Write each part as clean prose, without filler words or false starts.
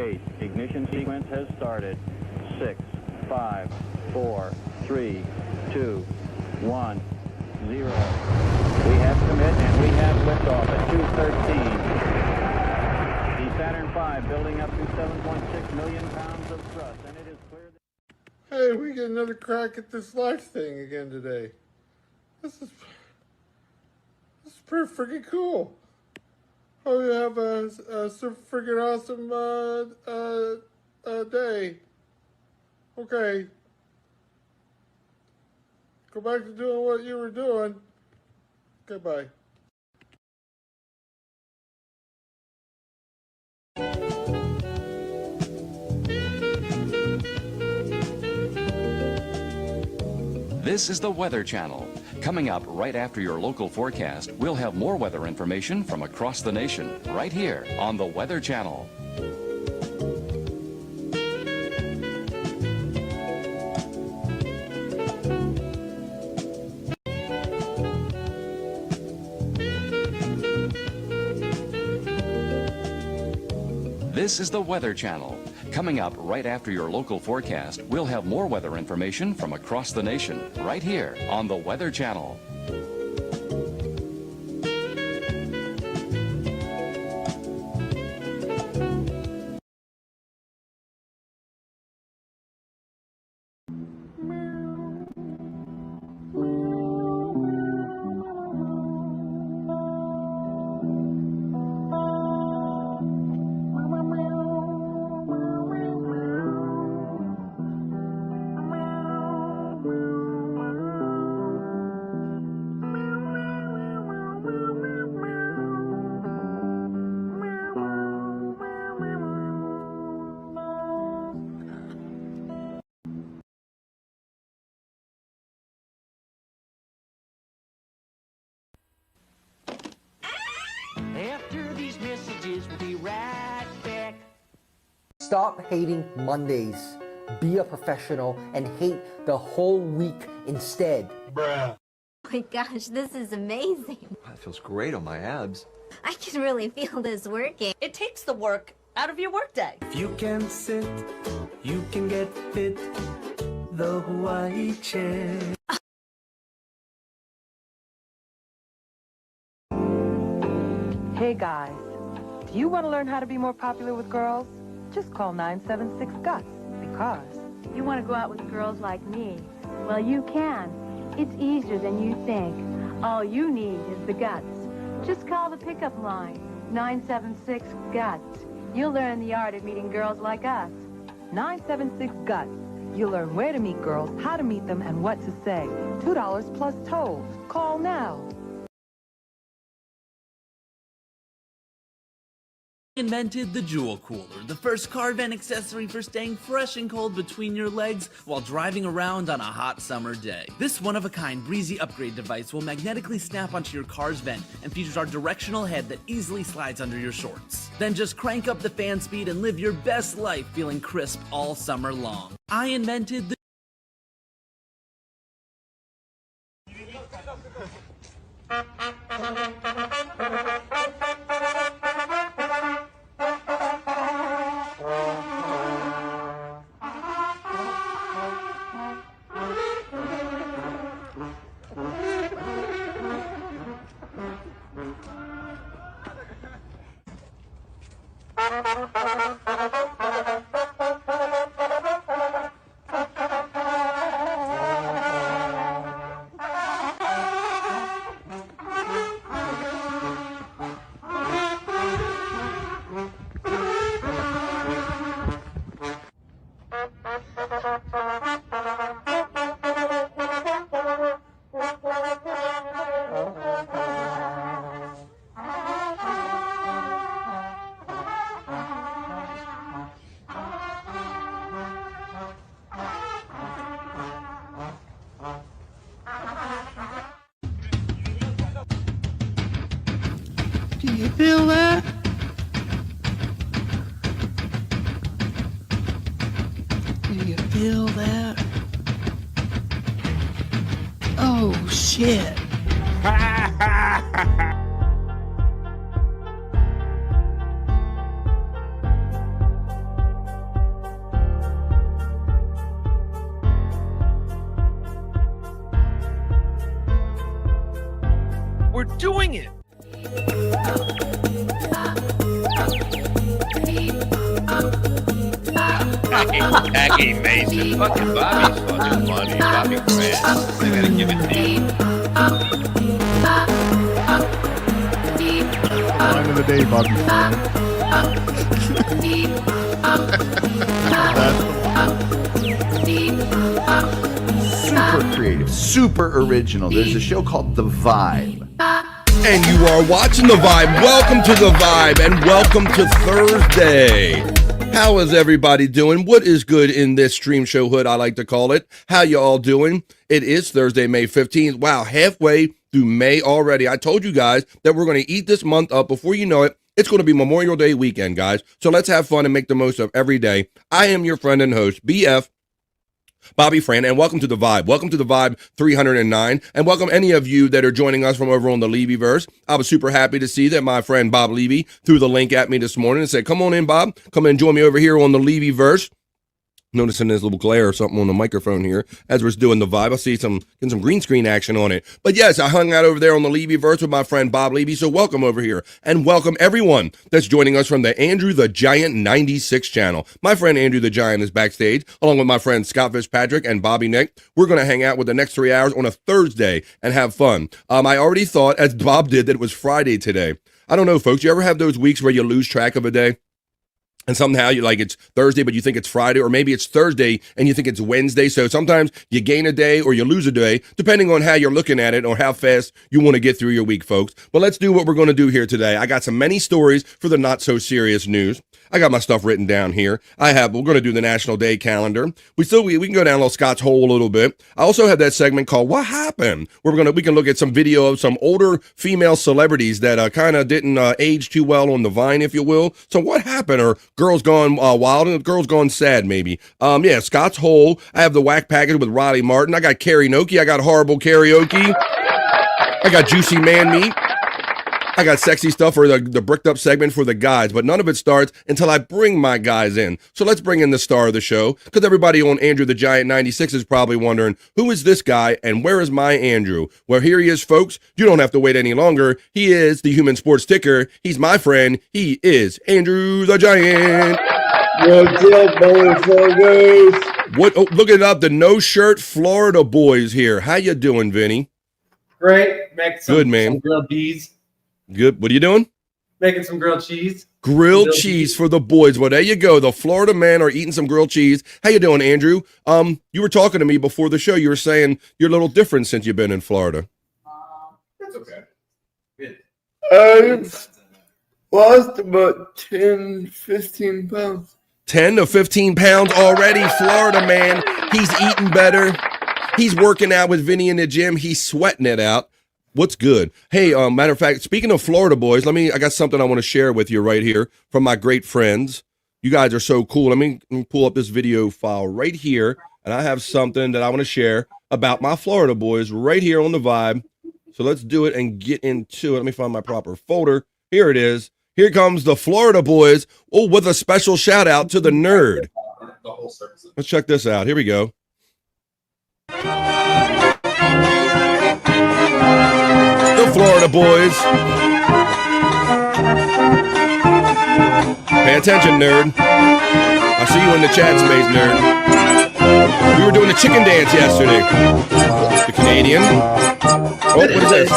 8. Ignition sequence has started. 6, 5, 4, 3, 2, 1, 0. We have commit and we have liftoff at 2:13. The Saturn V building up to 7.6 million pounds of thrust, and it is clear that... Hey, we get another crack at this life thing again today. This is pretty freaking cool. Hope you have a super freaking awesome day. Okay. Go back to doing what you were doing. Goodbye. This is the Weather Channel. Coming up right after your local forecast, we'll have more weather information from across the nation, right here on the Weather Channel. This is the Weather Channel. Coming up right after your local forecast, we'll have more weather information from across the nation, right here on the Weather Channel. After these messages, we'll be right back. Stop hating Mondays. Be a professional and hate the whole week instead. Bruh. Oh my gosh, this is amazing. That feels great on my abs. I can really feel this working. It takes the work out of your workday. If you can sit, you can get fit. The Hawaii chair. Hey guys, do you want to learn how to be more popular with girls? Just call 976-GUTS, because... You want to go out with girls like me? Well, you can. It's easier than you think. All you need is the guts. Just call the pickup line, 976-GUTS. You'll learn the art of meeting girls like us. 976-GUTS. You'll learn where to meet girls, how to meet them, and what to say. $2 plus toll. Call now. Invented the Jewel Cooler, the first car vent accessory for staying fresh and cold between your legs while driving around on a hot summer day. This one-of-a-kind breezy upgrade device will magnetically snap onto your car's vent and features our directional head that easily slides under your shorts. Then just crank up the fan speed and live your best life feeling crisp all summer long. I invented the Do you feel that? Do you feel that? Oh, shit. doing it. Jackie Mason. Fucking Bobby's fucking funny. Bobby Grant. I gotta give it to you. Line of the day, Bobby. Super creative, super original. There's a show called The Vibe. And you are watching The Vibe. Welcome to The Vibe and welcome to Thursday. How is everybody doing? What is good in this stream show hood, I like to call it? How you all doing? It is Thursday, May 15th. Wow, halfway through May already. I told you guys that we're going to eat this month up. Before you know it, it's going to be Memorial Day weekend, guys. So let's have fun and make the most of every day. I am your friend and host, BF Bobby Fran, and welcome to The Vibe. Welcome to The Vibe 309, and welcome any of you that are joining us from over on the Levyverse. I was super happy to see that my friend Bob Levy threw the link at me this morning and said, come on in, Bob. Come and join me over here on the Levyverse. Noticing there's a little glare or something on the microphone here as we're doing The Vibe. I see getting some green screen action on it. But yes, I hung out over there on the Levyverse with my friend Bob Levy. So welcome over here and welcome everyone that's joining us from the Andrew the Giant 96 channel. My friend Andrew the Giant is backstage along with my friends Scott Fitzpatrick and Bobby Nick. We're going to hang out with the next 3 hours on a Thursday and have fun. I already thought, as Bob did, that it was Friday today. I don't know, folks. You ever have those weeks where you lose track of a day? And somehow you like it's Thursday, but you think it's Friday, or maybe it's Thursday and you think it's Wednesday. So sometimes you gain a day or you lose a day, depending on how you're looking at it or how fast you want to get through your week, folks. But let's do what we're going to do here today. I got some many stories for the not so serious news. I got my stuff written down here. We're going to do the National Day calendar. We can go down a little Scott's hole a little bit. I also have that segment called What Happened? Where we can look at some video of some older female celebrities that kind of didn't age too well on the Vine, if you will. So what happened? Or girls gone wild and girls gone sad, maybe. Yeah, Scott's hole. I have the whack package with Riley Martin. I got karaoke. I got horrible karaoke. I got juicy man meat. I got sexy stuff for the bricked up segment for the guys, but none of it starts until I bring my guys in. So let's bring in the star of the show, because everybody on Andrew the Giant 96 is probably wondering, who is this guy and where is my Andrew? Well, here he is, folks. You don't have to wait any longer. He is the Human Sports Ticker. He's my friend. He is Andrew the Giant. What's up, motherfuckers? What? Oh, look it up. The No Shirt Florida boys here. How you doing, Vinny? Great. Making some, good, man. Some grilled cheese. Good. What are you doing? Making some grilled cheese. Grilled cheese for the boys. Well, there you go. The Florida men are eating some grilled cheese. How you doing, Andrew? You were talking to me before the show. You were saying you're a little different since you've been in Florida. That's okay. I've lost about 10, 15 pounds. 10 to 15 pounds already, Florida man. He's eating better. He's working out with Vinny in the gym. He's sweating it out. What's good? Hey, matter of fact, speaking of Florida boys, I got something I want to share with you right here from my great friends. You guys are so cool. Let me pull up this video file right here, and I have something that I want to share about my Florida boys right here on The Vibe. So let's do it and get into it. Let me find my proper folder. Here it is. Here comes the Florida boys. Oh, with a special shout out to the nerd. Let's check this out. Here we go. The Florida boys. Pay attention, nerd. I see you in the chat space, nerd. We were doing the chicken dance yesterday. The Canadian. Oh, what is this? The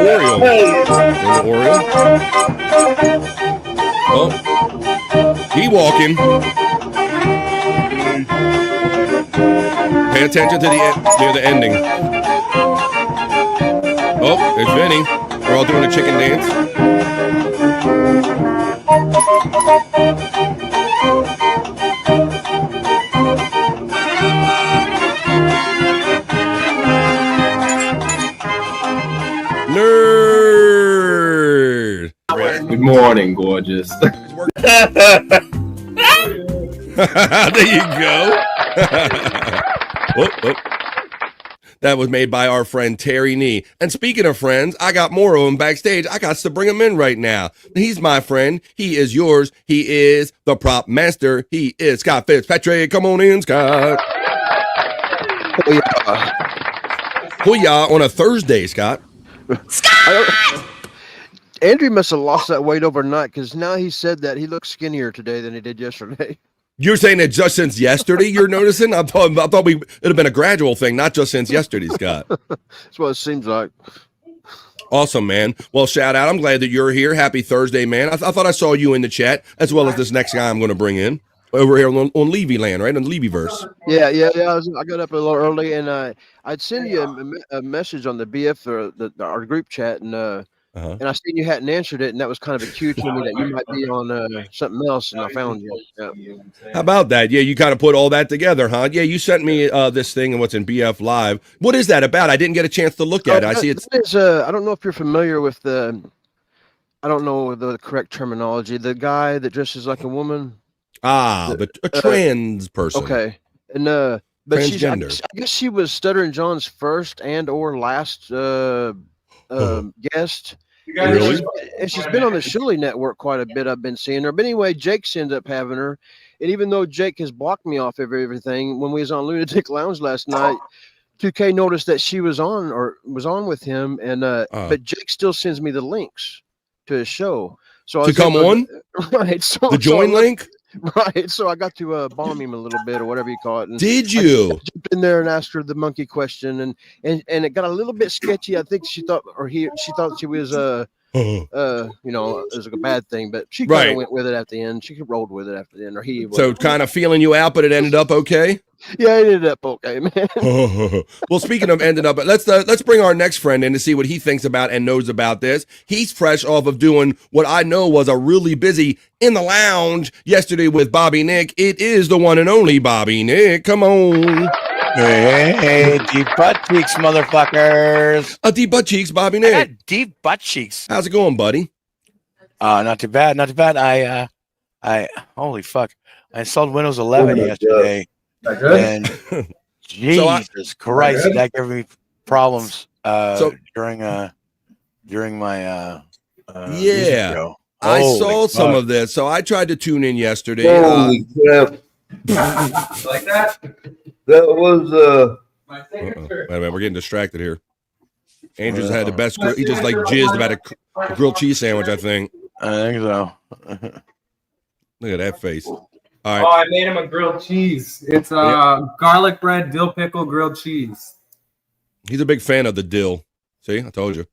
Oriole. The Oriole. Oh. He walking. Pay attention to near the ending. Oh, it's Vinny. We're all doing a chicken dance. Nerd. Good morning, gorgeous. There you go. Oh. That was made by our friend Terry Nee. And speaking of friends, I got more of them backstage. I got to bring him in right now. He's my friend. He is yours. He is the prop master. He is Scott Fitzpatrick. Come on in, Scott. Oh, yeah. Booyah on a Thursday, Scott. Andrew must have lost that weight overnight because now he said that he looks skinnier today than he did yesterday. You're saying that just since yesterday you're noticing? I thought it'd have been a gradual thing, not just since yesterday, Scott. That's what it seems like. Awesome, man. Well, shout out. I'm glad that you're here. Happy Thursday, man. I thought I saw you in the chat, as well as this next guy I'm going to bring in over here on Levy Land, right? On Levyverse. Yeah. I got up a little early, and I'd send you a message on the BF or our group chat, and and I seen you hadn't answered it, and that was kind of a cue to me that you might be on something else, and I found you. Yeah. How about that? Yeah, you kind of put all that together, huh? Yeah, you sent me this thing and what's in BF Live. What is that about? I didn't get a chance to look at it. I see it's. I don't know if you're familiar with I don't know the correct terminology. The guy that dresses like a woman. A trans person. Okay, and but transgender. I guess she was Stuttering John's first and or last guest. Really? And she's been on the Shirley Network quite a bit. I've been seeing her. But anyway, Jake's ended up having her. And even though Jake has blocked me off everything, when we was on Lunatic Lounge last night, 2K noticed that she was on with him, and but Jake still sends me the links to his show. So to come on, right? So the join link. Right, so I got to bomb him a little bit or whatever you call it. And did you? I jumped in there and asked her the monkey question, and it got a little bit sketchy. I think she thought, she thought she was it was like a bad thing, but she kind of went with it at the end. She rolled with it after the end, or he. So kind of feeling you out, but it ended up okay. Yeah, it ended up okay, man. Well, speaking of ended up, let's bring our next friend in to see what he thinks about and knows about this. He's fresh off of doing what I know was a really busy In the Lounge yesterday with Bobby Nick. It is the one and only Bobby Nick. Come on. Hey, deep butt cheeks, motherfuckers. Deep butt cheeks, Bobby Nick. Deep butt cheeks. How's it going, buddy? Not too bad. Not too bad. I holy fuck. I installed Windows 11 yesterday. And Jesus Christ, that gave me problems during my music show. I saw some of this, so I tried to tune in yesterday. Holy crap. Like that? That was my wait a minute, we're getting distracted here. Andrew's had the best. He just like jizzed about a grilled cheese sandwich, I think. I think so. Look at that face. All right. Oh, I made him a grilled cheese. It's garlic bread, dill pickle, grilled cheese. He's a big fan of the dill. See, I told you.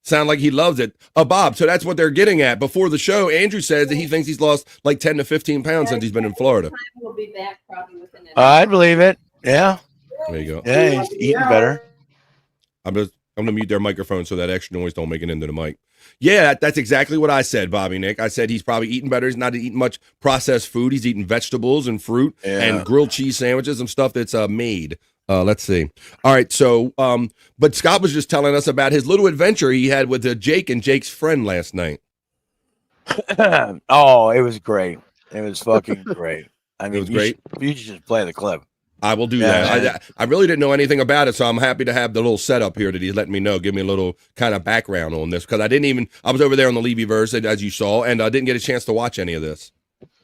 Sound like he loves it. Bob, so that's what they're getting at. Before the show, Andrew says that he thinks he's lost like 10 to 15 pounds since he's been in Florida. We'll be back probably within I'd believe it. Yeah. There you go. Yeah, he's eating better. I'm gonna mute their microphone so that extra noise don't make it into the mic. Yeah, that's exactly what I said, Bobby Nick. I said he's probably eating better. He's not eating much processed food. He's eating vegetables and fruit and grilled cheese sandwiches and stuff that's made. Let's see. All right, so but Scott was just telling us about his little adventure he had with Jake and Jake's friend last night. Oh, it was great. It was fucking great. I mean, it was great. You should just play the clip. I will do that. I really didn't know anything about it, so I'm happy to have the little setup here that he's letting me know. Give me a little kind of background on this because I was over there on the Levyverse, as you saw, and I didn't get a chance to watch any of this.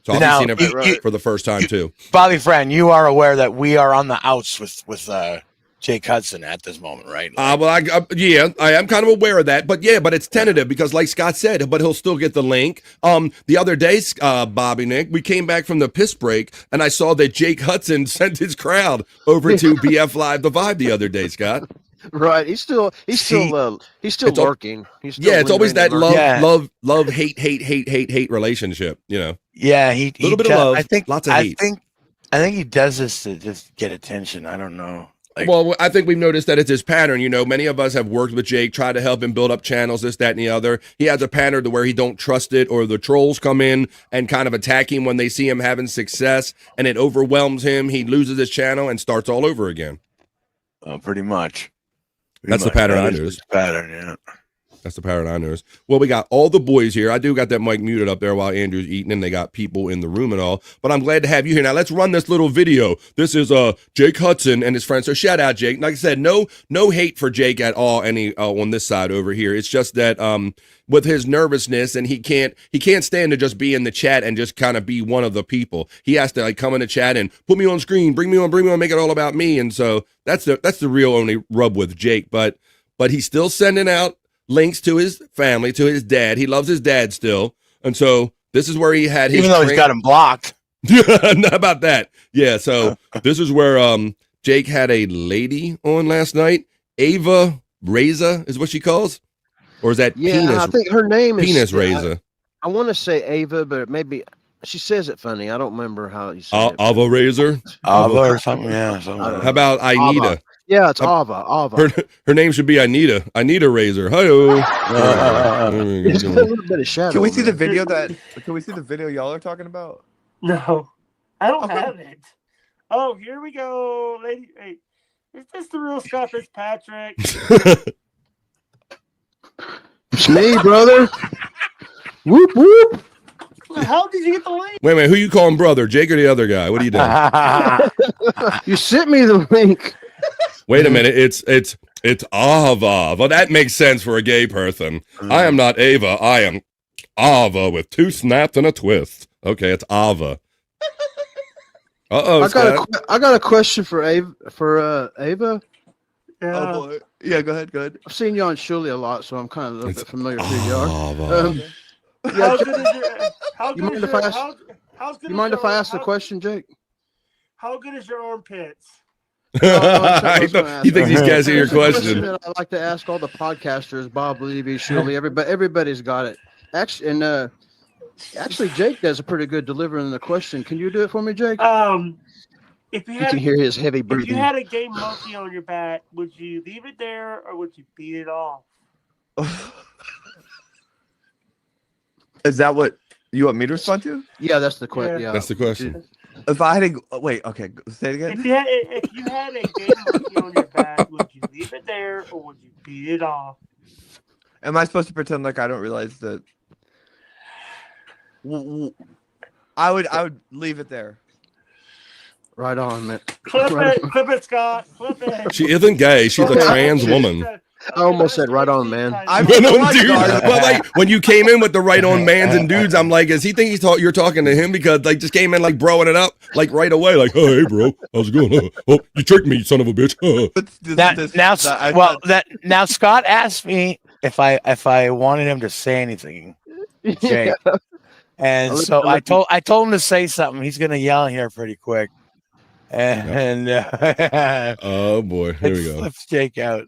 So I'll be seeing it for the first time too. Bobby friend, you are aware that we are on the outs with Jake Hudson at this moment, right? Well, I am kind of aware of that, but it's tentative because, like Scott said, but he'll still get the link. The other day, Bobby Nick, we came back from the piss break, and I saw that Jake Hudson sent his crowd over to BF Live The Vibe the other day, Scott. Right, he's still working. It's always that love, hate relationship, you know. Yeah, a little bit of love, lots of hate. I think he does this to just get attention. I don't know. Well, I think we've noticed that it's his pattern. You know, many of us have worked with Jake, tried to help him build up channels, this, that, and the other. He has a pattern to where he don't trust it, or the trolls come in and kind of attack him when they see him having success, and it overwhelms him. He loses his channel and starts all over again. Pretty much. That's the pattern I noticed. Pattern, yeah. That's the Paradigm News. Well, we got all the boys here. I do got that mic muted up there while Andrew's eating, and they got people in the room and all. But I'm glad to have you here. Now, let's run this little video. This is Jake Hudson and his friends. So shout out, Jake. Like I said, no hate for Jake at all on this side over here. It's just that with his nervousness, and he can't stand to just be in the chat and just kind of be one of the people. He has to like come in the chat and put me on screen, bring me on, make it all about me. And so that's the real only rub with Jake. But he's still sending out links to his family, to his dad. He loves his dad still. And so this is where he had his... Even though he's got him blocked. Not about that. Yeah, so this is where Jake had a lady on last night. Ava Reza is what she calls? Or is that penis? I think her name is... Penis Reza. I want to say Ava, but maybe... She says it funny. I don't remember how you say it. Ava Razor? Ava or something, yeah. How about Anita? Ava. Yeah, it's Ava. Her name should be Anita Razor. Hi-yo. It's got a little bit of shadow. Can we see the video Can we see the video y'all are talking about? No, I don't have it. Oh, here we go, lady. Hey, is this the real Scott Fitzpatrick? It's me, brother. Whoop whoop. How did you get the link? Wait a minute, who you calling brother? Jake or the other guy? What are you doing? You sent me the link. Wait a minute, it's Ava. Well, that makes sense for a gay person. I am not Ava. I am Ava with two snaps and a twist. Okay, it's Ava. I got a question for Ava. Yeah. Oh boy. Yeah, go ahead. I've seen you on Shuli a lot, so I'm kind of a little bit familiar with who you are. How good is your? How good is your? How's good? You mind if I ask the question, Jake? How good is your armpits? He thinks he's guessing your question. I like to ask all the podcasters, Bob Levy, Shuli, everybody's got it. Actually, Jake does a pretty good delivering the question. Can you do it for me, Jake? If you can hear his heavy If breathing. you had a gay monkey on your back, would you leave it there or would you beat it off? Is that what you want me to respond to? Yeah, that's the question. Yeah. Yeah. That's the question. If I had wait, okay, say it again. If you had a gay monkey on your back, would you leave it there or would you beat it off? Am I supposed to pretend like I don't realize that? I would leave it there. Right on, man. Clip it, Scott. Clip it. She isn't gay. She's a trans woman. I almost said right on, man. Well, like when you came in with the right on mans and dudes, I'm like, does he think you're talking to him? Because like just came in like broing it up like right away, like, oh, hey, bro, how's it going? Oh, you tricked me, you son of a bitch. Now Scott asked me if I wanted him to say anything, Jake. And so I told him to say something. He's gonna yell here pretty quick. And oh boy, here we go. Flips Jake out.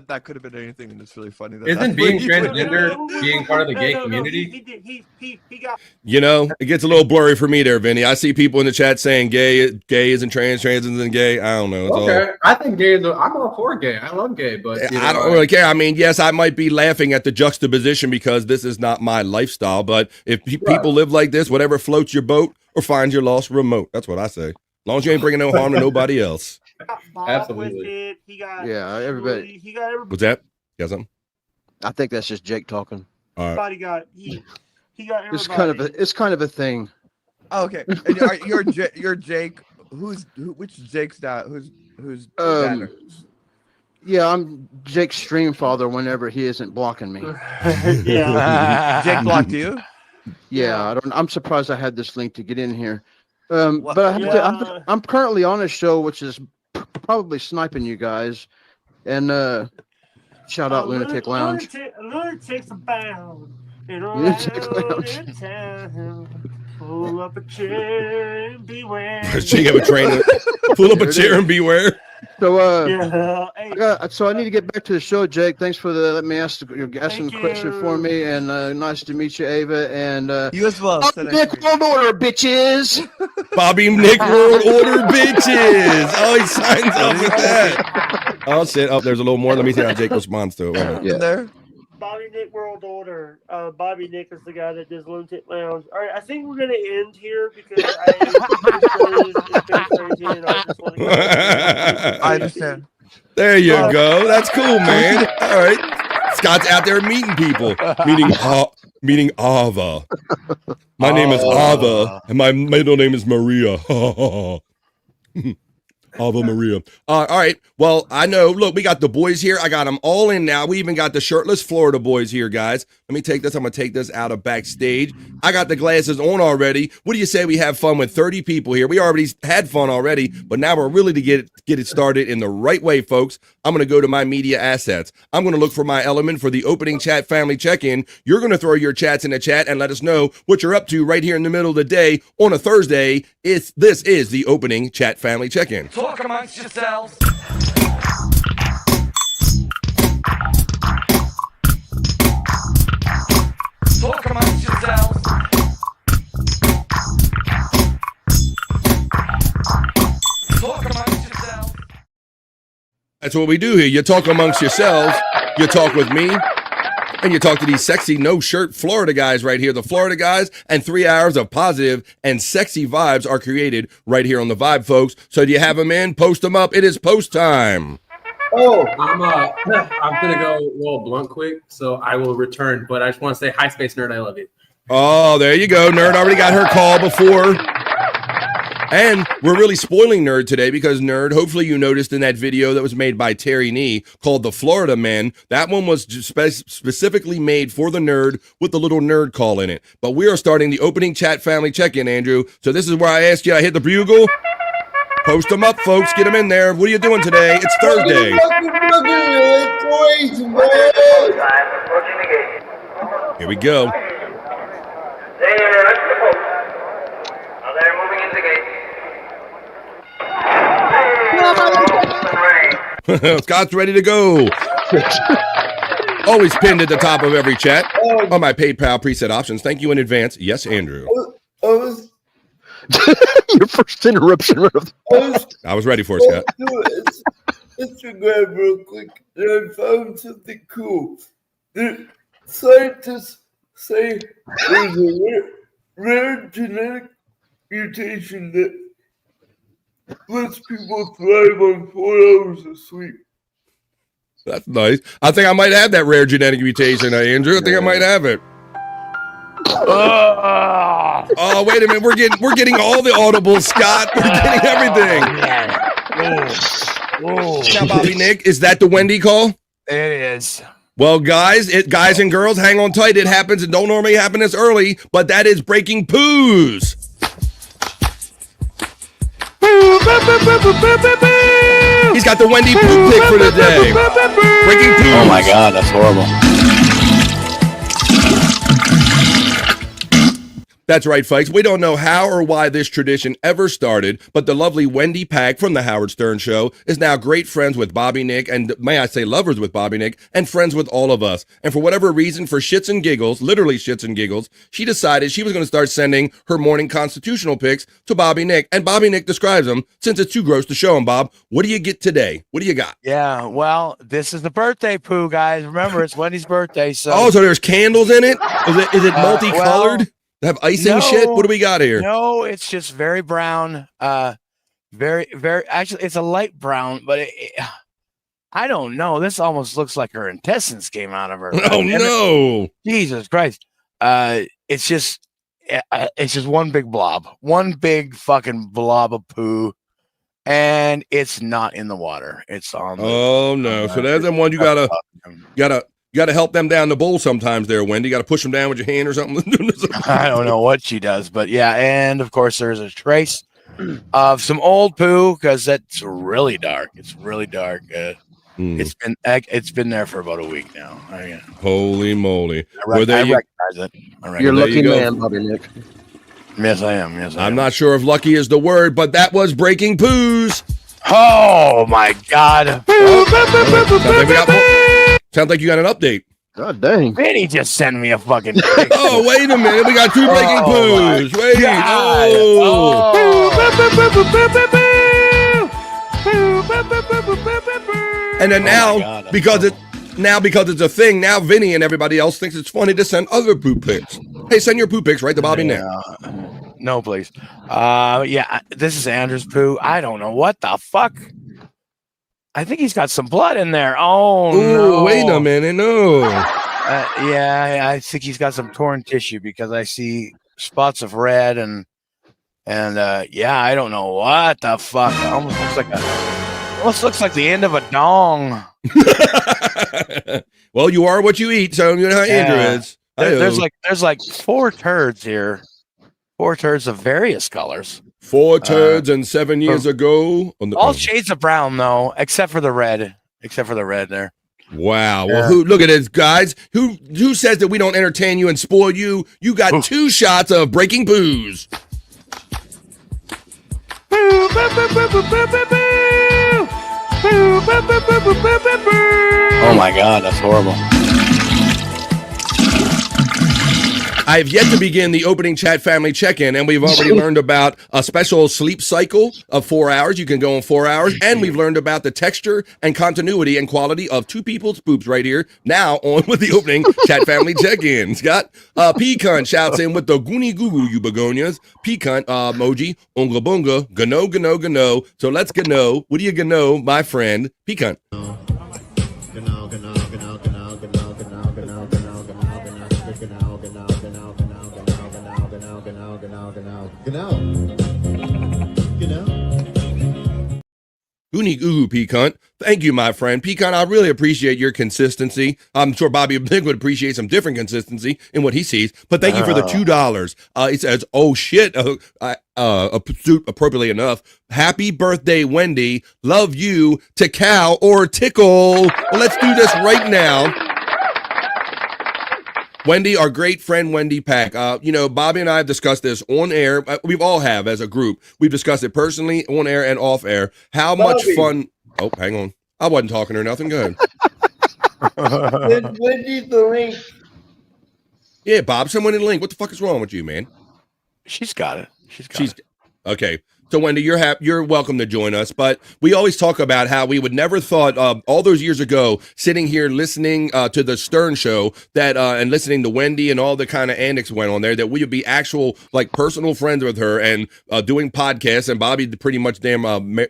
That could have been anything, and it's really funny. Isn't being transgender being part of the gay community? He got. You know, it gets a little blurry for me there, Vinny. I see people in the chat saying gay isn't trans isn't gay. I don't know. Okay, I think gay is. I'm all for gay. I love gay, but I don't really care. I mean, yes, I might be laughing at the juxtaposition because this is not my lifestyle. But if people live like this, whatever floats your boat or finds your lost remote, that's what I say. As long as you ain't bringing no harm to nobody else. Absolutely. Everybody. He got everybody. What's that? You got something? I think that's just Jake talking. All right. He got everybody. It's kind of a thing. Oh, okay. And you're Jake. Which Jake's that? Who's that? Yeah, I'm Jake's stream father whenever he isn't blocking me. Yeah. Jake blocked you? Yeah, I'm surprised I had this link to get in here. But I have to, I'm currently on a show which is probably sniping you guys. And shout out Lunatic Lounge. Lunatic's abound in town. Pull up a chair and beware. She have a train. Pull up a chair and beware. So hey. So I need to get back to the show, Jake. Thanks for let me ask asking the question for me, and nice to meet you, Ava. And you as well. Nick World Order, bitches. Bobby Nick World Order, bitches. Oh, he signs up with that. Oh shit! Oh, there's a little more. Let me see how Jake responds to it. Yeah. There. Bobby Nick World Order. Bobby Nick is the guy that does Lunatic Lounge. All right, I think we're gonna end here because I understand. There you go. That's cool, man. All right. Scott's out there meeting people, meeting Ava. My name is Ava, and my middle name is Maria. Ava Maria. All right. Well, I know. Look, we got the boys here. I got them all in now. We even got the shirtless Florida boys here, guys. Let me take this. I'm going to take this out of backstage. I got the glasses on already. What do you say we have fun with 30 people here? We already had fun already, but now we're really to get it started in the right way, folks. I'm going to go to my media assets. I'm going to look for my element for the opening chat family check-in. You're going to throw your chats in the chat and let us know what you're up to right here in the middle of the day on a Thursday. This is the opening chat family check-in. Talk amongst yourselves. Talk amongst yourselves. Talk amongst yourselves. That's what we do here. You talk amongst yourselves. You talk with me. And you talk to these sexy no-shirt Florida guys right here. The Florida guys, and 3 hours of positive and sexy vibes are created right here on The Vibe, folks. So do you have them in? Post them up. It is post time. Oh, I'm gonna go a little blunt quick, so I will return. But I just want to say, hi, Space Nerd, I love you. Oh, there you go. Nerd already got her call before. And we're really spoiling Nerd today because Nerd, hopefully you noticed in that video that was made by Terry Nee called The Florida Men, that one was specifically made for the Nerd with the little nerd call in it. But we are starting the opening chat family check-in, Andrew. So this is where I ask you, I hit the bugle. Post them up, folks. Get them in there. What are you doing today? It's Thursday. Here we go. They're moving into the gate. Scott's ready to go. Always pinned at the top of every chat on my PayPal preset options. Thank you in advance. Yes, Andrew. Your first interruption. I was ready for it, Scott. Instagram real quick, and I found something cool. The scientists say there's a rare genetic mutation that lets people thrive on 4 hours of sleep. That's nice. I think I might have that rare genetic mutation, Andrew. I think I might have it. Oh, wait a minute. We're getting all the audibles, Scott. We're getting everything. Now, Bobby Nick, is that the Wendy call? It is. Well, guys and girls, hang on tight. It happens. It don't normally happen this early, but that is breaking poos. He's got the Wendy poo pick for the day. Breaking poos. Oh my God, that's horrible. That's right, folks. We don't know how or why this tradition ever started, but the lovely Wendy Pack from the Howard Stern Show is now great friends with Bobby Nick, and may I say lovers with Bobby Nick, and friends with all of us. And for whatever reason, for shits and giggles, literally shits and giggles, she decided she was going to start sending her morning constitutional picks to Bobby Nick. And Bobby Nick describes them, since it's too gross to show him, Bob. What do you get today? What do you got? Yeah, well, this is the birthday poo, guys. Remember, it's Wendy's birthday. So so there's candles in it? Is it multicolored? Have icing shit? What do we got here? No, it's just very brown. Very, very. Actually, it's a light brown, but I don't know. This almost looks like her intestines came out of her. Oh no! Jesus Christ! It's just one big blob, one big fucking blob of poo, and it's not in the water. It's on. Oh no! So there's the one you gotta help them down the bowl sometimes there, Wendy. You got to push them down with your hand or something. I don't know what she does, but yeah. And of course, there's a trace of some old poo because that's really dark. It's really dark. It's been there for about a week now. Holy moly! I recognize it. You're lucky man, Bobby Nick. Yes, I am. Yes, I'm not sure if lucky is the word, but that was breaking poos. Oh my God! Sounds like you got an update. God dang. Vinny just sent me a fucking Oh, wait a minute. We got 2 breaking poos. Wait. And then now, because it's a thing, now Vinny and everybody else thinks it's funny to send other poo pics. Hey, send your poo pics right to Bobby Nick. No, please. Yeah, this is Andrew's poo. I don't know what the fuck. I think he's got some blood in there. Oh Ooh, no! wait a minute, no. Yeah, I think he's got some torn tissue because I see spots of red and yeah, I don't know what the fuck. It almost looks like the end of a dong. Well, you are what you eat, so you know how Andrew is. There's like 4 turds here, 4 turds of various colors. 4 turds and 7 years ago. All shades of brown though, except for the red. Except for the red there. Wow. Well, look at this, guys. Who says that we don't entertain you and spoil you? You got 2 shots of Breaking Booze. Oh my God, that's horrible. I have yet to begin the opening chat family check-in, and we've already learned about a special sleep cycle of 4 hours. You can go in 4 hours, and we've learned about the texture and continuity and quality of 2 people's poops right here. Now on with the opening chat family check-in. Scott Pecan shouts in with the goony goo goo, you begonias. Pecan emoji, unga bunga, gano gano gano. So let's gano. What do you gano, my friend? Pecan. Goonie goo Pecan. Thank you, my friend. Pecan, I really appreciate your consistency. I'm sure Bobby Big would appreciate some different consistency in what he sees. But thank you for the $2. It says, oh shit, appropriately enough. Happy birthday, Wendy. Love you to cow or tickle. Well, let's do this right now. Wendy, our great friend Wendy Pack. Bobby and I have discussed this on air. We all have as a group. We've discussed it personally, on air, and off air. How much fun. Oh, hang on. I wasn't talking or nothing. Go ahead. Send Wendy the link. Yeah, Bob, send Wendy the link. What the fuck is wrong with you, man? She's got it. She's got it. Okay. So, Wendy, you're welcome to join us. But we always talk about how we would never thought all those years ago, sitting here listening to the Stern Show that and listening to Wendy and all the kind of antics went on there, that we would be actual like personal friends with her and doing podcasts. And Bobby pretty much damn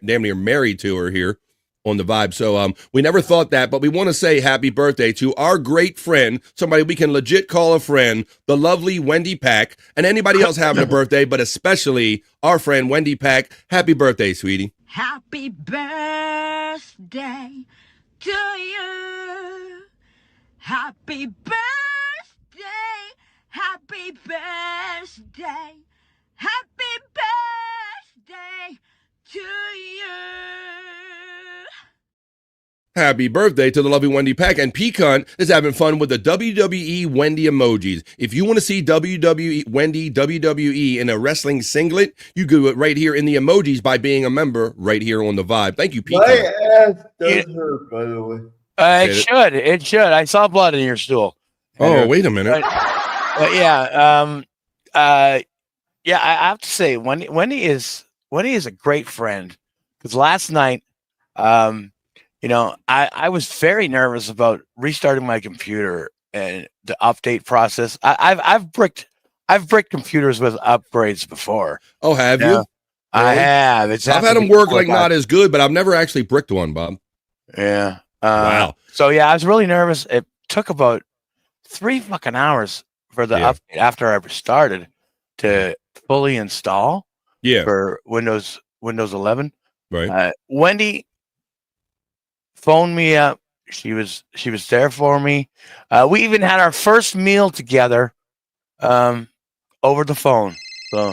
near married to her here on the Vibe. So we never thought that, but we want to say happy birthday to our great friend, somebody we can legit call a friend, the lovely Wendy Pack, and anybody else having a birthday, but especially our friend Wendy Pack. Happy birthday, sweetie. Happy birthday to you. Happy birthday. Happy birthday. Happy birthday to you. Happy birthday to the lovely Wendy Pack. And Pecan is having fun with the WWE Wendy emojis. If you want to see WWE in a wrestling singlet, you do it right here in the emojis by being a member right here on the Vibe. Thank you, Pecan. My ass does hurt, by the way. It should. I saw blood in your stool. Oh, wait a minute. I have to say, Wendy is a great friend. Because last night, I was very nervous about restarting my computer and the update process. I've bricked computers with upgrades before. Oh, have you? Really? I have. I've had them work like not as good, but I've never actually bricked one, Bob. Yeah. Wow. So yeah, I was really nervous. It took about 3 fucking hours for the update after I restarted to fully install. Yeah. For Windows 11. Right. Wendy phoned me up. She was there for me. We even had our first meal together over the phone. So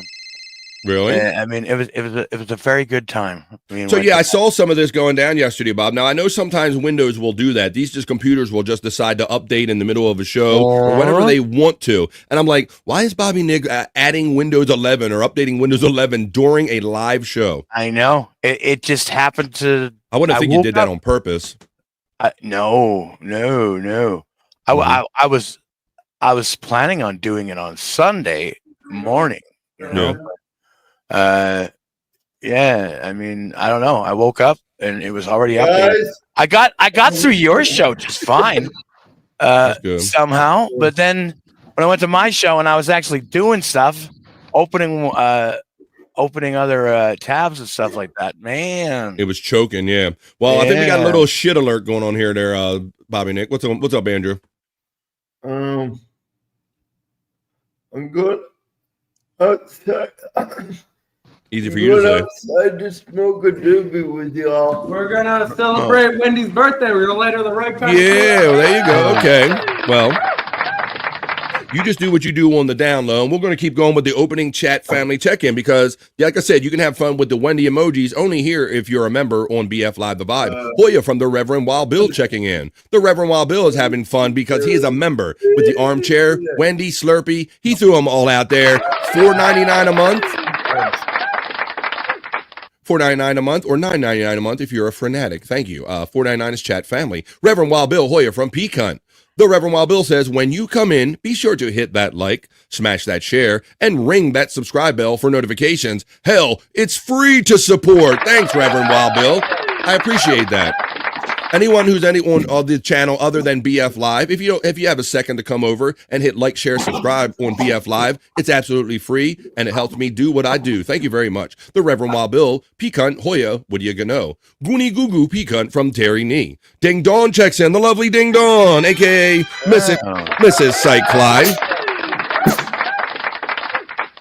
really, I mean, it was a very good time. I saw some of this going down yesterday, Bob. Now I know sometimes Windows will do that. These computers will just decide to update in the middle of a show or whenever they want to. And I'm like, why is Bobby Nig adding Windows 11 or updating Windows 11 during a live show? I know it just happened to. I wouldn't think you did that on purpose. No. I was planning on doing it on Sunday morning. No. I mean, I don't know. I woke up and it was already updated. I got through your show just fine. Somehow, but then when I went to my show and I was actually doing stuff, opening opening other tabs and stuff like that. Man, It was choking, yeah. Well, I think we got a little shit alert going on here there, Bobby Nick. What's up, Andrew? I'm good. Outside. Easy for you to say. Outside to smoke a doobie with y'all. We're gonna celebrate Wendy's birthday. We're gonna light her the right kind. Yeah, well, there you go. Okay. Well, you just do what you do on the down low. And we're going to keep going with the opening chat family check-in because, like I said, you can have fun with the Wendy emojis only here if you're a member on BF Live The Vibe. Hoya from the Reverend Wild Bill checking in. The Reverend Wild Bill is having fun because he is a member with the armchair, Wendy, Slurpee. He threw them all out there. $4.99 a month. $4.99 a month or $9.99 a month if you're a frenetic. Thank you. $4.99 is chat family. Reverend Wild Bill Hoya from Pecan. The Reverend Wild Bill says, when you come in, be sure to hit that like, smash that share, and ring that subscribe bell for notifications. Hell, it's free to support. Thanks, Reverend Wild Bill. I appreciate that. Anyone who's on the channel other than BF Live, if you have a second to come over and hit like, share, subscribe on BF Live, it's absolutely free and it helps me do what I do. Thank you very much. The Reverend Wild Bill, Pecan, Hoya, what do you know? Goonie Goo Goo Pecan from Terry Nee. Ding Dong checks in, the lovely Ding Dong, aka Mrs. Sight Clyde.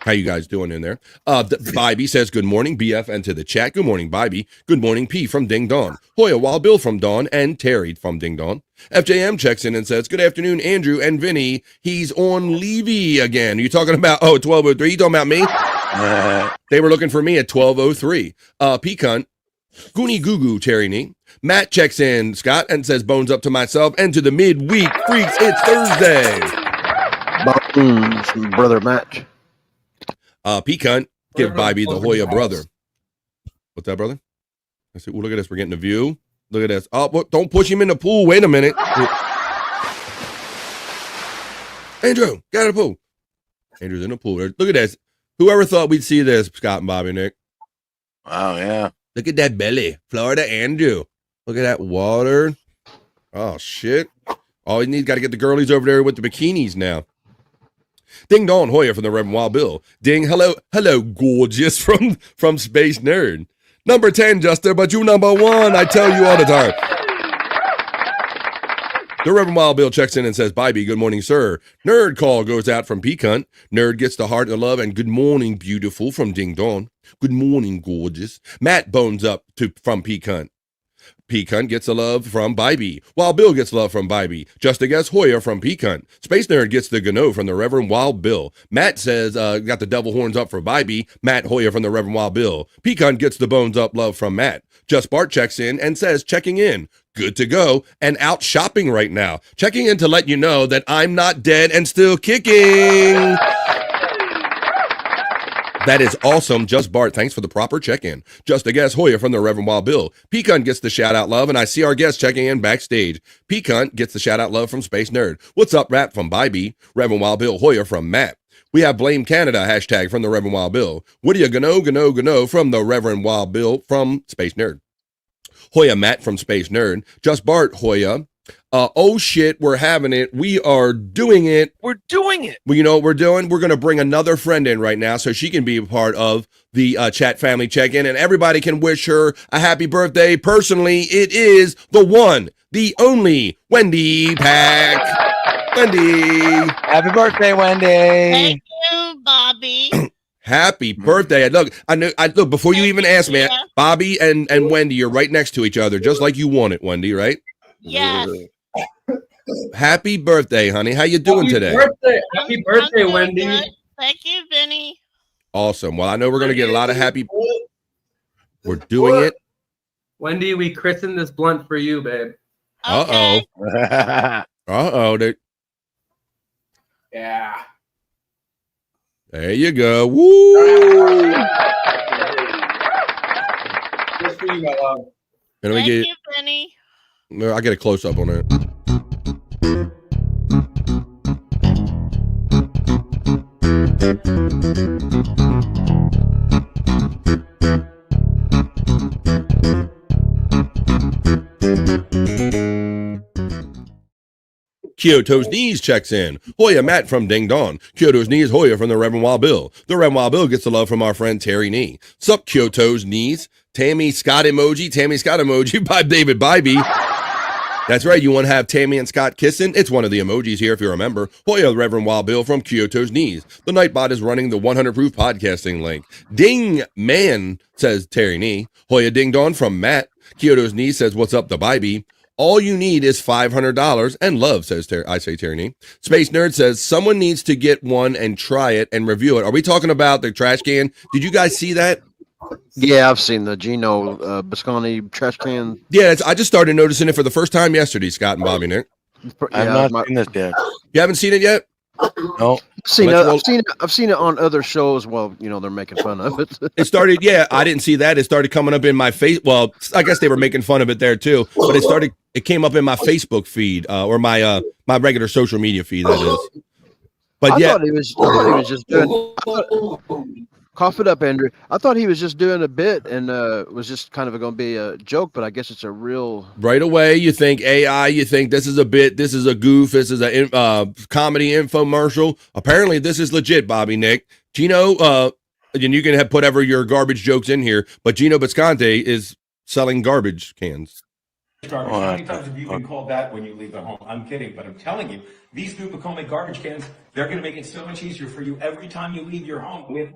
How you guys doing in there? Bybee says, good morning, BF, and to the chat. Good morning, Bybee. Good morning, P from Ding Dong. Hoya, Wild Bill from Dawn, and Terry from Ding Dong. FJM checks in and says, good afternoon, Andrew and Vinny. He's on Levy again. Are you talking about, 1203? You talking about me? They were looking for me at 1203. Pecan, Goonie Goo Goo, Terry Nee. Matt checks in, Scott, and says, bones up to myself and to the midweek freaks. It's Thursday. Bones, brother Matt. Pecan, give Bybee the Hoya brother. What's that, brother? I said, look at this. We're getting a view. Look at this. Oh, don't push him in the pool. Wait a minute. Andrew, get out of the pool. Andrew's in the pool. Look at this. Whoever thought we'd see this, Scott and Bobby Nick. Wow, yeah. Look at that belly. Florida Andrew. Look at that water. Oh, shit. All he needs, got to get the girlies over there with the bikinis now. Ding Dong Hoya from the Reverend Wild Bill. Ding, hello, gorgeous from Space Nerd. Number 10, Juster, but you number 1. I tell you all the time. The Reverend Wild Bill checks in and says, Bybee, good morning, sir. Nerd call goes out from Pecan. Nerd gets the heart of love and good morning, beautiful from Ding Dong. Good morning, gorgeous. Matt bones up from Pecan. Pecan gets a love from Bybee. Wild Bill gets love from Bybee. Just a guess, Hoya from Pecan. Space Nerd gets the Gano from the Reverend Wild Bill. Matt says, got the devil horns up for Bybee. Matt Hoya from the Reverend Wild Bill. Pecan gets the bones up love from Matt. Just Bart checks in and says, checking in. Good to go and out shopping right now. Checking in to let you know that I'm not dead and still kicking. That is awesome. Just Bart, thanks for the proper check-in. Just a guess, Hoya from the Reverend Wild Bill. Pecan gets the shout-out love, and I see our guest checking in backstage. Pecan gets the shout-out love from Space Nerd. What's up, rap from Bybee? Reverend Wild Bill, Hoya from Matt. We have Blame Canada hashtag from the Reverend Wild Bill. What do you gano from the Reverend Wild Bill from Space Nerd. Hoya Matt from Space Nerd. Just Bart, Hoya. Oh shit, we're having it. We are doing it. We're doing it. Well, you know what we're doing? We're going to bring another friend in right now so she can be a part of the chat family check-in and everybody can wish her a happy birthday. Personally, it is the one, the only Wendy Pack. Wendy. Happy birthday, Wendy. Thank you, Bobby. Happy birthday. Look, look, before you even ask me, Bobby and Wendy, you're right next to each other, just like you want it, Wendy, right? Yes. Happy birthday, honey. How you doing today? Happy birthday, Wendy. Good. Thank you, Vinny. Awesome. Well, I know we're going to get a lot of happy. We're doing it. Wendy, we christened this blunt for you, babe. Okay. Uh-oh. Yeah. There you go. Woo! Just for you, my love. Thank you, Vinny. I get a close-up on it. Kyoto's Knees checks in. Hoya Matt from Ding Dong. Kyoto's Knees, Hoya from the Reverend Wild Bill. The Reverend Wild Bill gets the love from our friend Terry Nee. Sup, Kyoto's Knees. Tammy Scott emoji by David Bybee. That's right, you want to have Tammy and Scott kissing? It's one of the emojis here if you remember. Hoya, Reverend Wild Bill from Kyoto's Knees. The Nightbot is running the 100 Proof Podcasting link. Ding Man, says Terry Nee. Hoya Ding Dong from Matt. Kyoto's Knees says, what's up, the Bybee? All you need is $500 and love, says Terry Nee. Space Nerd says, someone needs to get one and try it and review it. Are we talking about the trash can? Did you guys see that? Yeah, I've seen the Gino Biscotti trash can. Yeah, I just started noticing it for the first time yesterday, Scott and Bobby Nick. I've not seen this yet. You haven't seen it yet? No. I've seen it on other shows. Well, they're making fun of it. It started, yeah, I didn't see that. It started coming up in my face. Well, I guess they were making fun of it there too, but it came up in my Facebook feed or my regular social media feed, that is. But I thought he was just doing. Cough it up, Andrew. I thought he was just doing a bit and was just kind of going to be a joke, but I guess it's a real. Right away, you think AI, you think this is a bit, this is a goof, this is a comedy infomercial. Apparently, this is legit, Bobby Nick. Gino, and you can put ever your garbage jokes in here, but Gino Bisconte is selling garbage cans. Garbage. How many times have you been called that when you leave the home? I'm kidding, but I'm telling you, these new Pacome garbage cans, they're going to make it so much easier for you every time you leave your home with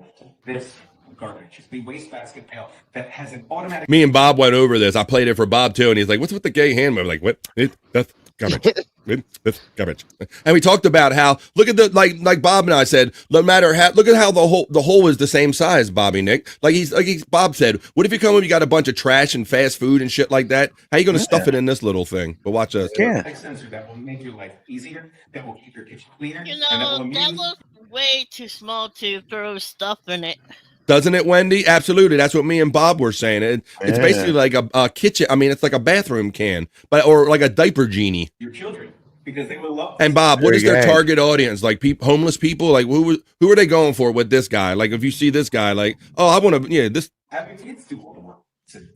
this garbage. It's the wastebasket pail that has an automatic. Me and Bob went over this. I played it for Bob too, and he's like, "What's with the gay hand move?" Like, what? That's garbage. It's garbage. And we talked about how look at the like Bob and I said, no matter how look at how the hole is the same size, Bobby Nick. Bob said, what if you come home, you got a bunch of trash and fast food and shit like that? How you gonna stuff it in this little thing? But watch this. Yeah. Sensor that will make your life easier, that will keep your kitchen cleaner. You know, that looks way too small to throw stuff in it. Doesn't it, Wendy? Absolutely. That's what me and Bob were saying. It's basically like a kitchen. I mean, it's like a bathroom can, or like a diaper genie. Your children, because they will love. And Bob, what is their target audience? Like homeless people? Like who are they going for with this guy? Like if you see this guy, like, oh, I want to, this. Have your kids do all the work.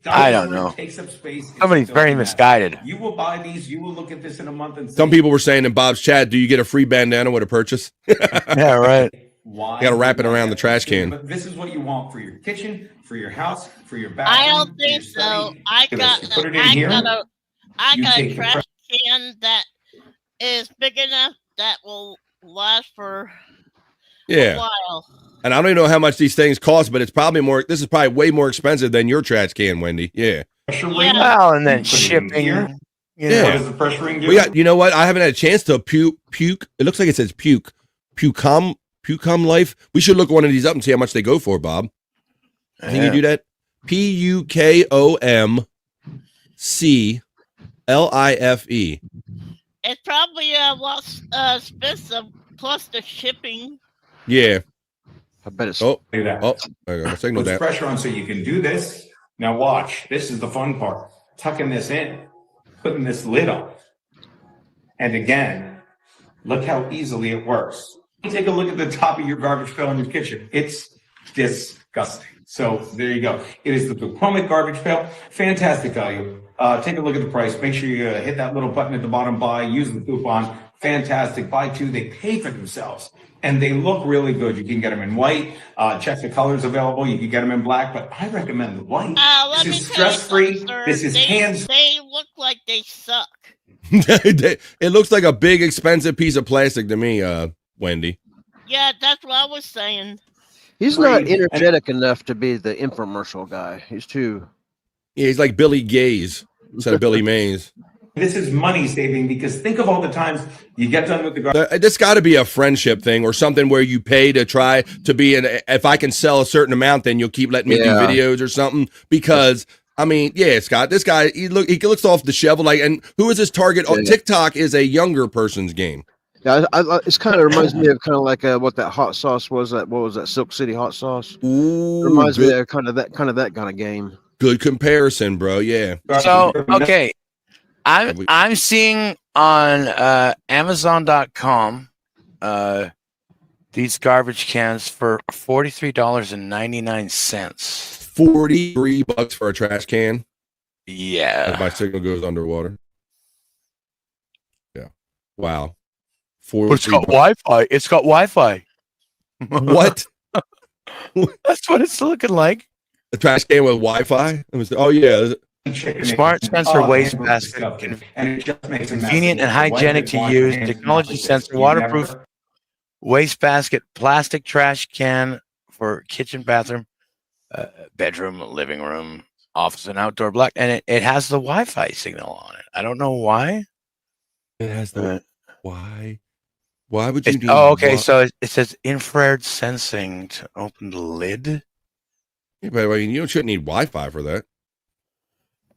I don't know. It takes up space. Somebody's very misguided. You will buy these. You will look at this in a month and say, some people were saying in Bob's chat, do you get a free bandana with a purchase? Yeah, right. Why? You got to wrap it around the trash can. But this is what you want for your kitchen, for your house, for your bathroom. I don't think so. I got a trash can that is big enough that will last for a while. And I don't even know how much these things cost, but it's probably more. This is probably way more expensive than your trash can, Wendy. Yeah. Well, and then shipping. Yeah. What does the pressure ring do? We got. You know what? I haven't had a chance to puke. It looks like it says puke. Pucom Life. We should look one of these up and see how much they go for, Bob. I think you do that. PUKOMCLIFE. It's probably a lot expensive plus the shipping. Yeah. I bet it's. Oh, there you go. Signal Puts that. pressure on so you can do this. Now watch. This is the fun part. Tucking this in, putting this lid on. And again, look how easily it works. Take a look at the top of your garbage pail in your kitchen. It's disgusting. So there you go. It is the Pacome garbage pail. Fantastic value. Take a look at the price. Make sure you hit that little button at the bottom, buy, use the coupon. Fantastic. Buy two. They pay for themselves. And they look really good. You can get them in white. Check the colors available. You can get them in black, but I recommend the white. This is stress-free. This is hands. They look like they suck. It looks like a big, expensive piece of plastic to me, Wendy. Yeah, that's what I was saying. He's not energetic enough to be the infomercial guy. He's too. Yeah, he's like Billy Gaze instead of Billy Mays. This is money saving because think of all the times you get done with the garbage. This got to be a friendship thing or something where you pay to try to be if I can sell a certain amount, then you'll keep letting me do videos or something. Because I mean, yeah, Scott, this guy he looks off disheveled. Like, and who is his target? Oh, TikTok is a younger person's game. Yeah, it's kind of reminds me of kind of like what that hot sauce was. What was that Silk City hot sauce? Ooh, reminds me of kind of that kind of game. Good comparison, bro. Yeah. So okay, I'm seeing on Amazon.com these garbage cans for $43.99. $43 for a trash can. Yeah. As my signal goes underwater. Yeah. Wow. for But it's got Wi-Fi. It's got Wi-Fi. What? That's what it's looking like. A trash can with Wi-Fi? Oh yeah. Smart sensor waste basket. Convenient and hygienic to use. Technology sensor, waterproof waste basket, plastic trash can for kitchen, bathroom, bedroom, living room, office, and outdoor block. And it has the Wi-Fi signal on it. I don't know why. It has the why? Why would you need okay. So it says infrared sensing to open the lid. Yeah, but you shouldn't need Wi-Fi for that.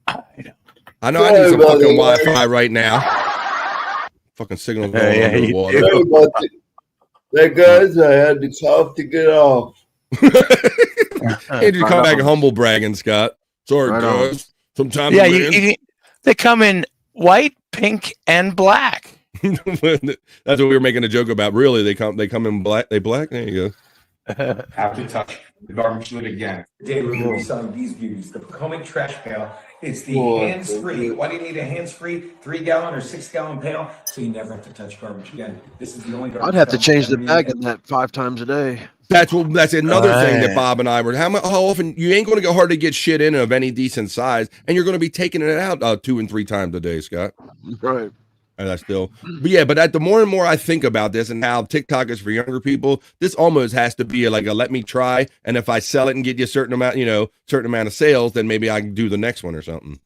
I know Sorry I need some about fucking that. Wi-Fi right now. Fucking signal going Yeah, under the you water. Sorry about that, guys. I had to cough to get off. Andrew, come back humble bragging, Scott. Sorry, Right on. guys. Sometimes Yeah, they come in white, pink, and black. That's what we were making a joke about. Really, they come in black. They black. There you go. Have to touch the garbage lid again. Today we're going to be selling these beauties. The Pocomic trash pail. It's the hands-free. Why do you need a hands-free 3-gallon or 6-gallon pail? So you never have to touch garbage again. This is the only garbage I'd have to pail change the ever bag used. in that 5 times a day. That's another thing that Right. Bob and I were. How often you ain't going to go hard to get shit in of any decent size, and you're going to be taking it out 2 and 3 times a day, Scott. Right. And that's still, but the more and more I think about this and how TikTok is for younger people, this almost has to be like a let me try, and if I sell it and get you a certain amount of sales, then maybe I can do the next one or something.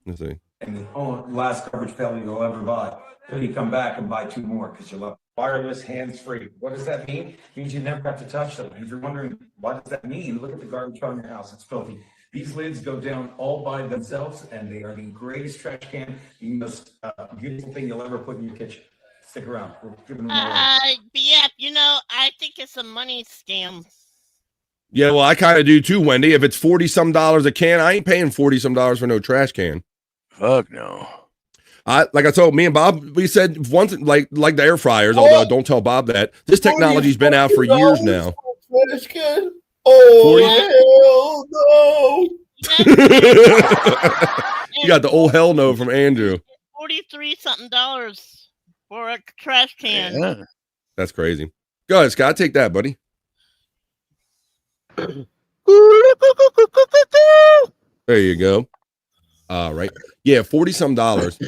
Let's see. And the last garbage pail you'll ever buy. Then you come back and buy 2 more because you love wireless, hands-free. What does that mean? It means you never have to touch them. If you're wondering what does that mean, look at the garbage on your house. It's filthy. These lids go down all by themselves, and they are the greatest trash can, the most beautiful thing you'll ever put in your kitchen. Stick around. We're giving them away. BF, I think it's a money scam. Yeah, well, I kind of do too, Wendy. If it's $40-some a can, I ain't paying $40-some for no trash can. Fuck no. Like I told me and Bob, we said once, like the air fryers. Although don't tell Bob that this technology's been out for years now. Trash can? Oh, hell no. You got the old hell no from Andrew. $43-something for a trash can. Yeah. That's crazy. Go ahead, Scott. Take that, buddy. There you go. All right. Yeah, $40-some.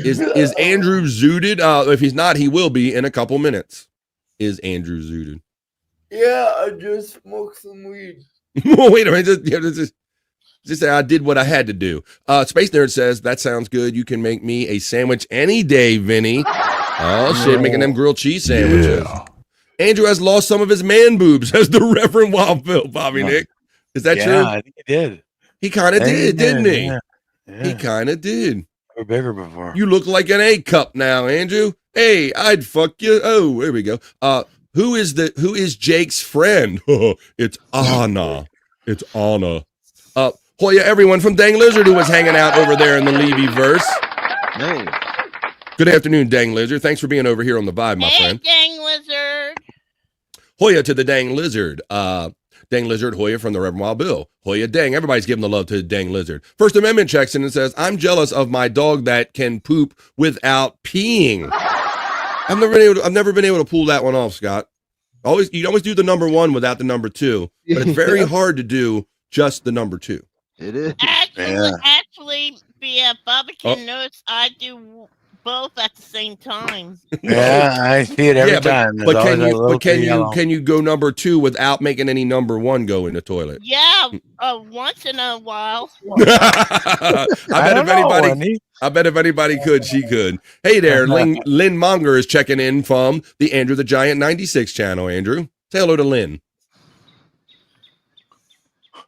Is Andrew zooted? If he's not, he will be in a couple minutes. Is Andrew zooted? Yeah, I just smoked some weed. Wait a minute. Just say I did what I had to do. Space Nerd says, that sounds good. You can make me a sandwich any day, Vinny. Oh, shit. Making them grilled cheese sandwiches. Yeah. Andrew has lost some of his man boobs, says the Reverend Wild Bill, Bobby Nick. Is that true? Yeah, I think he did. He kind of did, didn't he? Yeah. He kind of did. They were bigger before. You look like an A cup now, Andrew. Hey, I'd fuck you. Oh, there we go. Who is Jake's friend? It's Anna. It's Anna. Hoya, everyone from Dang Lizard who was hanging out over there in the Levy verse. Hey. Good afternoon, Dang Lizard. Thanks for being over here on the Vibe, my friend. Dang Lizard. Hoya to the Dang Lizard. Dang Lizard, Hoya from the Reverend Wild Bill. Hoya, dang. Everybody's giving the love to the Dang Lizard. First Amendment checks in and says, I'm jealous of my dog that can poop without peeing. I've never been able to pull that one off, Scott. You'd always do the number 1 without the number 2, but it's very hard to do just the number 2. It is. Actually, BF, Bobby can notice I do both at the same time. Yeah, I see it every time. But can you go number 2 without making any number 1 go in the toilet? Yeah, once in a while. I bet if anybody could, she could. Hey there, Lynn Monger is checking in from the Andrew the Giant 96 channel. Andrew, say hello to Lynn.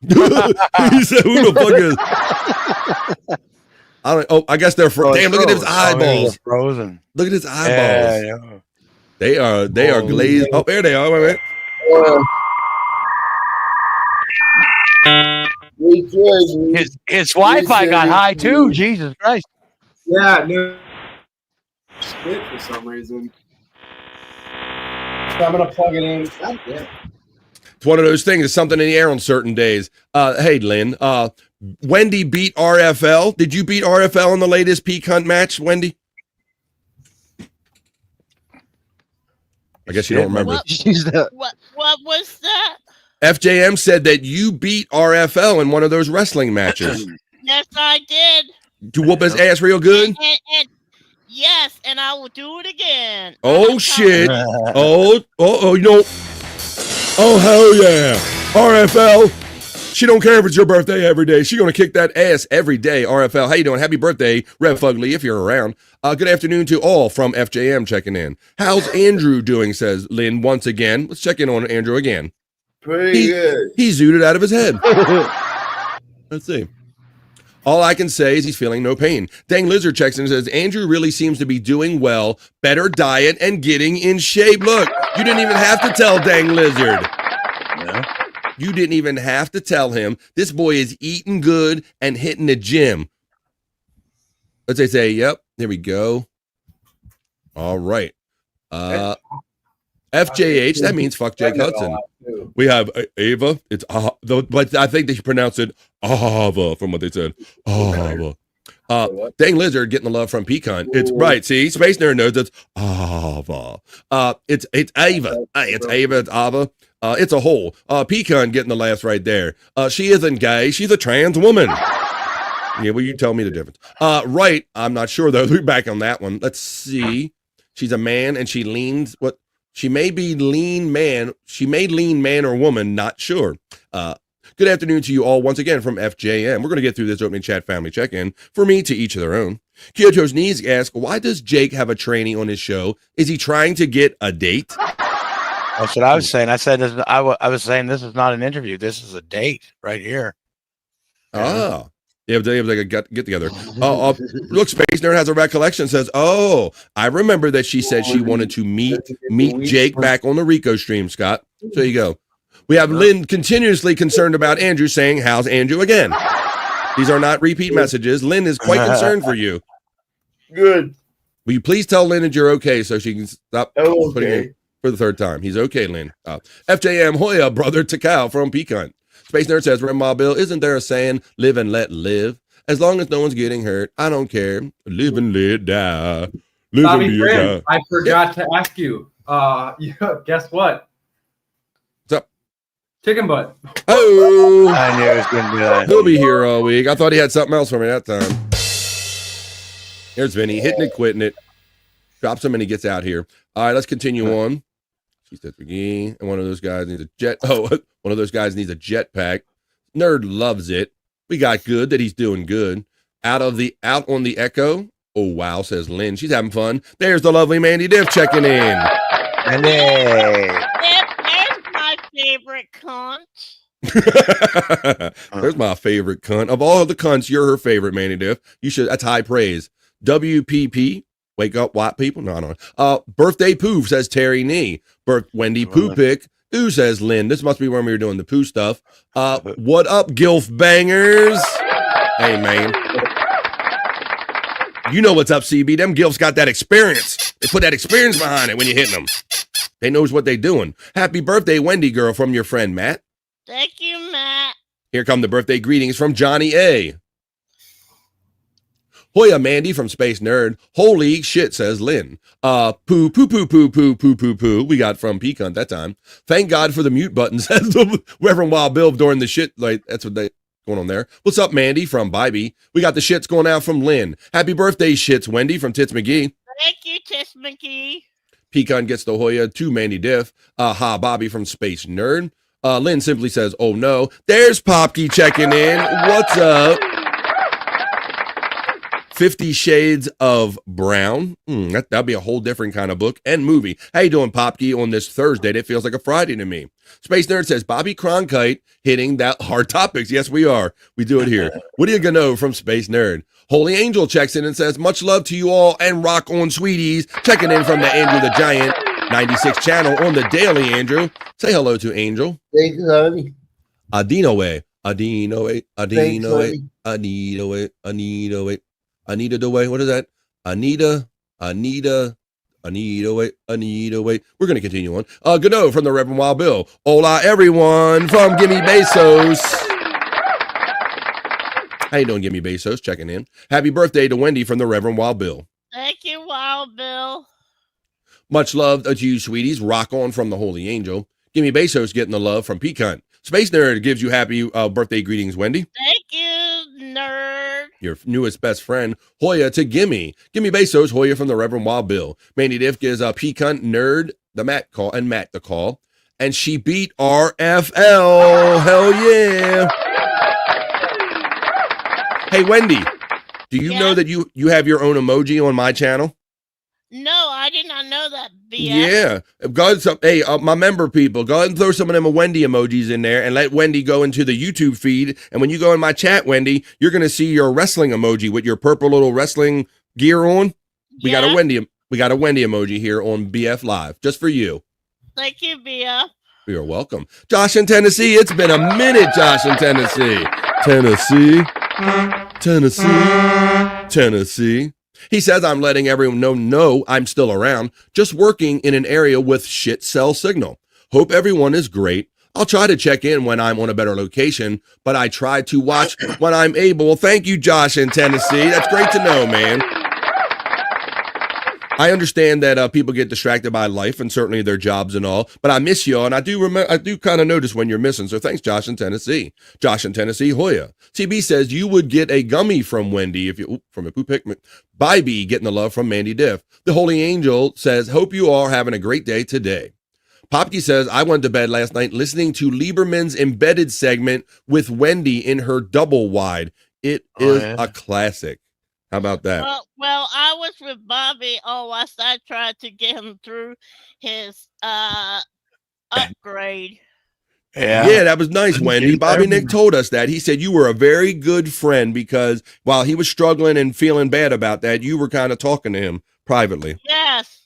He said, "Who the fuck is?" I guess they're damn. Look at his eyeballs. Frozen. Look at his eyeballs. Yeah. They are glazed. Oh, there they are. Wait. His Wi-Fi got high too. Jesus Christ. Yeah, no. Shit for some reason. So I'm gonna plug it in. God damn. It's one of those things. It's something in the air on certain days. Hey, Lynn. Wendy beat RFL. Did you beat RFL in the latest peak hunt match, Wendy? I guess you don't remember. What was that? FJM said that you beat RFL in one of those wrestling matches. Yes, I did. To whoop his ass real good? And yes, and I will do it again. Oh, shit. Oh, you know. Oh, hell yeah. RFL. She don't care if it's your birthday every day. She going to kick that ass every day. RFL, how you doing? Happy birthday, Rev Fugly, if you're around. Good afternoon to all from FJM checking in. How's Andrew doing, says Lynn once again. Let's check in on Andrew again. Pretty good. He zooted out of his head. Let's see. All I can say is he's feeling no pain. Dang Lizard checks in and says, Andrew really seems to be doing well, better diet, and getting in shape. Look, you didn't even have to tell Dang Lizard. You didn't even have to tell him. This boy is eating good and hitting the gym. Let's say, yep, there we go. All right. FJH, that means fuck Jake Hudson. We have Ava. It's but I think they pronounce it Ava from what they said. Ava. Dang Lizard getting the love from Pecan. It's right. See, Space Nerd knows it's Ava. It's Ava. It's Ava. It's Ava. It's a hole. Pecan getting the laughs right there. She isn't gay. She's a trans woman. Yeah, well, you tell me the difference. Right. I'm not sure though. We're back on that one. Let's see. She's a man and she leans. What? She may be lean man. She may lean man or woman. Not sure. Good afternoon to you all once again from FJM. We're going to get through this opening chat family check-in. For me, to each of their own. Kyoto's Knees asks, why does Jake have a trainee on his show? Is he trying to get a date? That's what I was saying. I said I was saying this is not an interview. This is a date right here. Oh. Yeah, they have like a get together. Look, Space Nerd has a recollection. Says, "Oh, I remember that she said she wanted to meet Jake back on the Rico stream." Scott, so there you go. We have Lynn continuously concerned about Andrew, saying, "How's Andrew again?" These are not repeat messages. Lynn is quite concerned for you. Good. Will you please tell Lynn that you're okay so she can stop putting in for the third time? He's okay, Lynn. FJM Hoya, brother Takao from Pecan. Space Nerd says, Grandma Bill, isn't there a saying, live and let live? As long as no one's getting hurt, I don't care. Live and let die. Live Bobby and Friend, die. I forgot to ask you. Guess what? What's up? Chicken butt. Oh, I knew it was going to do that. He'll be here all week. I thought he had something else for me that time. Here's Vinny, hitting it, quitting it. Drops him and he gets out here. All right, let's continue on. She says, McGee, and one of those guys needs a jet. Oh, one of those guys needs a jetpack. Nerd loves it. We got good that he's doing good. Out on the Echo. Oh, wow, says Lynn. She's having fun. There's the lovely Mandy Diff checking in. Hey. There's my favorite cunt. There's my favorite cunt. Of all the cunts, you're her favorite, Mandy Diff. You should. That's high praise. WPP. Wake up, white people. No. Birthday poof, says Terry Nee. Wendy Poo Pick. Ooh, says Lynn. This must be when we were doing the poo stuff. What up, Gilf Bangers? Hey, man. You know what's up, CB. Them Gilfs got that experience. They put that experience behind it when you're hitting them. They knows what they doing. Happy birthday, Wendy girl, from your friend, Matt. Thank you, Matt. Here come the birthday greetings from Johnny A. Hoya Mandy from Space Nerd. Holy shit, says Lynn. Poo. We got from Pecan that time. Thank God for the mute button, says the Reverend Wild Bill during the shit. Like, that's what they going on there. What's up, Mandy from Bybee? We got the shits going out from Lynn. Happy birthday, shits, Wendy from Tits McGee. Thank you, Tits McGee. Pecan gets the Hoya to Mandy Diff. Bobby from Space Nerd. Lynn simply says, oh no. There's Popkey checking in. What's up? 50 Shades of Brown. That'd be a whole different kind of book and movie. How you doing, Popkey, on this Thursday? That feels like a Friday to me. Space Nerd says, Bobby Cronkite hitting that hard topics. Yes, we are. We do it here. What are you gonna know from Space Nerd? Holy Angel checks in and says, much love to you all and rock on, sweeties. Checking in from the Andrew the Giant 96 channel on the daily, Andrew. Say hello to Angel. Thanks, honey. Adinoe. Anita DeWay. What is that? Anita, wait. We're going to continue on. Godot from the Reverend Wild Bill. Hola, everyone from Gimme Bezos. How you doing, Gimme Bezos? Checking in. Happy birthday to Wendy from the Reverend Wild Bill. Thank you, Wild Bill. Much love to you, sweeties. Rock on from the Holy Angel. Gimme Bezos getting the love from Pecan. Space Nerd gives you happy birthday greetings, Wendy. Thank you, nerd. Your newest best friend, Hoya, to Gimme. Gimme Bezos, Hoya from the Reverend Wild Bill. Mandy Diff gives Pecan, Nerd, the Matt call, and Matt the call. And she beat RFL. Hell yeah. Hey, Wendy, do you know that you have your own emoji on my channel? No, I did not know that. BS. Yeah. Hey, my member people, go ahead and throw some of them Wendy emojis in there and let Wendy go into the YouTube feed. And when you go in my chat, Wendy, you're going to see your wrestling emoji with your purple little wrestling gear on. We got a Wendy emoji here on BF Live just for you. Thank you, Bia. You're welcome. Josh in Tennessee. It's been a minute, Josh in Tennessee. Tennessee. He says, I'm letting everyone know I'm still around, just working in an area with shit cell signal. Hope everyone is great. I'll try to check in when I'm on a better location, but I try to watch when I'm able. Thank you, Josh in Tennessee. That's great to know, man. I understand that people get distracted by life and certainly their jobs and all, but I miss y'all, and I do kind of notice when you're missing. So thanks, Josh in Tennessee. Josh in Tennessee, Hoya. CB says you would get a gummy from Wendy if you from a poop pick. Bybee getting the love from Mandy Diff. The Holy Angel says, hope you all are having a great day today. Popke says, I went to bed last night listening to Lieberman's Embedded segment with Wendy in her double wide. It is a classic. How about that? Well, I was with Bobby all last night trying to get him through his upgrade. Yeah, that was nice, Wendy. Bobby Nick told us that. He said you were a very good friend because while he was struggling and feeling bad about that, you were kind of talking to him privately. Yes.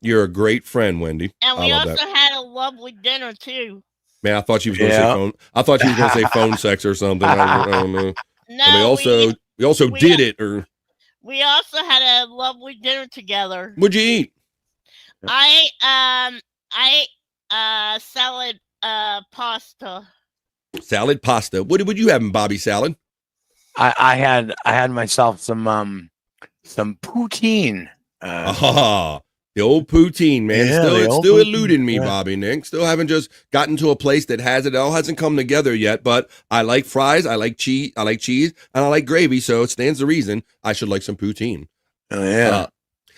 You're a great friend, Wendy. And we also had a lovely dinner too. Man, I thought she was going to say phone. I thought she was going to say phone sex or something. I don't know. No, and we also did it. Or we also had a lovely dinner together. What'd you eat? I ate salad pasta. Salad pasta. What would you have in Bobby salad? I had myself some poutine. The old poutine, man. Yeah, Still eluding me, Bobby Nick. Still haven't just gotten to a place that has it. It all hasn't come together yet, but I like fries, I like cheese, and I like gravy, so it stands to reason I should like some poutine. Oh, yeah.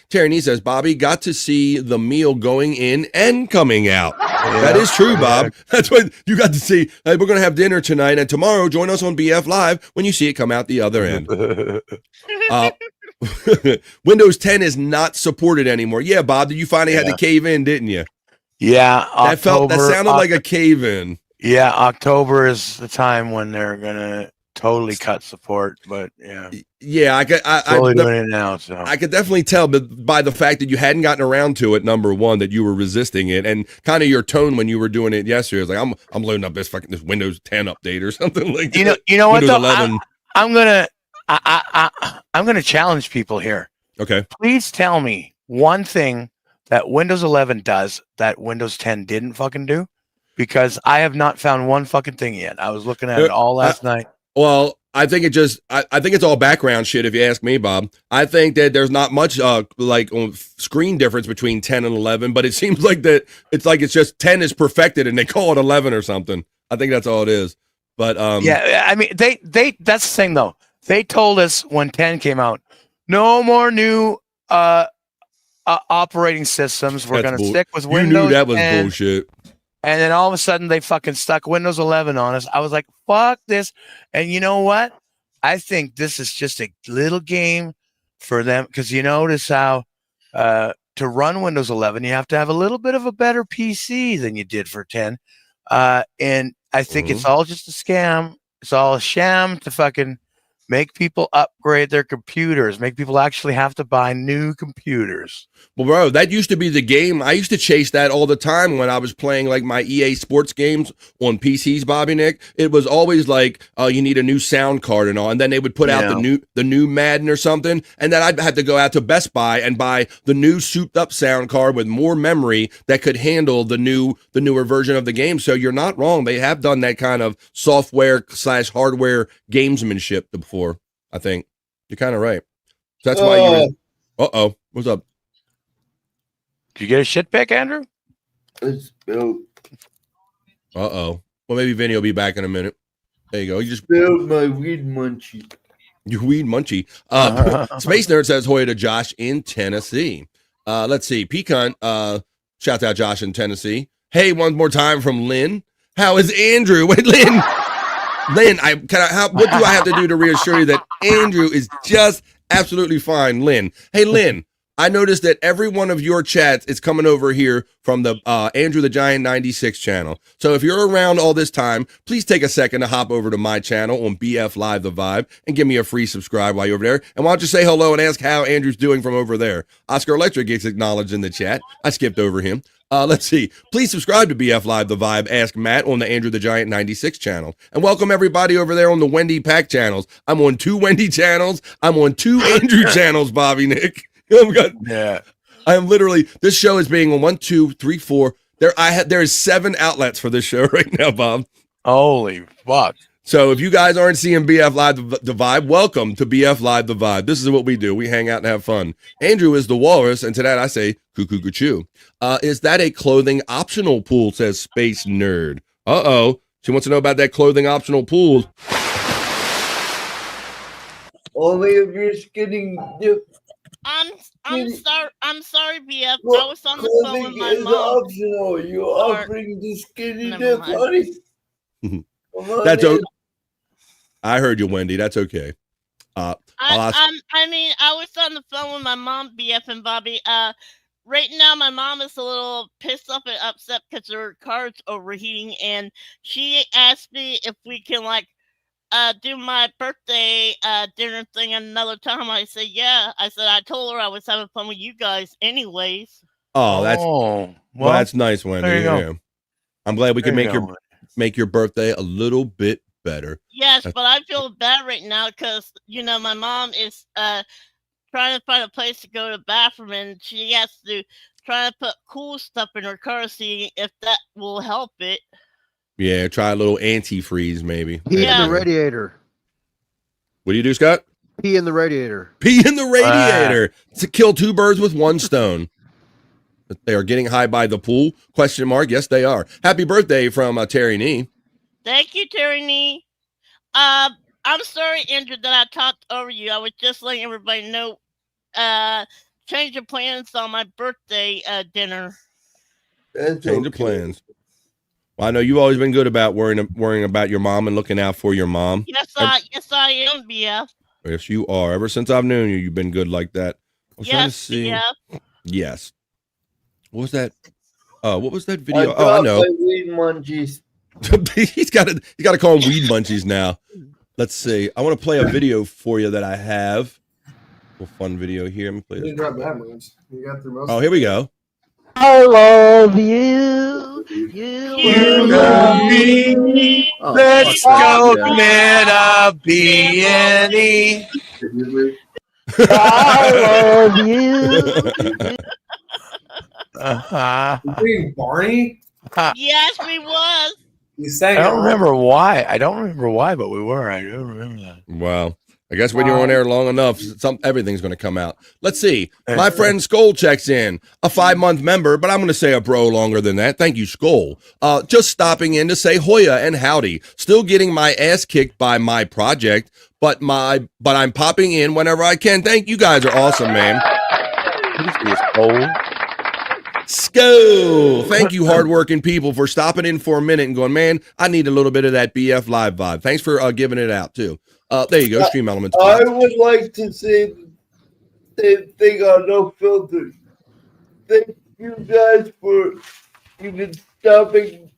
Tyranny says, Bobby got to see the meal going in and coming out. Yeah. That is true, Bob. That's what you got to see. Hey, we're going to have dinner tonight, and tomorrow join us on BF Live when you see it come out the other end. Windows 10 is not supported anymore. Yeah, Bob, you finally had to cave in, didn't you? Yeah, that sounded like a cave in. Yeah, October is the time when they're gonna totally cut support. But yeah, doing it now. So I could definitely tell by the fact that you hadn't gotten around to it. Number one, that you were resisting it, and kind of your tone when you were doing it yesterday. It was like I'm loading up this Windows 10 update or something like that. You know what? Windows Though, 11. I'm gonna challenge people here. Okay. Please tell me one thing that Windows 11 does that Windows 10 didn't fucking do, because I have not found one fucking thing yet. I was looking at it all last night. Well, I think I think it's all background shit. If you ask me, Bob, I think that there's not much screen difference between 10 and 11, but it seems like that it's just 10 is perfected and they call it 11 or something. I think that's all it is. But yeah, I mean they that's the thing though. They told us when 10 came out, no more new operating systems. We're going to stick with Windows. You knew that was bullshit. And then all of a sudden they fucking stuck Windows 11 on us. I was like, fuck this. And you know what? I think this is just a little game for them, because you notice how to run Windows 11, you have to have a little bit of a better PC than you did for 10. And I think it's all just a scam. It's all a sham to fucking make people upgrade their computers, make people actually have to buy new computers. Well, bro, that used to be the game. I used to chase that all the time when I was playing like my EA Sports games on PCs, Bobby Nick. It was always like, you need a new sound card and all. And then they would put out the new Madden or something. And then I'd have to go out to Best Buy and buy the new souped up sound card with more memory that could handle the newer version of the game. So you're not wrong. They have done that kind of software/hardware gamesmanship before. I think you're kind of right. So that's why you. What's up? Did you get a shit pic, Andrew? It's spilled. Uh-oh. Well, maybe Vinny will be back in a minute. There you go. You just spilled my weed munchie. You weed munchie. Space Nerd says Hoya to Josh in Tennessee. Let's see. Pecan, shout out Josh in Tennessee. Hey, one more time from Lynn. How is Andrew? Wait, Lynn. Lynn, what do I have to do to reassure you that Andrew is just absolutely fine, Lynn? Hey, Lynn, I noticed that every one of your chats is coming over here from the Andrew the Giant 96 channel. So if you're around all this time, please take a second to hop over to my channel on BF Live The Vibe and give me a free subscribe while you're over there. And why don't you say hello and ask how Andrew's doing from over there? Oscar Electric gets acknowledged in the chat. I skipped over him. Let's see. Please subscribe to BF Live The Vibe. Ask Matt on the Andrew the Giant 96 channel. And welcome everybody over there on the Wendy Pack channels. I'm on 2 Wendy channels. I'm on 2 Andrew channels, Bobby Nick. Yeah. I am literally, this show is being on 1, 2, 3, 4. There is 7 outlets for this show right now, Bob. Holy fuck. So if you guys aren't seeing BF Live The Vibe, welcome to BF Live The Vibe. This is what we do. We hang out and have fun. Andrew is the walrus, and to that I say, cuckoo. Is that a clothing optional pool, says Space Nerd. Uh-oh. She wants to know about that clothing optional pool. Only if you're skinny dip. I'm sorry, BF. I was on the phone with my mom. Optional. You're offering the skinny dip, honey. That's okay. I heard you, Wendy. That's okay. I was on the phone with my mom, BF and Bobby. Right now, my mom is a little pissed off and upset because her car's overheating, and she asked me if we can do my birthday dinner thing another time. I said, yeah. I said, I told her I was having fun with you guys anyways. Oh, that's nice, Wendy. Yeah. I'm glad we can make your birthday a little bit better. Yes, but I feel bad right now because, my mom is trying to find a place to go to the bathroom, and she has to try to put cool stuff in her car, see if that will help it. Yeah, try a little antifreeze maybe. Pee in the radiator. What do you do, Scott? Pee in the radiator. Pee in the radiator to kill 2 birds with 1 stone. They are getting high by the pool? ? Yes, they are. Happy birthday from Terry Nee. Thank you, Terry Nee. I'm sorry, Andrew, that I talked over you. I was just letting everybody know. Change your plans on my birthday dinner. Change of plans. Well, I know you've always been good about worrying about your mom and looking out for your mom. Yes, I am, BF. Yes, you are. Ever since I've known you, you've been good like that. Yes, BF. Yes. What was that? What was that video? I know. Weed munchies. he's got to call them weed munchies now. Let's see. I want to play a video for you that I have. A little fun video here. Let me play this. You got bad ones. You got through most. Oh, here we go. I love you. You love me. Let's go commit a B&E. I love you. Being Barney? Yes, we was. You sang. I don't remember why, but we were. I do remember that. Wow. I guess when you're on air long enough, everything's going to come out. Let's see. My friend Skull checks in, a 5-month member, but I'm going to say a bro longer than that. Thank you, Skull. Just stopping in to say Hoya and howdy. Still getting my ass kicked by my project, but I'm popping in whenever I can. Thank you guys are awesome, man. Skull. Thank you, hardworking people, for stopping in for a minute and going, man, I need a little bit of that BF Live vibe. Thanks for giving it out, too. There you go, Stream Elements. I would like to say the thing on No Filter. Thank you guys for even stopping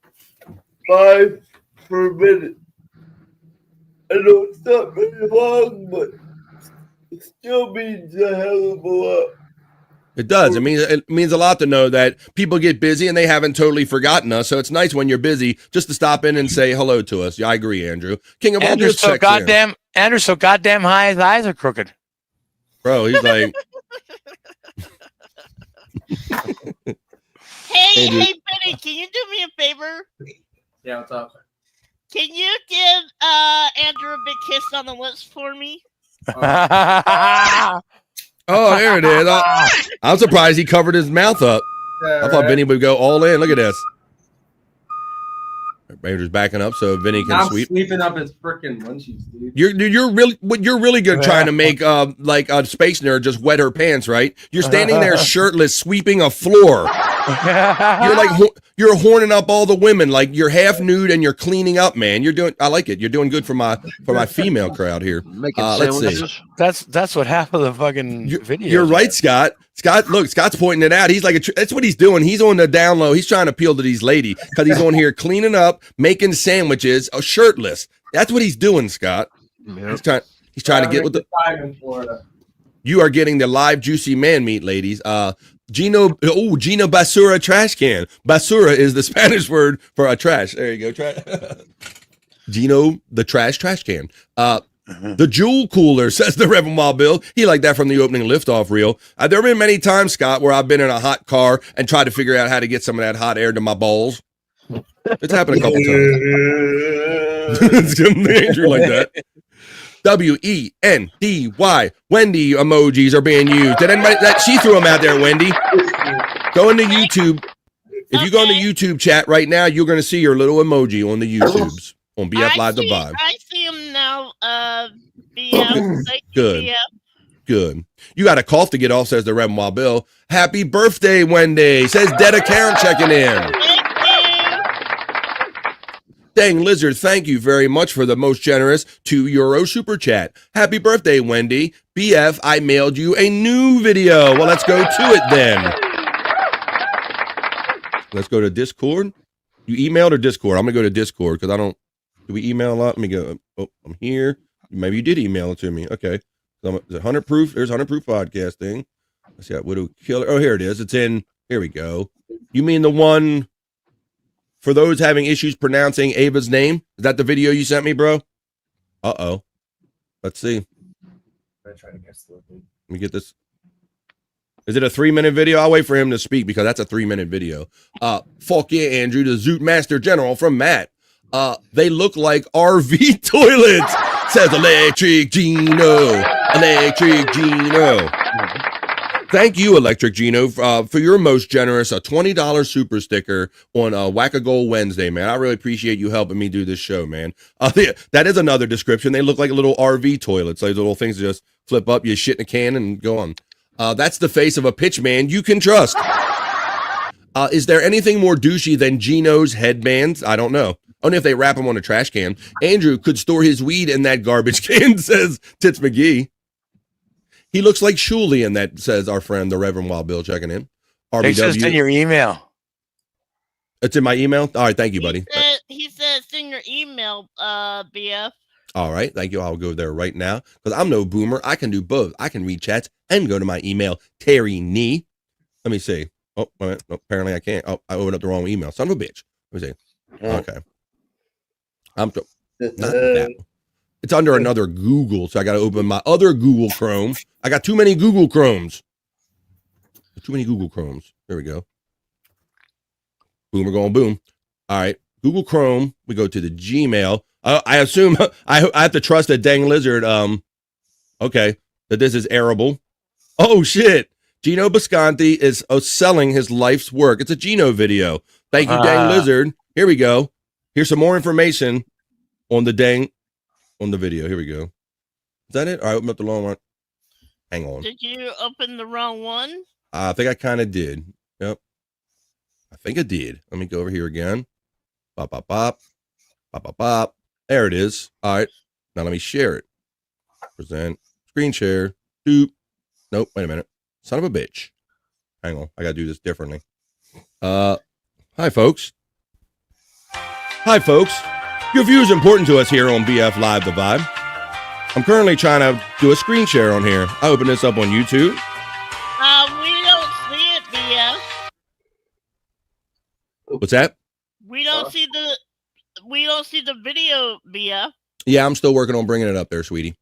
by for a minute. I know it's not very long, but it still means a hell of a lot. It does. It means a lot to know that people get busy and they haven't totally forgotten us. So it's nice when you're busy just to stop in and say hello to us. Yeah, I agree, Andrew. King of Andrew's so goddamn high. His eyes are crooked. Bro, he's like. Hey, Benny, can you do me a favor? Yeah, what's up? Can you give Andrew a big kiss on the lips for me? Oh, there it is. I'm surprised he covered his mouth up. I thought Vinny would go all in. Look at this. Andrew's backing up so Vinny can I'm sweep. sweeping up his freaking munchies, dude. You're really good trying to make like a space nerd just wet her pants, right? You're standing there shirtless, sweeping a floor. You're horning up all the women, like you're half nude and you're cleaning up, man. I like it. You're doing good for my female crowd here. Let's see. That's what half of the fucking video. You're right, Scott. Look, Scott's pointing it out. He's like, that's what he's doing. He's on the down low. He's trying to appeal to these ladies because he's on here cleaning up, making sandwiches, shirtless. That's what he's doing, Scott. Yep. He's trying to get with the time in Florida. You are getting the live juicy man meat, ladies. Gino Basura trash can. Basura is the Spanish word for a trash. There you go. Gino the trash can. The Jewel Cooler, says the Reverend Wild Bill. He liked that from the opening liftoff reel. There have been many times, Scott, where I've been in a hot car and tried to figure out how to get some of that hot air to my balls. It's happened a couple times. It's giving Andrew like that. WENDY. Wendy emojis are being used. Did anybody she threw them out there, Wendy? Go into YouTube. If you go into YouTube chat right now, you're going to see your little emoji on the YouTubes on BF Live the Vibe. I see him now. BF. Good. BF. Good. You got a cough to get off, says the Reverend Wild Bill. Happy birthday, Wendy, says Detta Karen checking in. Dang Lizard, thank you very much for the most generous €2 super chat. Happy birthday, Wendy. BF, I mailed you a new video. Well, let's go to it then. Let's go to Discord. You emailed or Discord? I'm going to go to Discord because do we email a lot? Let me go. Oh, I'm here. Maybe you did email it to me. Okay. So is it 100 proof? There's 100 proof podcasting. Let's see. Widow Killer. Oh, here it is. It's in. Here we go. You mean the one for those having issues pronouncing Ava's name? Is that the video you sent me, bro? Uh-oh. Let's see. Let me get this. Is it a 3-minute video? I'll wait for him to speak because that's a 3-minute video. Fuck yeah, Andrew, the Zoot Master General from Matt. They look like RV toilets, says Electric Gino. Electric Gino. Thank you, Electric Gino, for your most generous $20 super sticker on Whack-A-Goal Wednesday, man. I really appreciate you helping me do this show, man. That is another description. They look like little RV toilets, like little things that just flip up, you shit in a can and go on. That's the face of a pitch man you can trust. Is there anything more douchey than Gino's headbands? I don't know. Only if they wrap them on a trash can. Andrew could store his weed in that garbage can, says Tits McGee. He looks like Shuley in that, says our friend, the Reverend Wild Bill, checking in. It's just in your email. It's in my email? All right, thank you, buddy. He said it's in your email, BF. All right, thank you. I'll go there right now because I'm no boomer. I can do both. I can read chats and go to my email, Terry Nee. Let me see. Oh, no, apparently I can't. Oh, I opened up the wrong email. Son of a bitch. Let me see. Okay. Not that. It's under another Google, so I got to open my other Google Chrome. I got too many Google Chromes. Too many Google Chromes. There we go. Boom, we're going boom. All right. Google Chrome. We go to the Gmail. I assume I have to trust that dang lizard. Okay, that this is arable. Oh shit! Gino Bisconti is selling his life's work. It's a Gino video. Thank you, dang lizard. Here we go. Here's some more information on the video. Here we go. Is that it? All right, open up the long one. Hang on. Did you open the wrong one? I think I kind of did. Yep. I think I did. Let me go over here again. Bop, bop, bop. Bop, bop, bop. There it is. All right. Now let me share it. Present. Screen share. Doop. Nope. Wait a minute. Son of a bitch. Hang on. I got to do this differently. Hi, folks. Hi, folks. Your view is important to us here on BF Live the Vibe. I'm currently trying to do a screen share on here. I open this up on YouTube. We don't see it, BF. What's that? We don't see the video, BF. Yeah, I'm still working on bringing it up there, sweetie.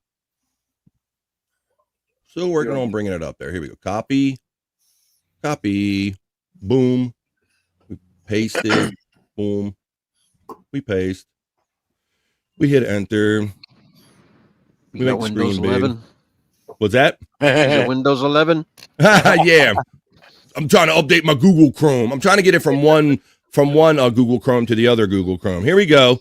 Still working on bringing it up there. Here we go. Copy. Boom. We paste it. Boom. We paste. We hit enter. We make Windows screen 11. Big. What's that? Is it Windows 11? Yeah. I'm trying to update my Google Chrome. I'm trying to get it from one Google Chrome to the other Google Chrome. Here we go.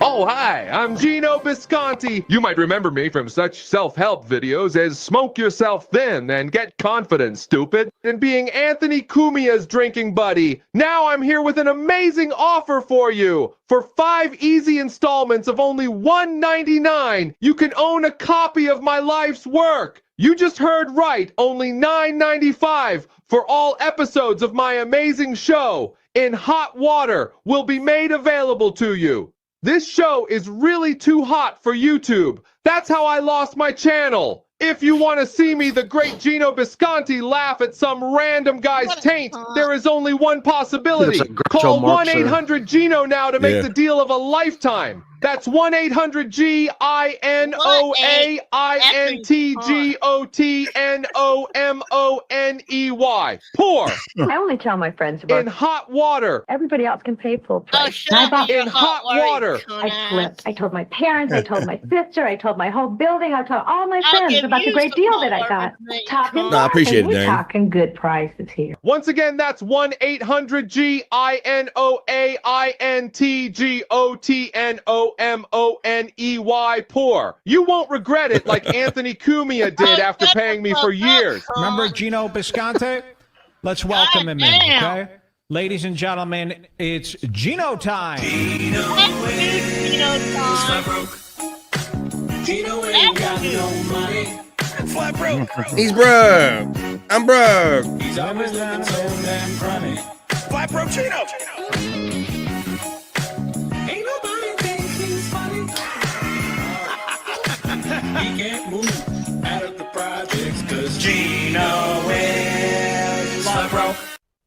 Oh, hi, I'm Gino Bisconti. You might remember me from such self-help videos as Smoke Yourself Thin and Get Confident, Stupid, and being Anthony Cumia's drinking buddy. Now I'm here with an amazing offer for you. For 5 easy installments of only $1.99, you can own a copy of my life's work. You just heard right, only $9.95 for all episodes of my amazing show in hot water will be made available to you. This show is really too hot for YouTube. That's how I lost my channel. If you want to see me, the great Gino Bisconti, laugh at some random guy's taint, there is only one possibility. Call 1-800-GINO now to make the deal of a lifetime. That's 1-800-GINOAINTGOTNOMONEY. Pour. I only tell my friends about in hot water. Everybody else can pay full price. In hot water. I flipped. I told my parents, I told my sister, I told my whole building, I told all my friends about the great deal that I got. Talking No, I appreciate it, we're Dang. talking good prices here. Once again, that's 1-800-GINOAINTGOTNOMONEY. Pour. You won't regret it like Anthony Cumia did after paying me for years. Remember Gino Bisconti? Let's welcome him in, okay? Ladies and gentlemen, it's Gino time. Gino ain't got no money. Flat broke. He's broke. I'm broke. He's always looking so damn crummy. Flat broke Gino. Ain't nobody think he's funny. He can't move out of the projects because Gino is flat broke.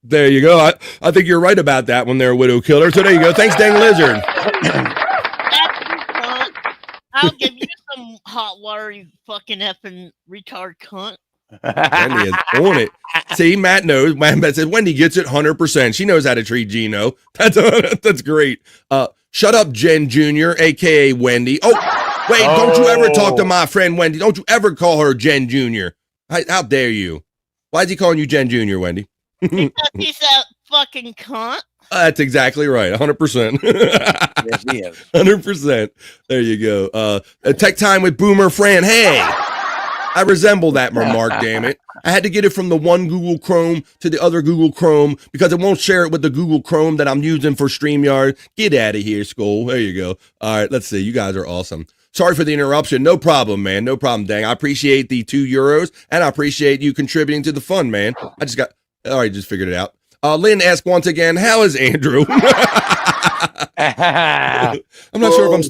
There you go. I think you're right about that one there, Widow Killer. So there you go. Thanks, Dang Lizard. I'll give you some hot water, you fucking effing retard cunt. Wendy is on it. See, Matt knows. Matt says Wendy gets it 100%. She knows how to treat Gino. That's great. Shut up, Jen Jr., aka Wendy. Oh, wait, don't you ever talk to my friend Wendy. Don't you ever call her Jen Jr. How dare you? Why is he calling you Jen Jr., Wendy? Because he's a fucking cunt. That's exactly right. 100%. Yes, he is. 100%. There you go. Tech Time with Boomer Fran. Hey, I resemble that remark, damn it. I had to get it from the one Google Chrome to the other Google Chrome because it won't share it with the Google Chrome that I'm using for StreamYard. Get out of here, Skull. There you go. All right, let's see. You guys are awesome. Sorry for the interruption. No problem, man. No problem, Dang. I appreciate the €2, and I appreciate you contributing to the fun, man. All right, just figured it out. Lynn asked once again, how is Andrew? I'm not sure if I'm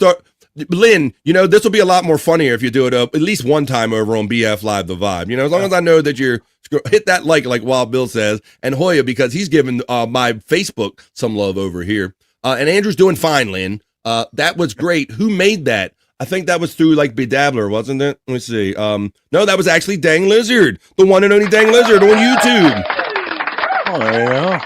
Lynn, you know, this will be a lot more funnier if you do it at least one time over on BF Live The Vibe. You know, as long as I know that you're hit that like Wild Bill says, and Hoya, because he's giving my Facebook some love over here. And Andrew's doing fine, Lynn. That was great. Who made that? I think that was through like Bedabbler, wasn't it? Let me see. No, that was actually Dang Lizard, the one and only Dang Lizard on YouTube. Oh, there you go.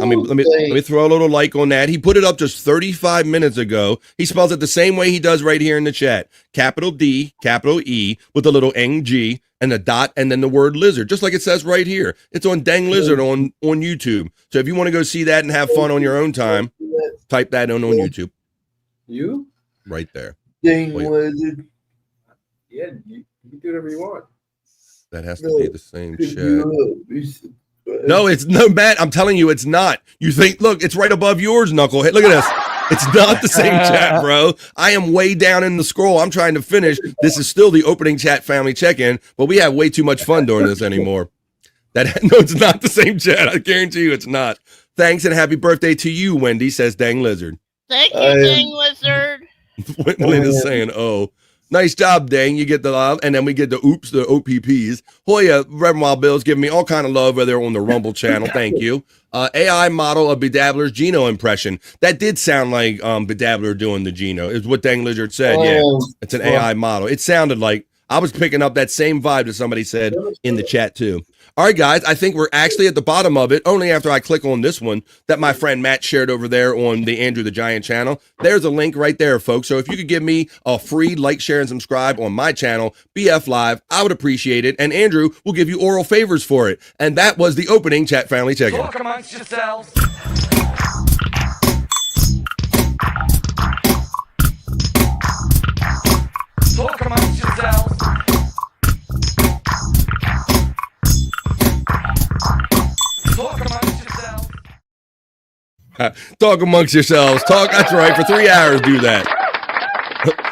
Let me throw a little like on that. He put it up just 35 minutes ago. He spells it the same way he does right here in the chat. Capital D, capital E, with a little NG and a dot and then the word lizard, just like it says right here. It's on Dang Lizard on YouTube. So if you want to go see that and have fun on your own time, type that on YouTube. You? Right there. Dang Lizard. Yeah, you can do whatever you want. That has to be the same chat. No, it's no, Matt. I'm telling you, it's not. You think, look, it's right above yours, Knucklehead. Look at this. It's not the same chat, bro. I am way down in the scroll. I'm trying to finish. This is still the opening chat family check-in, but we have way too much fun doing this anymore. No, it's not the same chat. I guarantee you it's not. Thanks and happy birthday to you, Wendy, says Dang Lizard. Thank you, Dang Lizard. Lynn is saying, oh. Nice job, Dang. You get the love, and then we get the oops, the OPPs. Hoya, Reverend Wild Bill's giving me all kind of love over there on the Rumble channel. Thank you. AI model of Bedabbler's Gino impression. That did sound like Bedabbler doing the Gino, is what Dang Lizard said. Yeah, it's an AI model. It sounded like I was picking up that same vibe that somebody said in the chat, too. All right, guys, I think we're actually at the bottom of it, only after I click on this one that my friend Matt shared over there on the Andrew the Giant channel. There's a link right there, folks. So if you could give me a free like, share, and subscribe on my channel, BF Live, I would appreciate it. And Andrew will give you oral favors for it. And that was the opening Chat Family Check-In. Talk amongst yourselves. Talk amongst yourselves. Talk amongst yourselves. Talk amongst yourselves. Talk, that's right, for 3 hours do that.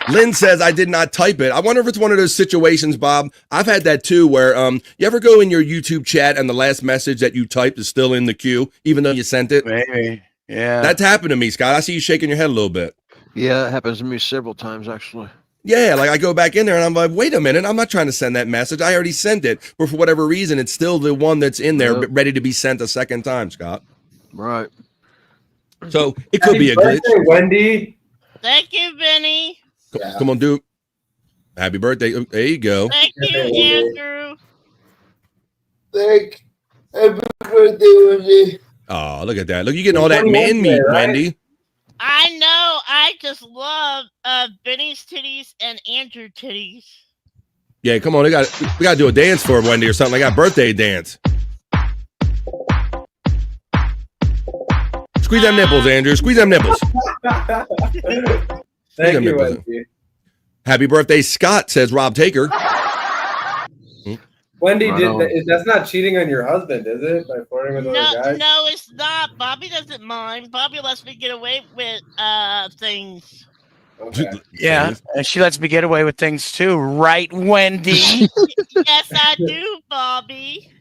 Lynn says I did not type it. I wonder if it's one of those situations, Bob. I've had that too, where you ever go in your YouTube chat and the last message that you typed is still in the queue, even though you sent it? Maybe. Yeah. That's happened to me, Scott. I see you shaking your head a little bit. Yeah, it happens to me several times, actually. Yeah, like I go back in there and I'm like, wait a minute, I'm not trying to send that message. I already sent it. But for whatever reason, it's still the one that's in there, ready to be sent a second time, Scott. Right. So it could be a glitch. Birthday, Wendy. Thank you, Benny. Come on, Duke. Happy birthday. Oh, there you go. Thank you, Andrew. Happy birthday, Wendy. Oh, look at that. Look, you're getting all that man meat, Wendy. I know. I just love Benny's titties and Andrew titties. Yeah, come on. We got to do a dance for Wendy or something. Like a birthday dance. Squeeze them nipples, Andrew. Squeeze them nipples. Thank you, Wendy. Happy birthday, Scott, says Rob Taker. Wendy, that's not cheating on your husband, is it? By flirting with other guys? No, it's not. Bobby doesn't mind. Bobby lets me get away with things. Okay. Yeah, and she lets me get away with things too, right, Wendy? Yes, I do, Bobby.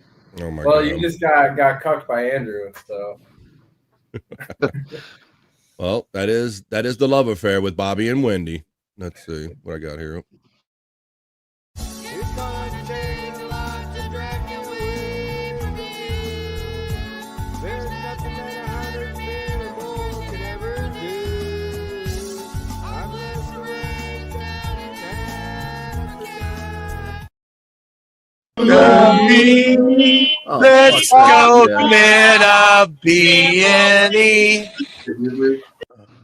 Oh my Well, God. you just got cucked by Andrew, so. Well, that is the love affair with Bobby and Wendy. Let's see what I got here. Let's go commit a B&E.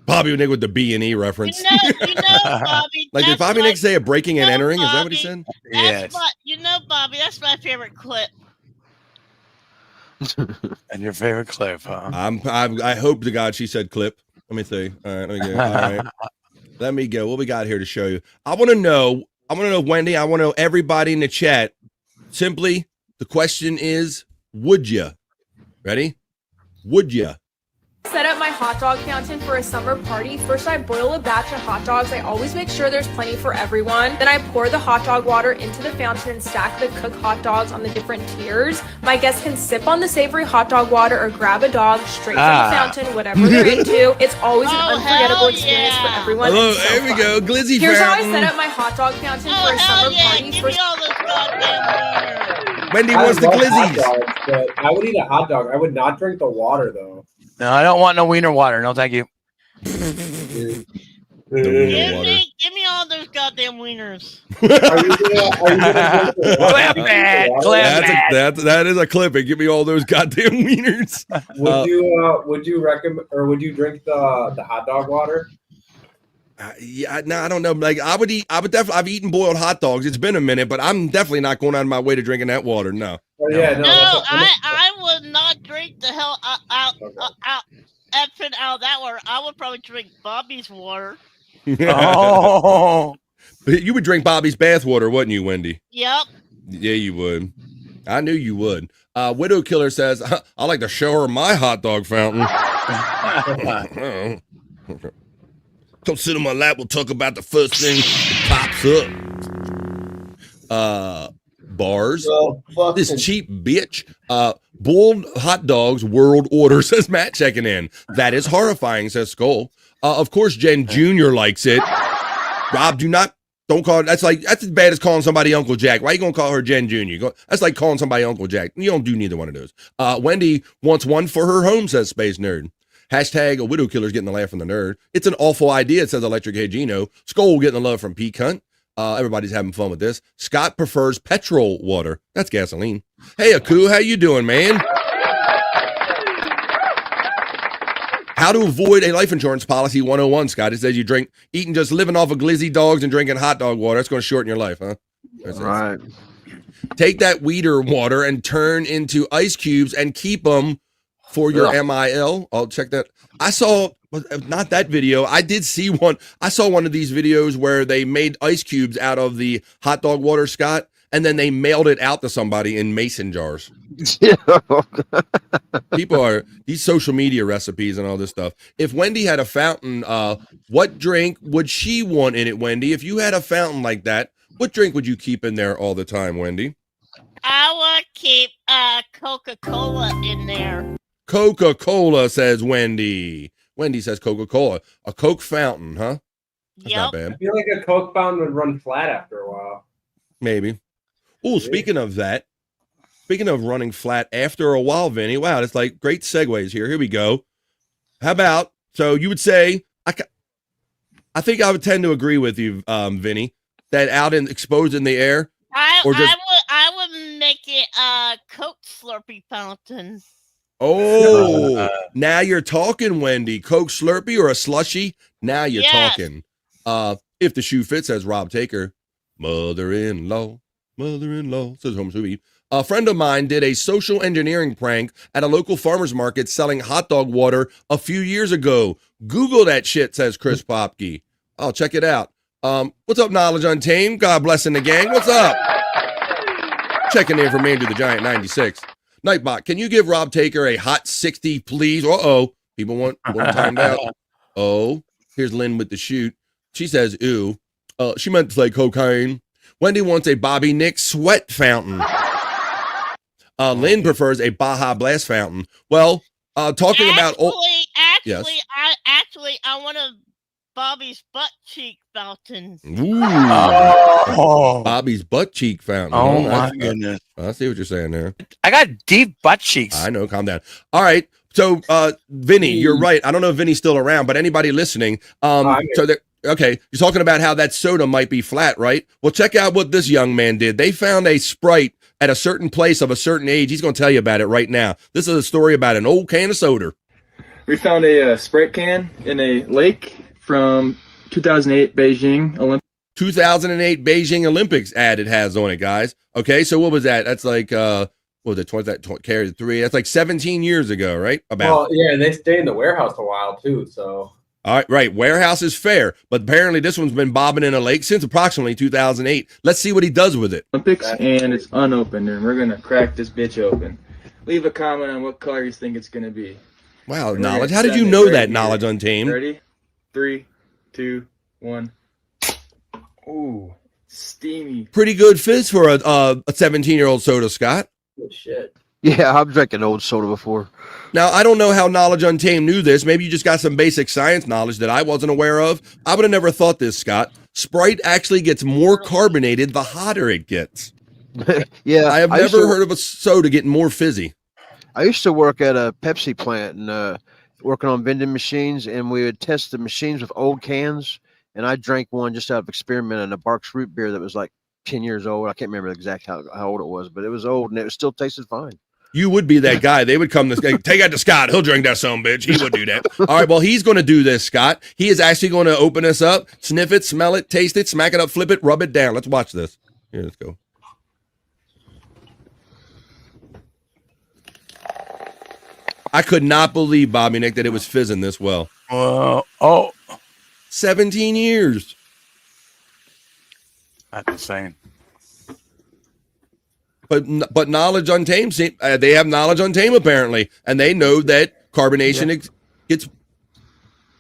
Bobby and Nick with the B&E reference. You know, Bobby. Like, did Bobby Nick say a breaking and entering? Is that what he said? That's Bobby, that's my favorite clip. And your favorite clip, huh? I hope to God she said clip. Let me see. All right, let me go. All right. Let me go. What we got here to show you? I want to know, Wendy, I want to know everybody in the chat. Simply, the question is, would you? Ready? Would you? Set up my hot dog fountain for a summer party. First, I boil a batch of hot dogs. I always make sure there's plenty for everyone. Then I pour the hot dog water into the fountain and stack the cooked hot dogs on the different tiers. My guests can sip on the savory hot dog water or grab a dog straight from the fountain, whatever they're into. It's always an unforgettable experience for everyone. Hello, there we go. Glizzy Here's fountain. how I set up my hot dog fountain for a summer party. Give me all those goddamn Wendy I wants the love hot glizzies. dogs, but I would eat a hot dog. I would not drink the water, though. No, I don't want no wiener water. No, thank you. The wiener water. Give me all those goddamn wieners. That is a clip. And give me all those goddamn wieners. Would you recommend, or would you drink the hot dog water? Yeah, no, I don't know. Like I would definitely. I've eaten boiled hot dogs. It's been a minute, but I'm definitely not going out of my way to drinking that water. No. Oh, yeah, no. I would not drink the hell out of that water. I would probably drink Bobby's water. Oh. You would drink Bobby's bath water, wouldn't you, Wendy? Yep. Yeah, you would. I knew you would. Widow Killer says, I like to show her my hot dog fountain. Come sit on my lap. We'll talk about the first thing that pops up. Bars. This cheap bitch. Boiled hot dogs world order, says Matt checking in. That is horrifying, says Skull. Of course, Jen Jr. likes it. Rob, don't call it. That's as bad as calling somebody Uncle Jack. Why are you gonna call her Jen Jr.? That's like calling somebody Uncle Jack. You don't do neither one of those. Wendy wants one for her home, says Space Nerd. Hashtag a widow killer's getting the laugh from the nerd. It's an awful idea, says Electric Hey Gino. Skull getting the love from Peak Hunt. Everybody's having fun with this. Scott prefers petrol water. That's gasoline. Hey, Aku, how you doing, man? How to avoid a life insurance policy 101, Scott. It says you just living off of glizzy dogs and drinking hot dog water. That's going to shorten your life, huh? Right. Take that weeder water and turn into ice cubes and keep them for your MIL. I'll check that. I saw, not that video. I did see one. I saw one of these videos where they made ice cubes out of the hot dog water, Scott, and then they mailed it out to somebody in mason jars. People are, these social media recipes and all this stuff. If Wendy had a fountain, what drink would she want in it, Wendy? If you had a fountain like that, what drink would you keep in there all the time, Wendy? I would keep Coca-Cola in there. Coca-Cola, says Wendy. Wendy says Coca-Cola. A Coke fountain, huh? That's not bad. I feel like a Coke fountain would run flat after a while. Maybe. Oh, speaking of that, speaking of running flat after a while, Vinny, wow, it's like great segues here. Here we go. How about, so you would say, I think I would tend to agree with you, Vinny, that out and exposed in the air. I would make it a Coke Slurpee fountain. Oh, now you're talking, Wendy. Coke Slurpee or a slushy? Now you're talking. If the shoe fits, says Rob Taker. Mother-in-law, says Home Sweet. A friend of mine did a social engineering prank at a local farmer's market selling hot dog water a few years ago. Google that shit, says Chris Popke. I'll check it out. What's up, Knowledge Untamed? God blessing the gang. What's up? Checking in from Andrew the Giant 96. Nightbot, can you give Rob Taker a hot 60, please? People want timed out. Oh, here's Lynn with the shoot. She says, ew. She meant to say cocaine. Wendy wants a Bobby Nick sweat fountain. Lynn prefers a Baja Blast fountain. Well, talking about... Actually, I want a Bobby's butt cheek fountain. Ooh. Bobby's butt cheek fountain. Oh, my goodness. I see what you're saying there. I got deep butt cheeks. I know. Calm down. All right. So, Vinny, you're right. I don't know if Vinny's still around, but anybody listening. Okay, you're talking about how that soda might be flat, right? Well, check out what this young man did. They found a Sprite at a certain place of a certain age. He's going to tell you about it right now. This is a story about an old can of soda. We found a Sprite can in a lake from 2008 Beijing Olympics. 2008 Beijing Olympics ad it has on it, guys. Okay, so what was that? That's like, what was it, 20, that carried 3? That's like 17 years ago, right? Well, yeah, and they stay in the warehouse a while, too, so... All right, right. Warehouse is fair, but apparently this one's been bobbing in a lake since approximately 2008. Let's see what he does with it. Olympics, and it's unopened, and we're gonna crack this bitch open. Leave a comment on what color you think it's gonna be. Wow, Knowledge. How did you know that, Knowledge Untamed? Ready? 3, 2, 1. Ooh, steamy. Pretty good fizz for a 17-year-old soda, Scott. Good shit. Yeah, I've drank an old soda before. Now, I don't know how Knowledge Untamed knew this. Maybe you just got some basic science knowledge that I wasn't aware of. I would have never thought this, Scott. Sprite actually gets more carbonated the hotter it gets. Yeah. I have never heard of a soda getting more fizzy. I used to work at a Pepsi plant and working on vending machines, and we would test the machines with old cans, and I drank one just out of experiment in a Barks root beer that was like 10 years old. I can't remember exactly how old it was, but it was old, and it still tasted fine. You would be that guy. They would come to take that to Scott. He'll drink that son bitch. He would do that. All right, well, he's going to do this, Scott. He is actually going to open us up, sniff it, smell it, taste it, smack it up, flip it, rub it down. Let's watch this. Here, let's go. I could not believe, Bobby Nick, that it was fizzing this well. 17 years. That's insane. But Knowledge Untamed, they have Knowledge Untamed apparently, and they know that carbonation gets,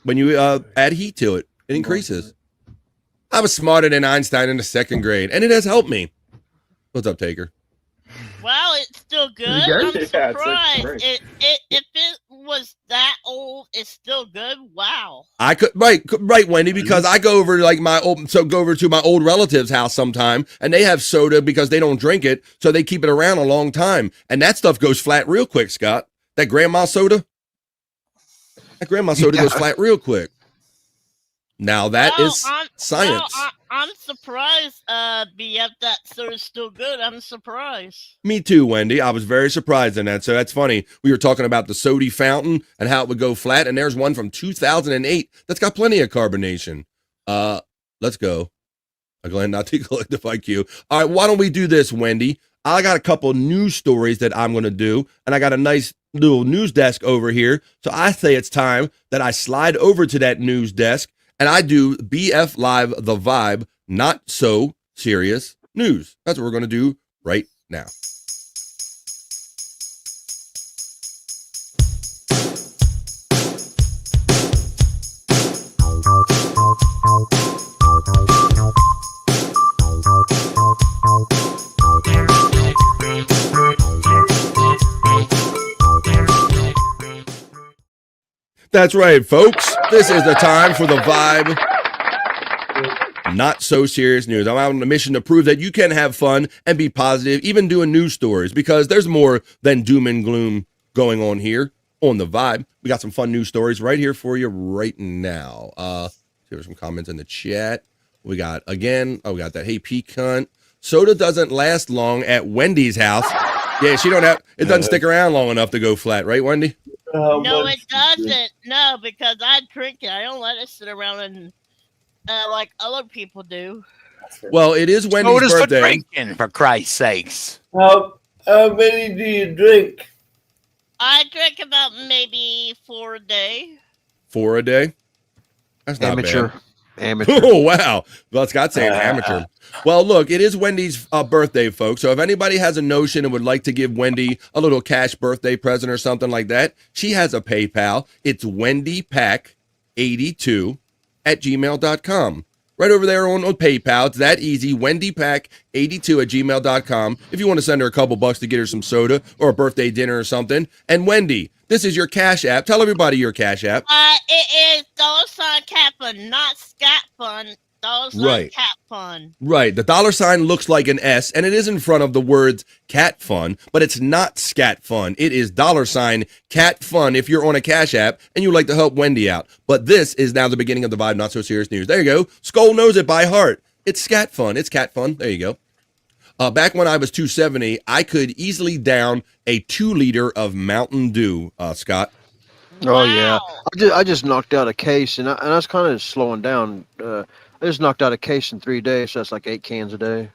when you add heat to it, it increases. I was smarter than Einstein in the 2nd grade, and it has helped me. What's up, Taker? Wow, it's still good. I'm surprised. If it was that old, it's still good. Wow. I could right, Wendy, because I go over to go over to my old relative's house sometime, and they have soda because they don't drink it, so they keep it around a long time, and that stuff goes flat real quick. Scott, that grandma soda, goes flat real quick. Now that is science. I'm surprised, BF, that soda's still good. I'm surprised. Me too, Wendy. I was very surprised in that. So that's funny. We were talking about the Sody fountain and how it would go flat, and there's one from 2008 that's got plenty of carbonation. Let's go. Glenn, not too collective IQ. All right, why don't we do this, Wendy? I got a couple news stories that I'm going to do, and I got a nice little news desk over here. So I say it's time that I slide over to that news desk and I do BF Live The Vibe, not so serious news. That's what we're going to do right now. That's right, folks. This is the time for the Vibe. Not so serious news. I'm out on a mission to prove that you can have fun and be positive, even doing news stories, because there's more than doom and gloom going on here on the Vibe. We got some fun news stories right here for you right now. Here's some comments in the chat. We got we got that. Hey, P cunt. Soda doesn't last long at Wendy's house. Yeah, it doesn't stick around long enough to go flat, right, Wendy? No, it doesn't. No, because I drink it. I don't let it sit around and like other people do. Well, it is Wendy's Soda's birthday. for drinking, for Christ's sakes. How many do you drink? I drink about maybe 4 a day. 4 a day? That's not Amateur. bad. Amateur. Oh, wow. Well, Scott's saying amateur. Well, look, it is Wendy's birthday, folks. So if anybody has a notion and would like to give Wendy a little cash birthday present or something like that, she has a PayPal. It's wendypack82@gmail.com. Right over there on PayPal. It's that easy. wendypack82@gmail.com. If you want to send her a couple bucks to get her some soda or a birthday dinner or something. And Wendy, this is your Cash App. Tell everybody your Cash App. It is $Cat Fun, not Scat Fun. Right. Cat Fun. Right. The $ looks like an S, and it is in front of the words Cat Fun, but it's not Scat Fun. It is $ Cat Fun if you're on a Cash App and you like to help Wendy out. But this is now the beginning of the Vibe Not So Serious News. There you go. Skull knows it by heart. It's Scat Fun. It's Cat Fun. There you go. Back when I was 270, I could easily down a 2-liter of Mountain Dew, Scott. Oh yeah, I just knocked out a case, and I was kind of slowing down. I just knocked out a case in 3 days, so that's like 8 cans a day.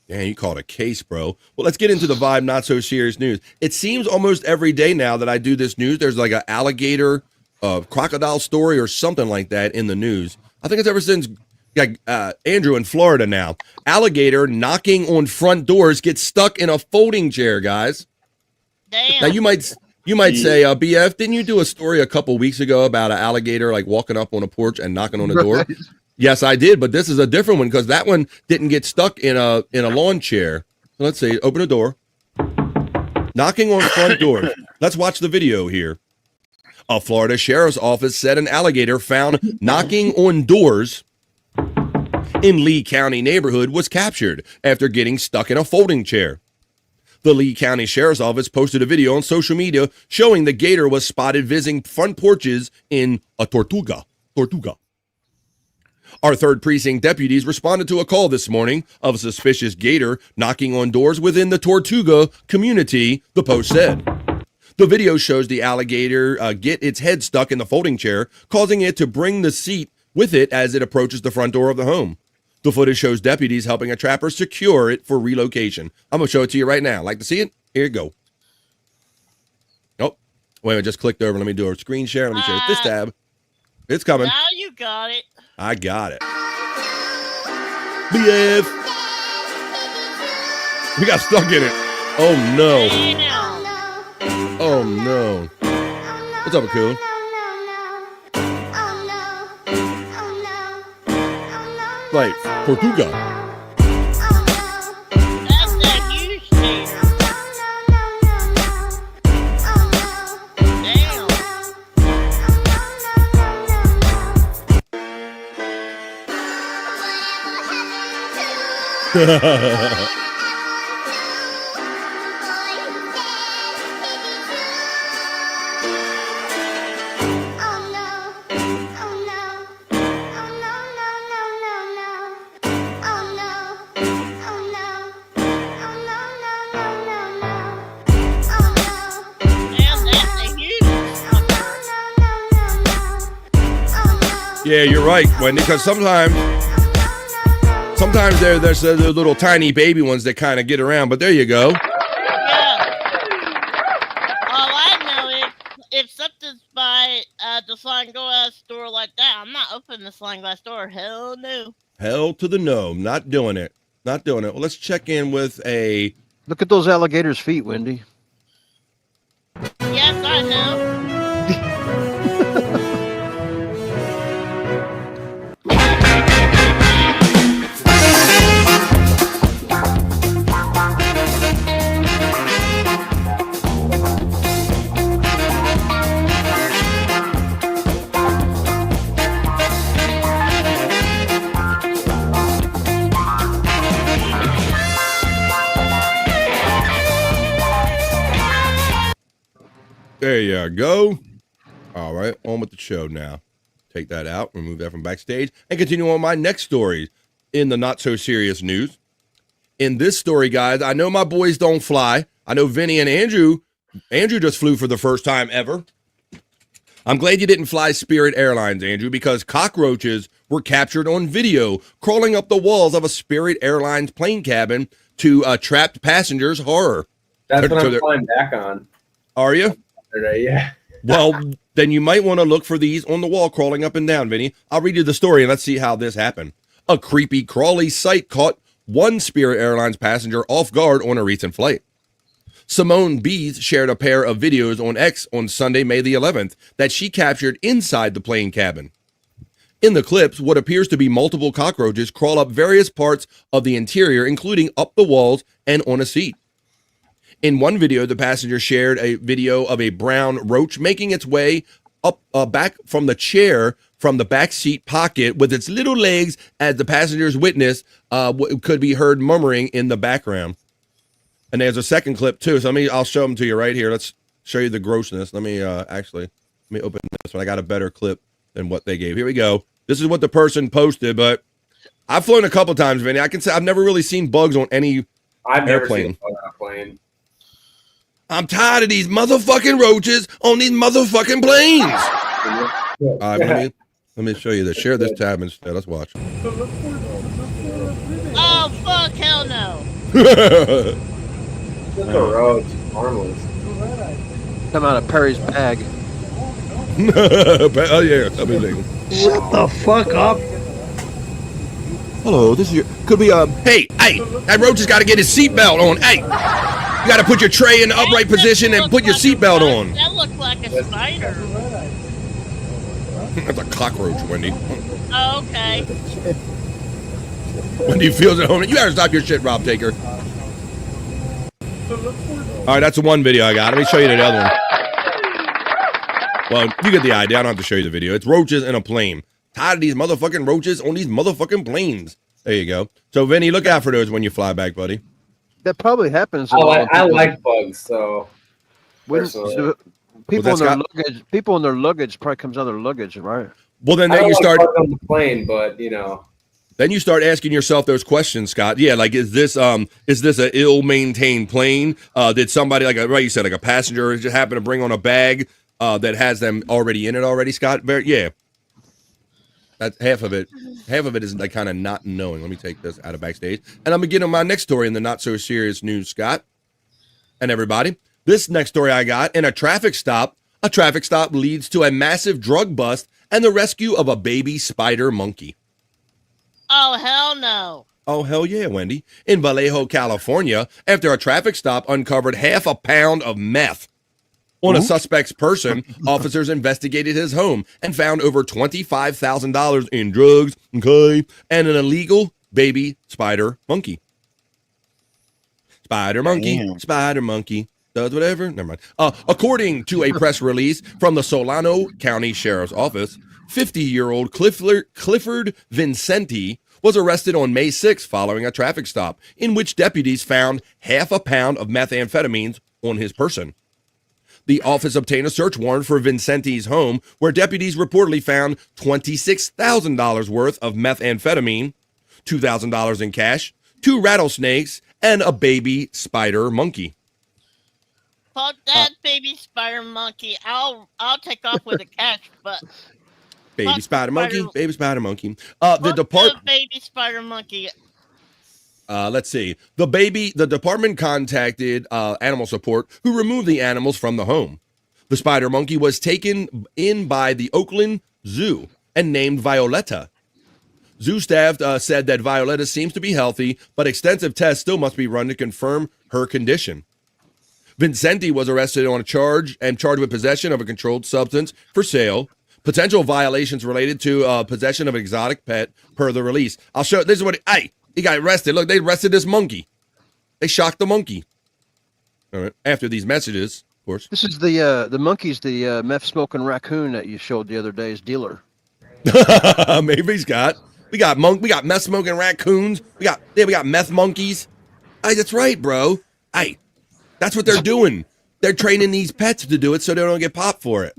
Yeah, you call it a case, bro. Well, let's get into the Vibe Not So Serious News. It seems almost every day now that I do this news, there's like an alligator, crocodile story or something like that in the news. I think it's ever since Andrew in Florida now. Alligator knocking on front doors gets stuck in a folding chair, guys. Damn. Now you might say, BF, didn't you do a story a couple weeks ago about an alligator like walking up on a porch and knocking on a door? Right. Yes, I did, but this is a different one because that one didn't get stuck in a lawn chair. Let's see, open a door. Knocking on front doors. Let's watch the video here. A Florida sheriff's office said an alligator found knocking on doors in Lee County neighborhood was captured after getting stuck in a folding chair. The Lee County Sheriff's Office posted a video on social media showing the gator was spotted visiting front porches in a Tortuga. Our 3rd Precinct deputies responded to a call this morning of a suspicious gator knocking on doors within the Tortuga community, the Post said. The video shows the alligator get its head stuck in the folding chair, causing it to bring the seat with it as it approaches the front door of the home. The footage shows deputies helping a trapper secure it for relocation. I'm going to show it to you right now. Like to see it? Here you go. Oh, wait, I just clicked over. Let me do a screen share. Let me share this tab. It's coming. Now you got it. I got it. BF. We got stuck in it. Oh, no. Oh, no. What's up, Akula? Like, Tortuga. That's that huge thing. Damn. Yeah, you're right, Wendy. Because sometimes there's the little tiny baby ones that kind of get around. But there you go. All I know is if something's by the sliding glass door like that, I'm not opening the sliding glass door. Hell no. Hell to the no. Not doing it. Not doing it. Well, let's check in with a. Look at those alligators' feet, Wendy. Yes, I know. There you go. All right, on with the show now. Take that out, remove that from backstage, and continue on my next story in the not so serious news. In this story, guys, I know my boys don't fly. I know Vinny and Andrew just flew for the first time ever. I'm glad you didn't fly Spirit Airlines, Andrew, because cockroaches were captured on video crawling up the walls of a Spirit Airlines plane cabin to trapped passengers' horror. That's what I'm flying back on. Are you? Today, yeah. Well, then you might want to look for these on the wall crawling up and down, Vinny. I'll read you the story and let's see how this happened. A creepy, crawly sight caught one Spirit Airlines passenger off guard on a recent flight. Simone Bees shared a pair of videos on X on Sunday, May the 11th, that she captured inside the plane cabin. In the clips, what appears to be multiple cockroaches crawl up various parts of the interior, including up the walls and on a seat. In one video, the passenger shared a video of a brown roach making its way up back from the chair from the back seat pocket with its little legs, as the passenger's witness could be heard murmuring in the background. And there's a second clip too. So I'll show them to you right here. Let's show you the grossness. Let me open this one. I got a better clip than what they gave. Here we go. This is what the person posted, but I've flown a couple times, Vinny. I can say I've never really seen bugs on any I've never airplane. seen a bug on a plane. I'm tired of these motherfucking roaches on these motherfucking planes. All right, let me show you this. Share this tab instead. Let's watch. Oh, fuck, hell no. Just a roach, harmless. Come out of Perry's bag. Oh yeah, amazing. Shut the fuck up. Hello, this is your. Could be Hey, that roach has got to get his seatbelt on. Hey, you got to put your tray in the upright position and put your seatbelt on. That looks like a spider. That's a cockroach, Wendy. Oh, okay. Wendy feels at home. You gotta stop your shit, Rob Taker. All right, that's the one video I got. Let me show you the other one. Well, you get the idea. I don't have to show you the video. It's roaches in a plane. Tired of these motherfucking roaches on these motherfucking planes. There you go. So, Vinny, look out for those when you fly back, buddy. That probably happens. I like bugs, so. People on their luggage. People on their luggage probably comes out of their luggage, right? Well, then you start on the plane, but you know. Then you start asking yourself those questions, Scott. Yeah, like is this an ill-maintained plane? Did somebody you said, like a passenger just happen to bring on a bag that has them already in it already, Scott? Yeah. That's half of it. Half of it is like kind of not knowing. Let me take this out of backstage. And I'm gonna get on my next story in the not so serious news, Scott. And everybody. This next story I got in a traffic stop leads to a massive drug bust and the rescue of a baby spider monkey. Oh, hell no. Oh, hell yeah, Wendy. In Vallejo, California, after a traffic stop uncovered half a pound of meth on a suspect's person, officers investigated his home and found over $25,000 in drugs, and an illegal baby spider monkey. Spider monkey. Does whatever. Never mind. According to a press release from the Solano County Sheriff's Office, 50-year-old Clifford Vincenti was arrested on May 6th following a traffic stop in which deputies found half a pound of methamphetamines on his person. The office obtained a search warrant for Vincenti's home, where deputies reportedly found $26,000 worth of methamphetamine, $2,000 in cash, 2 rattlesnakes, and a baby spider monkey. Fuck that baby spider monkey. I'll take off with a cash, but Baby Fuck spider monkey. spider- Baby spider monkey. Fuck The baby spider monkey. let's see. The department contacted animal support, who removed the animals from the home. The spider monkey was taken in by the Oakland Zoo and named Violetta. Zoo staff said that Violetta seems to be healthy, but extensive tests still must be run to confirm her condition. Vincenti was arrested on a charge and charged with possession of a controlled substance for sale, potential violations related to possession of an exotic pet per the release. I'll show. This is what. He got arrested. Look, they arrested this monkey. They shocked the monkey. All right. After these messages, of course. This is the monkey's the meth smoking raccoon that you showed the other day's dealer. Maybe he's got. We got meth smoking raccoons. We got meth monkeys. Hey, that's right, bro. Hey, that's what they're doing. They're training these pets to do it so they don't get popped for it.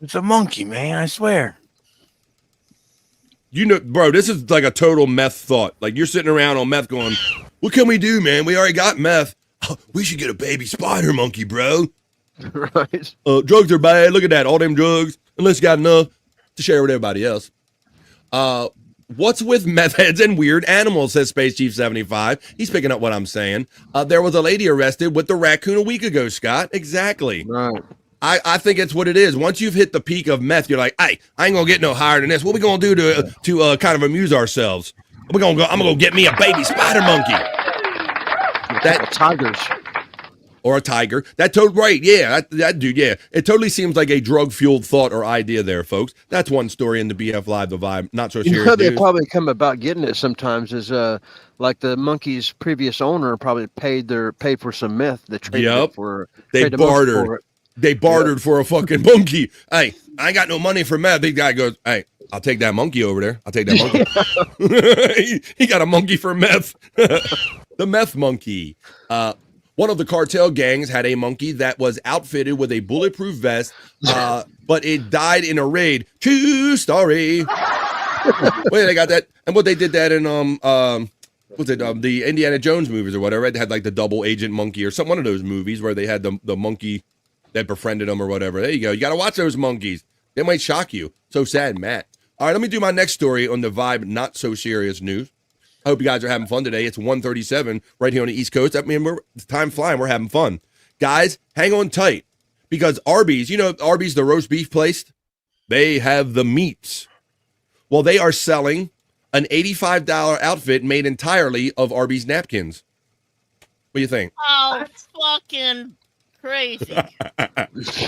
It's a monkey, man. I swear. You know, bro, this is like a total meth thought. Like you're sitting around on meth going, what can we do, man? We already got meth. Oh, we should get a baby spider monkey, bro. Right. Drugs are bad. Look at that. All them drugs. Unless you got enough to share with everybody else. What's with meth heads and weird animals, says Space Chief 75. He's picking up what I'm saying. There was a lady arrested with the raccoon a week ago, Scott. Exactly. Right. I think it's what it is. Once you've hit the peak of meth, you're like, hey, I ain't gonna get no higher than this. What we gonna do to kind of amuse ourselves? I'm gonna go get me a baby spider monkey. That tigers. Or a tiger. Right. Yeah. That dude. Yeah. It totally seems like a drug-fueled thought or idea there, folks. That's one story in the BF Live, the Vibe. Not so serious. You know, they news. probably come about getting it sometimes is like the monkey's previous owner probably paid for some meth. They traded it for. They traded most bartered. for it. They bartered for a fucking monkey. Hey, I ain't got no money for meth. Big guy goes, hey, I'll take that monkey over there. I'll take that monkey. he got a monkey for meth. The meth monkey. One of the cartel gangs had a monkey that was outfitted with a bulletproof vest, but it died in a raid. True story. Wait, they got that. And what they did that in the Indiana Jones movies or whatever. They had like the double agent monkey or some one of those movies where they had the monkey that befriended them or whatever. There you go. You got to watch those monkeys. They might shock you. So sad, Matt. All right, let me do my next story on the Vibe not so serious news. I hope you guys are having fun today. It's 1:37 right here on the East Coast. I mean, it's time flying. We're having fun. Guys, hang on tight because Arby's, you know, Arby's, the roast beef place, they have the meats. Well, they are selling an $85 outfit made entirely of Arby's napkins. What do you think? Oh, fucking crazy.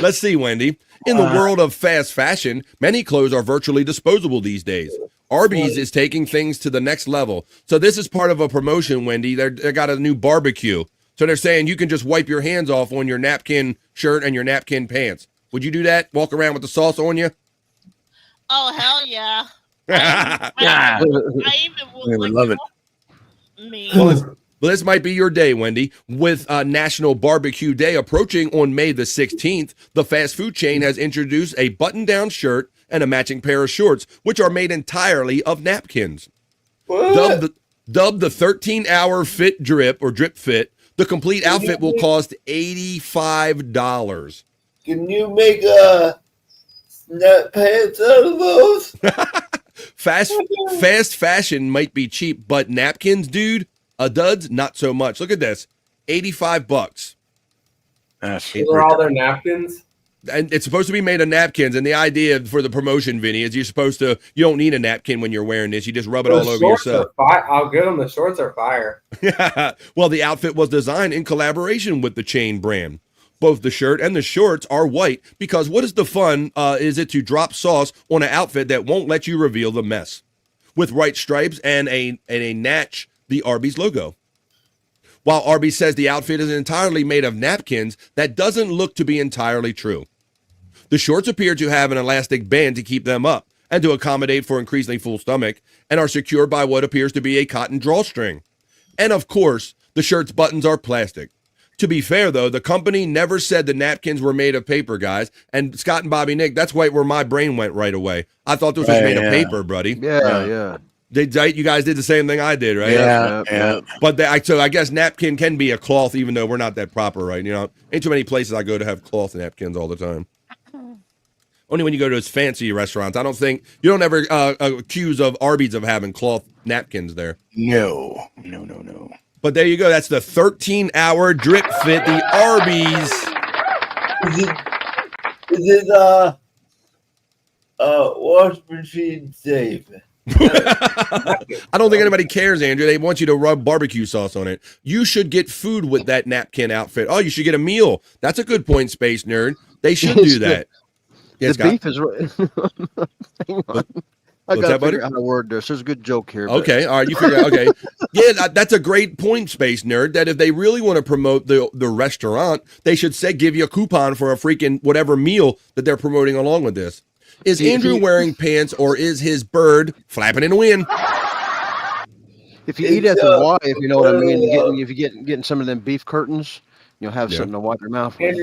Let's see, Wendy. In the world of fast fashion, many clothes are virtually disposable these days. Arby's is taking things to the next level. So this is part of a promotion, Wendy. They got a new barbecue. So they're saying you can just wipe your hands off on your napkin shirt and your napkin pants. Would you do that? Walk around with the sauce on you? Oh, hell yeah. I even would love it. Me. Well, this might be your day, Wendy. With National Barbecue Day approaching on May the 16th, the fast food chain has introduced a button-down shirt and a matching pair of shorts, which are made entirely of napkins. Dubbed the 13-hour fit drip or drip fit, the complete outfit will cost $85. Can you make snap pants out of those? Fast fashion might be cheap, but napkins, dude, duds, not so much. Look at this, $85. For all their napkins? And it's supposed to be made of napkins. And the idea for the promotion, Vinny, is you don't need a napkin when you're wearing this. You just rub it all over yourself. I'll give them the shorts are fire. Well, the outfit was designed in collaboration with the chain brand. Both the shirt and the shorts are white because what is the fun is it to drop sauce on an outfit that won't let you reveal the mess? With white stripes and a natch, the Arby's logo. While Arby's says the outfit is entirely made of napkins, that doesn't look to be entirely true. The shorts appear to have an elastic band to keep them up and to accommodate for increasingly full stomach and are secured by what appears to be a cotton drawstring. And of course, the shirt's buttons are plastic. To be fair, though, the company never said the napkins were made of paper, guys. And Scott and Bobby Nick, that's where my brain went right away. I thought this was made of paper, buddy. Yeah. You guys did the same thing I did, right? Yeah. But so I guess napkin can be a cloth, even though we're not that proper, right? You know, ain't too many places I go to have cloth napkins all the time. Only when you go to those fancy restaurants. I don't think you don't ever accuse of Arby's of having cloth napkins there. No. But there you go. That's the 13-hour drip fit. The Arby's. Is it wash machine safe? I don't think anybody cares, Andrew. They want you to rub barbecue sauce on it. You should get food with that napkin outfit. Oh, you should get a meal. That's a good point, Space Nerd. They should do that. The beef is right. Hang on. I What's got that, to figure buddy? out a word there. So there's a good joke here. but- Okay, all right, you figure out. Okay, yeah, that's a great point, Space Nerd. That if they really want to promote the restaurant, they should say give you a coupon for a freaking whatever meal that they're promoting along with this. Is Andrew wearing pants or is his bird flapping in the wind? If you eat at the Y, if you know what I mean, if you're getting some of them beef curtains, you'll have something to wipe your mouth with.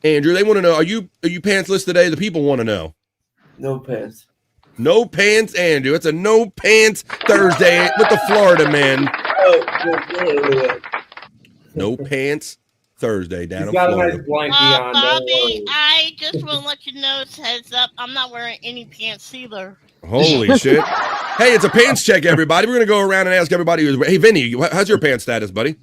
Andrew, they want to know: Are you pantsless today? The people want to know. No pants. No pants, Andrew. It's a no pants Thursday with the Florida men. No pants Thursday down in Florida. Bobby, I just want to let you know, it's heads up, I'm not wearing any pants either. Holy shit! Hey, it's a pants check, everybody. We're gonna go around and ask everybody who's. Hey, Vinny, how's your pants status, buddy?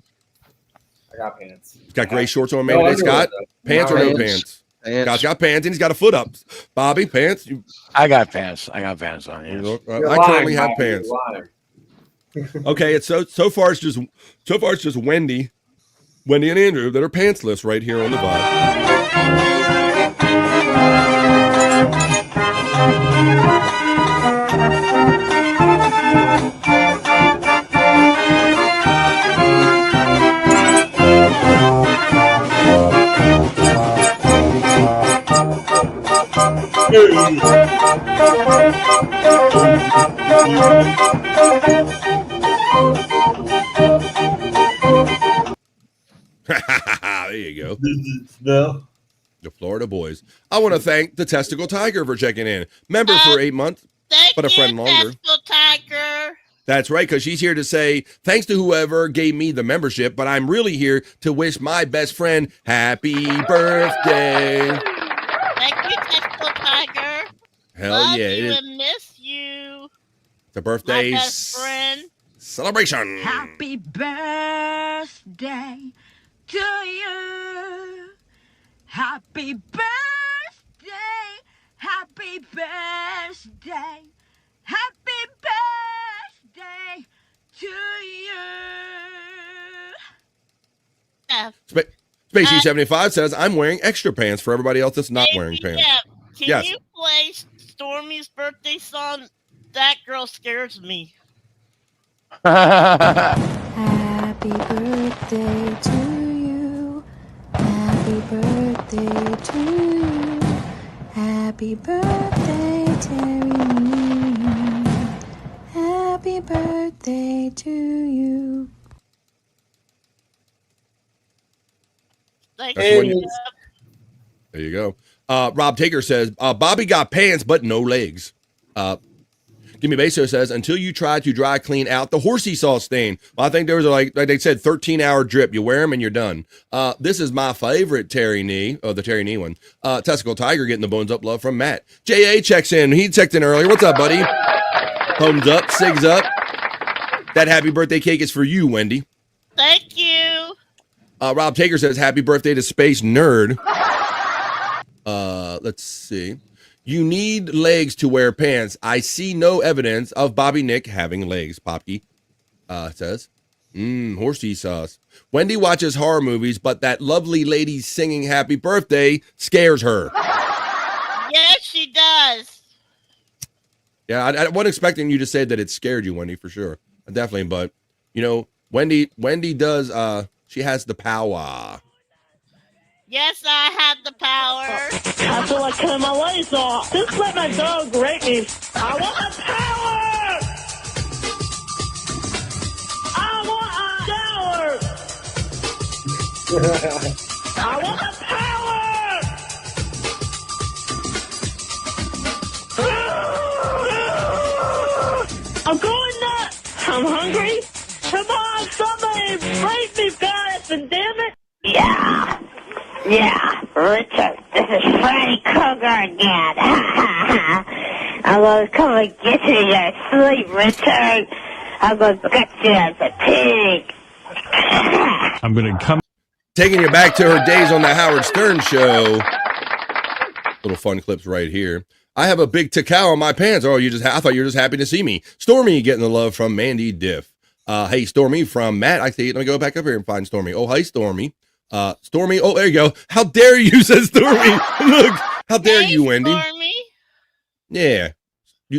I got pants. He's got gray shorts on, maybe. Scott, pants or no pants? Scott's got pants and he's got a foot up. Bobby, pants? I got pants. I got pants on. Yes. I currently have pants. Okay, it's so far it's just Wendy and Andrew that are pantsless right here on the There you go. The Florida boys. I want to thank the Testicle Tiger for checking in. Member for 8 months, but a friend longer. Testicle Tiger. That's right, because she's here to say thanks to whoever gave me the membership, but I'm really here to wish my best friend happy birthday. Thank you, Testicle Tiger. Hell Love yeah. you It is and miss you. the birthday My best friend. celebration. Happy birthday to you. Happy birthday. Happy birthday. Happy birthday to you. Spacey 75 says, I'm wearing extra pants for everybody else that's not wearing pants. Yeah. Can Yes. you play Stormy's birthday song? That girl scares me. Happy birthday to you. Happy birthday to you. Happy birthday, Terry. Happy birthday to you. Thank That's you. when there you go. Rob Taker says, Bobby got pants, but no legs. Gimme Beso says, until you try to dry clean out the horsey sauce stain. Well, I think there was like they said, 13-hour drip. You wear them and you're done. This is my favorite Terry knee, the Terry knee one. Testicle Tiger getting the bones up love from Matt. J.A. checks in. He checked in earlier. What's up, buddy? Thumbs up, sigs up. That happy birthday cake is for you, Wendy. Thank you. Rob Taker says, happy birthday to Space Nerd. Let's see. You need legs to wear pants. I see no evidence of Bobby Nick having legs, Popke says. Horsey sauce. Wendy watches horror movies, but that lovely lady singing happy birthday scares her. Yes, she does. Yeah, I wasn't expecting you to say that it scared you, Wendy, for sure. Definitely, but, you know, Wendy does, she has the power. Yes, I have the power. I feel like cutting my legs off. Just let my dog rape me. I want the power! I want a shower! I want the power! I'm going nuts! I'm hungry. Come on, somebody rape me, guys, and damn it! Yeah! Yeah! Richard, this is Freddy Krueger again. I'm gonna come and get you in your sleep, Richard. I'm gonna get you as a pig. I'm gonna come. Taking you back to her days on the Howard Stern show. Little fun clips right here. I have a big Takao on my pants. Oh, I thought you were just happy to see me. Stormy getting the love from Mandy Diff. Hey, Stormy from Matt. I see. Let me go back up here and find Stormy. Oh, hi, Stormy. Stormy. Oh, there you go. How dare you, says Stormy. Look, how dare you, Wendy? Stormy. Yeah.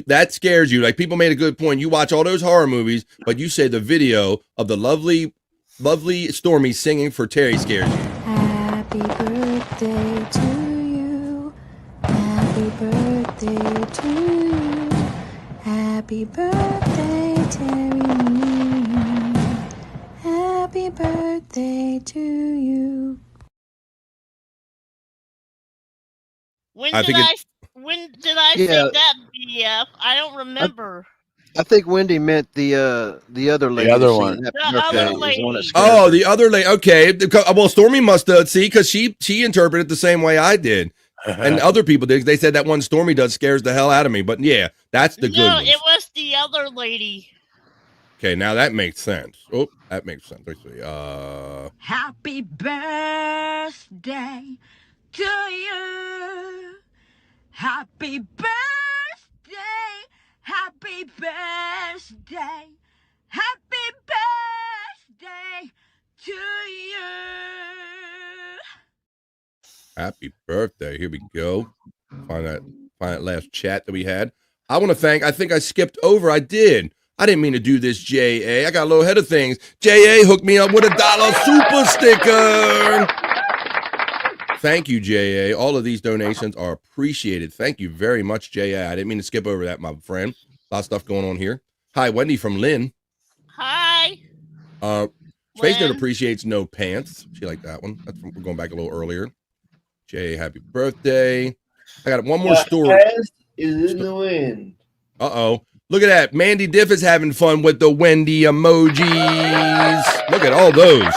That scares you. Like, people made a good point. You watch all those horror movies, but you say the video of the lovely Stormy singing for Terry scares you. Happy birthday to you. Happy birthday to you. Happy birthday, Terry. Happy birthday to you. When I did think I Yeah. say that, BF? I don't remember. I think Wendy meant the other lady. other singing one. Happy The Birthday other is lady. one that scared Oh, her. the other lady. Okay. Well, Stormy must see, because she interpreted the same way I did. And other people did. They said that one Stormy does scares the hell out of me. But yeah, that's the good No, one. it was the other lady. Okay, now that makes sense. Oh, that makes sense. Let's see. Happy birthday to you. Happy birthday. Happy birthday. Happy birthday to you. Happy birthday. Here we go. Find that last chat that we had. I want to thank, I think I skipped over. I did. I didn't mean to do this, J.A. I got a little ahead of things. J.A. hooked me up with a $1 super sticker. Thank you, J.A. All of these donations are appreciated. Thank you very much, J.A. I didn't mean to skip over that, my friend. A lot of stuff going on here. Hi, Wendy from Lynn. Hi. Space Note appreciates no pants. She liked that one. We're going back a little earlier. J.A. happy birthday. I got one more story. Is in the wind. Uh-oh. Look at that. Mandy Diff is having fun with the Wendy emojis. Look at all those.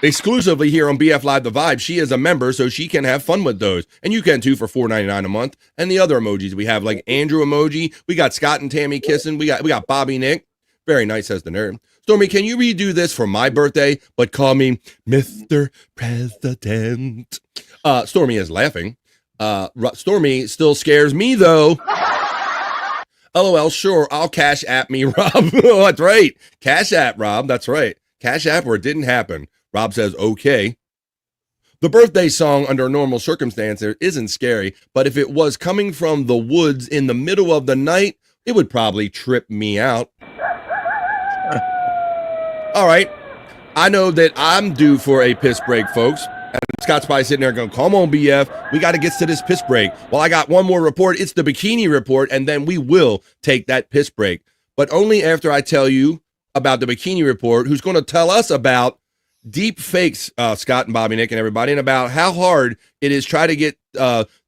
Exclusively here on BF Live The Vibe, she is a member, so she can have fun with those. And you can too for $4.99 a month. And the other emojis we have, like Andrew emoji. We got Scott and Tammy kissing. We got Bobby Nick. Very nice, says the nerd. Stormy, can you redo this for my birthday, but call me Mr. President? Stormy is laughing. Stormy still scares me, though. LOL, sure, I'll Cash App me, Rob. Oh, that's right. Cash App, Rob. That's right. Cash App or it didn't happen. Rob says, okay. The birthday song under normal circumstances isn't scary, but if it was coming from the woods in the middle of the night, it would probably trip me out. All right. I know that I'm due for a piss break, folks. And Scott's probably sitting there going, come on, BF. We got to get to this piss break. Well, I got one more report. It's the bikini report, and then we will take that piss break. But only after I tell you about the bikini report, who's going to tell us about deep fakes, Scott and Bobby Nick and everybody, and about how hard it is try to get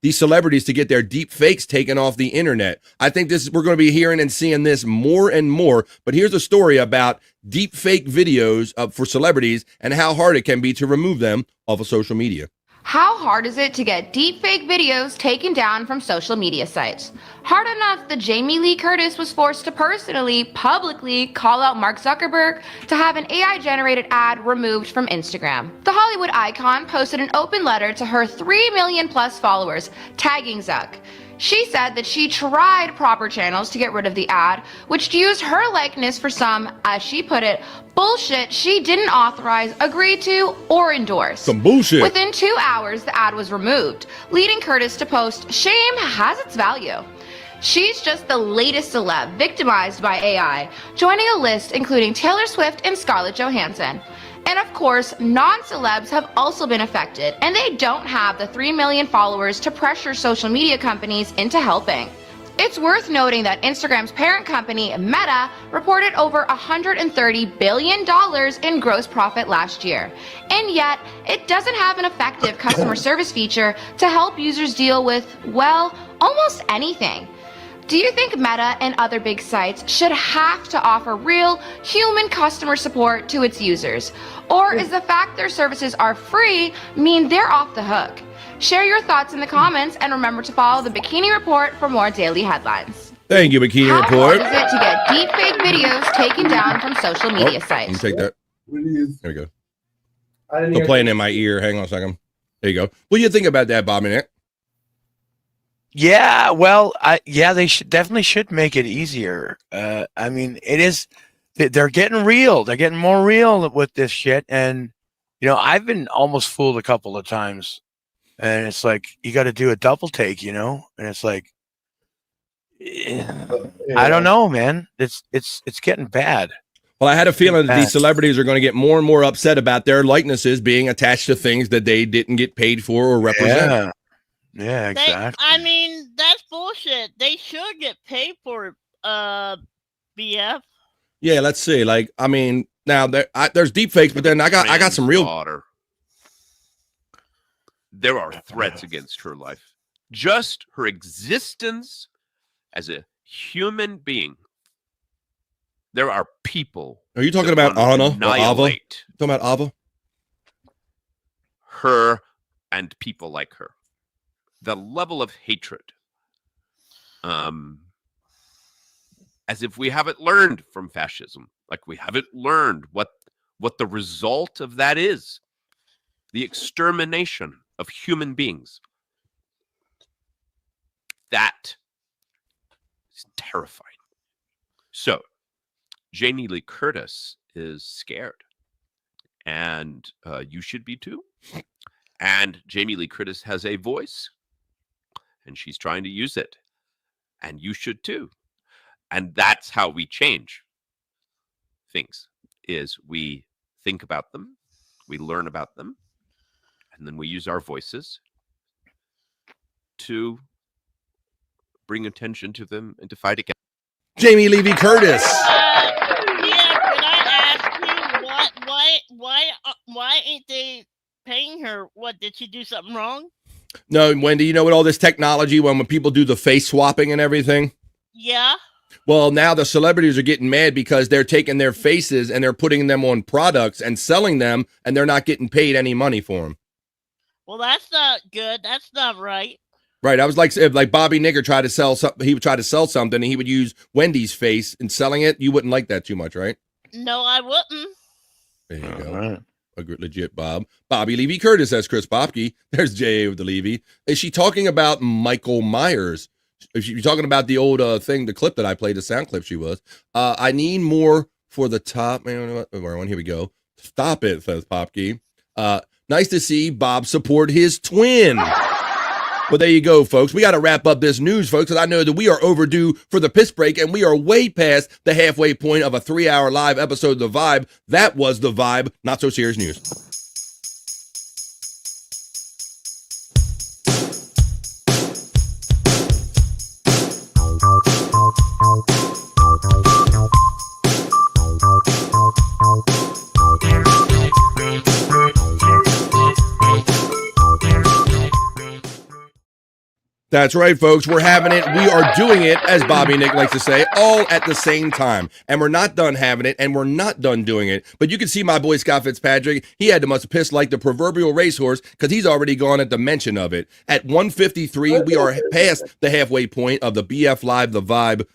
these celebrities to get their deep fakes taken off the internet. I think we're going to be hearing and seeing this more and more. But here's a story about deep fake videos for celebrities and how hard it can be to remove them off of social media. How hard is it to get deepfake videos taken down from social media sites? Hard enough that Jamie Lee Curtis was forced to personally, publicly call out Mark Zuckerberg to have an AI-generated ad removed from Instagram. The Hollywood icon posted an open letter to her 3 million plus followers, tagging Zuck. She said that she tried proper channels to get rid of the ad, which used her likeness for some, as she put it, bullshit she didn't authorize, agree to, or endorse. Some bullshit. Within 2 hours, the ad was removed, leading Curtis to post, "Shame has its value." She's just the latest celeb victimized by AI, joining a list including Taylor Swift and Scarlett Johansson. And of course, non-celebs have also been affected, and they don't have the 3 million followers to pressure social media companies into helping. It's worth noting that Instagram's parent company, Meta, reported over $130 billion in gross profit last year. And yet, it doesn't have an effective customer service feature to help users deal with, well, almost anything. Do you think Meta and other big sites should have to offer real human customer support to its users? Or is the fact their services are free mean they're off the hook? Share your thoughts in the comments and remember to follow the Bikini Report for more daily headlines. Thank you, Bikini How Report. hard is it to get deepfake videos taken down from social media You sites? take that. There we go. I didn't Still hear playing in my ear. Hang on a second. There you go. What do you think about that, Bobby Nick? Yeah, well, they definitely should make it easier. I mean, it is. They're getting real. They're getting more real with this shit, and I've been almost fooled a couple of times, and it's like you got to do a double take, and it's like, I don't know, man. It's getting bad. Well, I had a feeling that these celebrities are going to get more and more upset about their likenesses being attached to things that they didn't get paid for or represent. Yeah, exactly. I mean, that's bullshit. They should get paid for it, BF. Yeah, let's see. Like, I mean, now there's deep fakes, but then I got some real. Daughter. There are threats against her life. Just her existence as a human being. There are people. Are you talking about Anna or Ava? Annihilate Talking about Ava? her and people like her. The level of hatred. As if we haven't learned from fascism, like we haven't learned what the result of that is. The extermination of human beings. That is terrifying. So, Jamie Lee Curtis is scared. And you should be too. And Jamie Lee Curtis has a voice. And she's trying to use it. And you should too. And that's how we change things, is we think about them, we learn about them, and then we use our voices to bring attention to them and to fight against. Jamie Lee Curtis. Why ain't they paying her? What, did she do something wrong? No, Wendy, you know, with all this technology, when people do the face swapping and everything. Yeah. Well, now the celebrities are getting mad because they're taking their faces and they're putting them on products and selling them, and they're not getting paid any money for them. Well, that's not good. That's not right. Right. I was like, if like Bobby Nigger tried to sell something, he would try to sell something and he would use Wendy's face in selling it. You wouldn't like that too much, right? No, I wouldn't. There you go. Right. A legit Bob. Bobby Levy Curtis, that's Chris Bobke. There's J.A. with the Levy. Is she talking about Michael Myers? If you're talking about the old thing, the clip that I played, the sound clip she was. I need more for the top. Man, here we go. Stop it, says Popke. Nice to see Bob support his twin. Well, there you go, folks. We got to wrap up this news, folks, because I know that we are overdue for the piss break, and we are way past the halfway point of a 3-hour live episode of The Vibe. That was The Vibe, Not So Serious News. That's right, folks. We're having it. We are doing it, as Bobby Nick likes to say, all at the same time. And we're not done having it, and we're not done doing it. But you can see my boy Scott Fitzpatrick. He had to must have pissed like the proverbial racehorse because he's already gone at the mention of it. At 1:53, we are past the halfway point of the BF Live, The Vibe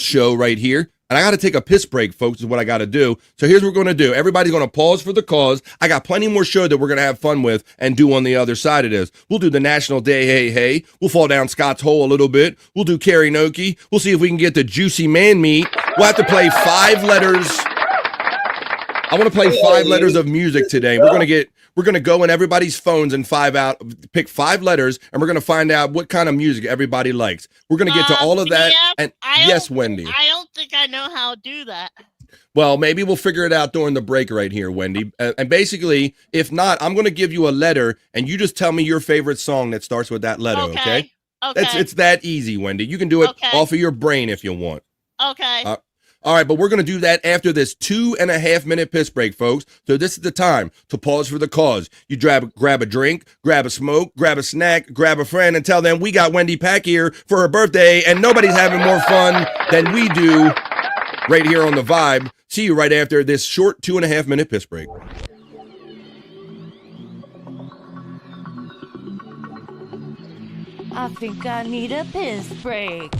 show right here. And I got to take a piss break, folks, is what I got to do. So here's what we're going to do. Everybody's going to pause for the cause. I got plenty more show that we're going to have fun with and do on the other side of this. We'll do the National Day, hey, hey. We'll fall down Scott's hole a little bit. We'll do karaoke. We'll see if we can get the juicy man meat. We'll have to play 5 letters. I want to play 5 letters of music today. We're going to go in everybody's phones and pick 5 letters, and we're going to find out what kind of music everybody likes. We're going to get to all of that. And yes, Wendy. I don't think I know how to do that. Well, maybe we'll figure it out during the break right here, Wendy. And basically, if not, I'm going to give you a letter, and you just tell me your favorite song that starts with that letter, okay? Okay. It's that easy, Wendy. You can do it off of your brain if you want. Okay. All right, but we're going to do that after this 2.5 minute piss break, folks. So this is the time to pause for the cause. You grab a drink, grab a smoke, grab a snack, grab a friend, and tell them we got Wendy Pack here for her birthday, and nobody's having more fun than we do right here on The Vibe. See you right after this short 2.5 minute piss break. I think I need a piss break.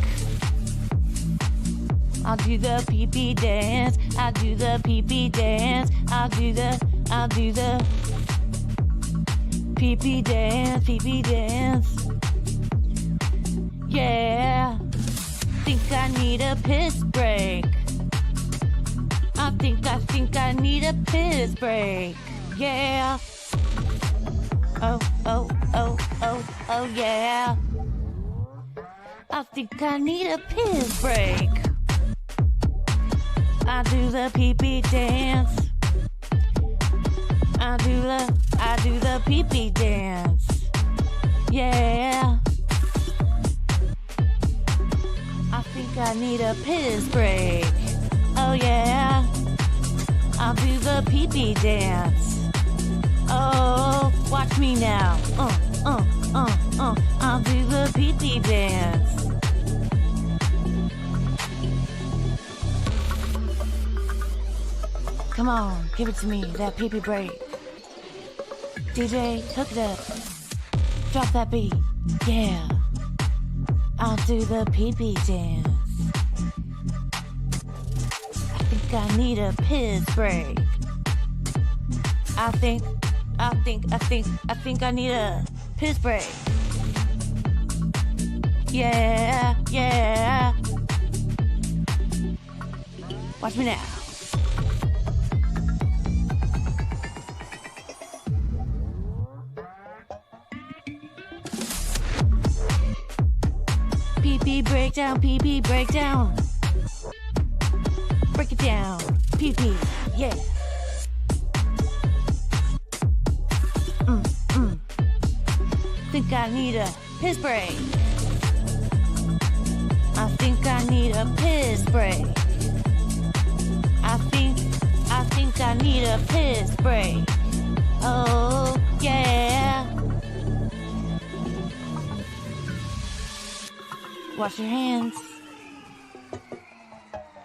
I'll do the pee-pee dance. I'll do the pee-pee dance. I'll do the pee-pee dance, pee-pee dance. Yeah. Think I need a piss break. I think I need a piss break. Yeah. Oh, yeah. I think I need a piss break. I do the pee-pee dance. I do the pee-pee dance. Yeah. I think I need a piss break. Oh yeah. I'll do the pee-pee dance. Oh, watch me now. I'll do the pee-pee dance. Come on, give it to me, that pee-pee break. DJ, hook it up. Drop that beat. Yeah. I'll do the pee-pee dance. I think I need a piss break. I think I need a piss break. Yeah. Watch me now. Pee-pee breakdown, pee-pee breakdown. Break it down, pee-pee, yeah. Think I need a piss break. I think I need a piss break. I think I need a piss break. Oh, yeah. Wash your hands.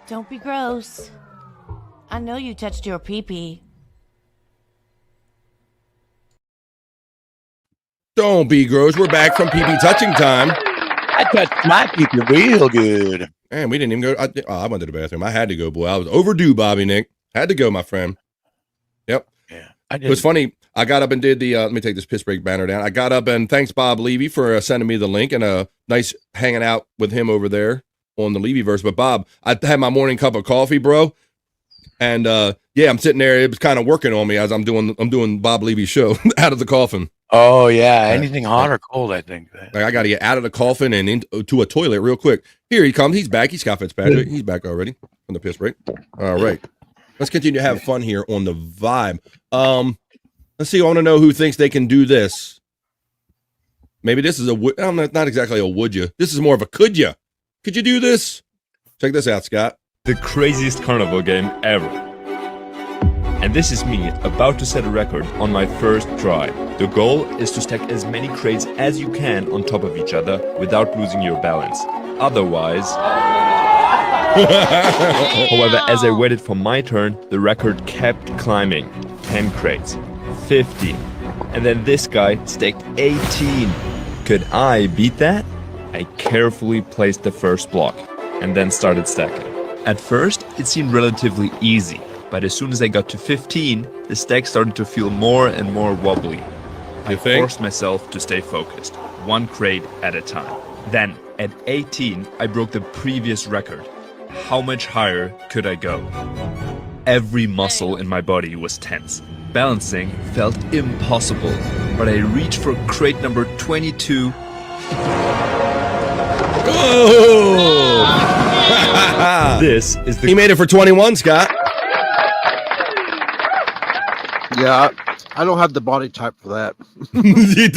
Don't be gross. I know you touched your pee-pee. Don't be gross. We're back from pee-pee touching time. I touched my pee-pee real good. Man, we didn't even go. I went to the bathroom. I had to go, boy. I was overdue, Bobby Nick. Had to go, my friend. Yep. Yeah. It was funny. I got up and did the, let me take this piss break banner down. I got up and thanks Bob Levy for sending me the link and nice hanging out with him over there on the Levy-verse. But Bob, I had my morning cup of coffee, bro. And yeah, I'm sitting there. It was kind of working on me as I'm doing Bob Levy's show out of the coffin. Oh yeah, anything hot or cold, I think. Like I got to get out of the coffin and into a toilet real quick. Here he comes. He's back. He's Scott Fitzpatrick. He's back already from the piss break. All right, let's continue to have fun here on the Vibe. Let's see. I want to know who thinks they can do this. Maybe this is not exactly a would you. This is more of a could you. Could you do this? Check this out, Scott. The craziest carnival game ever. And this is me about to set a record on my first try. The goal is to stack as many crates as you can on top of each other without losing your balance. Otherwise... However, as I waited for my turn, the record kept climbing. 10 crates, 15, and then this guy staked 18. Could I beat that? I carefully placed the first block and then started stacking. At first, it seemed relatively easy. But as soon as I got to 15, the stack started to feel more and more wobbly. I forced myself to stay focused, one crate at a time. Then, at 18, I broke the previous record. How much higher could I go? Every muscle in my body was tense. Balancing felt impossible, but I reached for crate number 22. Oh! This is the... He made it for 21, Scott. Yeah, I don't have the body type for that. you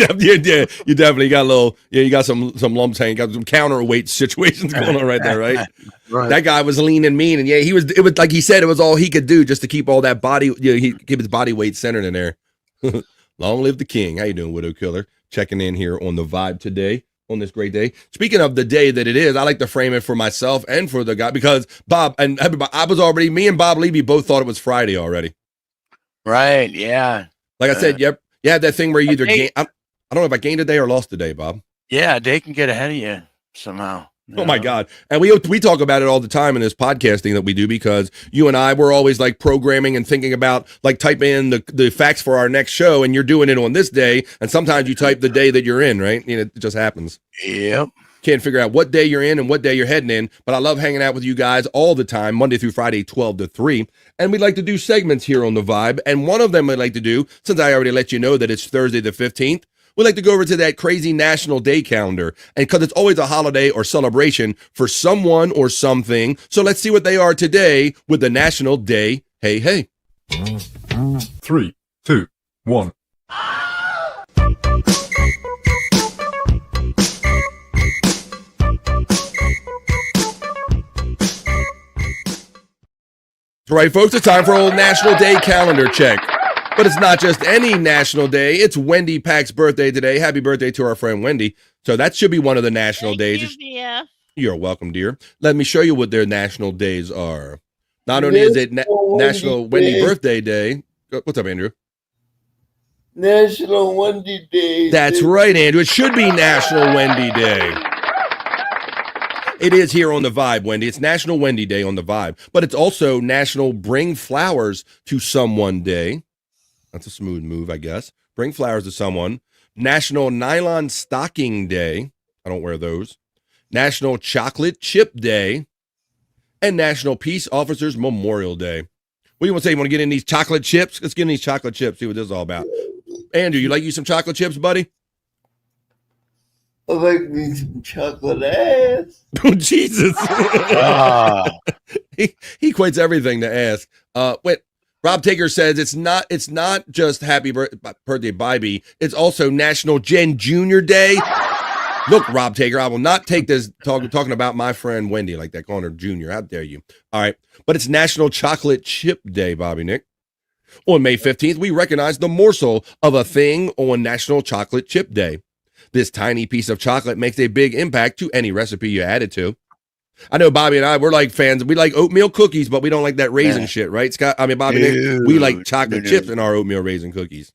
definitely got a little. Yeah, you got some lumps hanging. Got some counterweight situations going on right there, right? Right. That guy was lean and mean, and yeah, he was. It was like he said, it was all he could do just to keep all that body. He keep his body weight centered in there. Long live the king. How you doing, Widow Killer? Checking in here on the Vibe today on this great day. Speaking of the day that it is, I like to frame it for myself and for the guy because Bob and everybody. Me and Bob Levy both thought it was Friday already. Right? Yeah. Like I said, yep. You had that thing where you either gain. I don't know if I gained a day or lost a day, Bob. Yeah, they can get ahead of you somehow. Oh my God. And we talk about it all the time in this podcasting that we do because you and I, we're always like programming and thinking about like typing in the facts for our next show, and you're doing it on this day. And sometimes you type the day that you're in, right? You know, it just happens. Yep. Can't figure out what day you're in and what day you're heading in. But I love hanging out with you guys all the time, Monday through Friday, 12 to 3. And we like to do segments here on the Vibe. And one of them I'd like to do, since I already let you know that it's Thursday the 15th, we like to go over to that crazy national day calendar. And because it's always a holiday or celebration for someone or something. So let's see what they are today with the National Day. Hey, hey. 3, 2, 1. All right, folks, it's time for a old National Day calendar check. But it's not just any national day. It's Wendy Pack's birthday today. Happy birthday to our friend Wendy. So that should be one of the national days. You're welcome, dear. Let me show you what their national days are. Not only is it National Wendy Birthday Day. What's up, Andrew? National Wendy Day. That's right, Andrew. It should be National Wendy Day. It is here on the Vibe, Wendy. It's National Wendy Day on the Vibe. But it's also National Bring Flowers to Someone Day. That's a smooth move, I guess. Bring flowers to someone. National Nylon Stocking Day. I don't wear those. National Chocolate Chip Day. And National Peace Officers Memorial Day. What do you want to say? You want to get in these chocolate chips? Let's get in these chocolate chips, see what this is all about. Andrew, you like you some chocolate chips, buddy? I like me some chocolate ass. Oh, Jesus. He quits everything to ask. Wait. Rob Taker says it's not just happy birthday, Bobby. It's also National Jen Jr. Day. Look, Rob Taker, I will not take this talking about my friend Wendy like that, calling her Junior. How dare you? All right. But it's National Chocolate Chip Day, Bobby Nick. On May 15th, we recognize the morsel of a thing on National Chocolate Chip Day. This tiny piece of chocolate makes a big impact to any recipe you add it to. I know Bobby and I, we're like fans. We like oatmeal cookies, but we don't like that raisin shit, right, Scott? I mean, Bobby, we like chocolate chips in our oatmeal raisin cookies.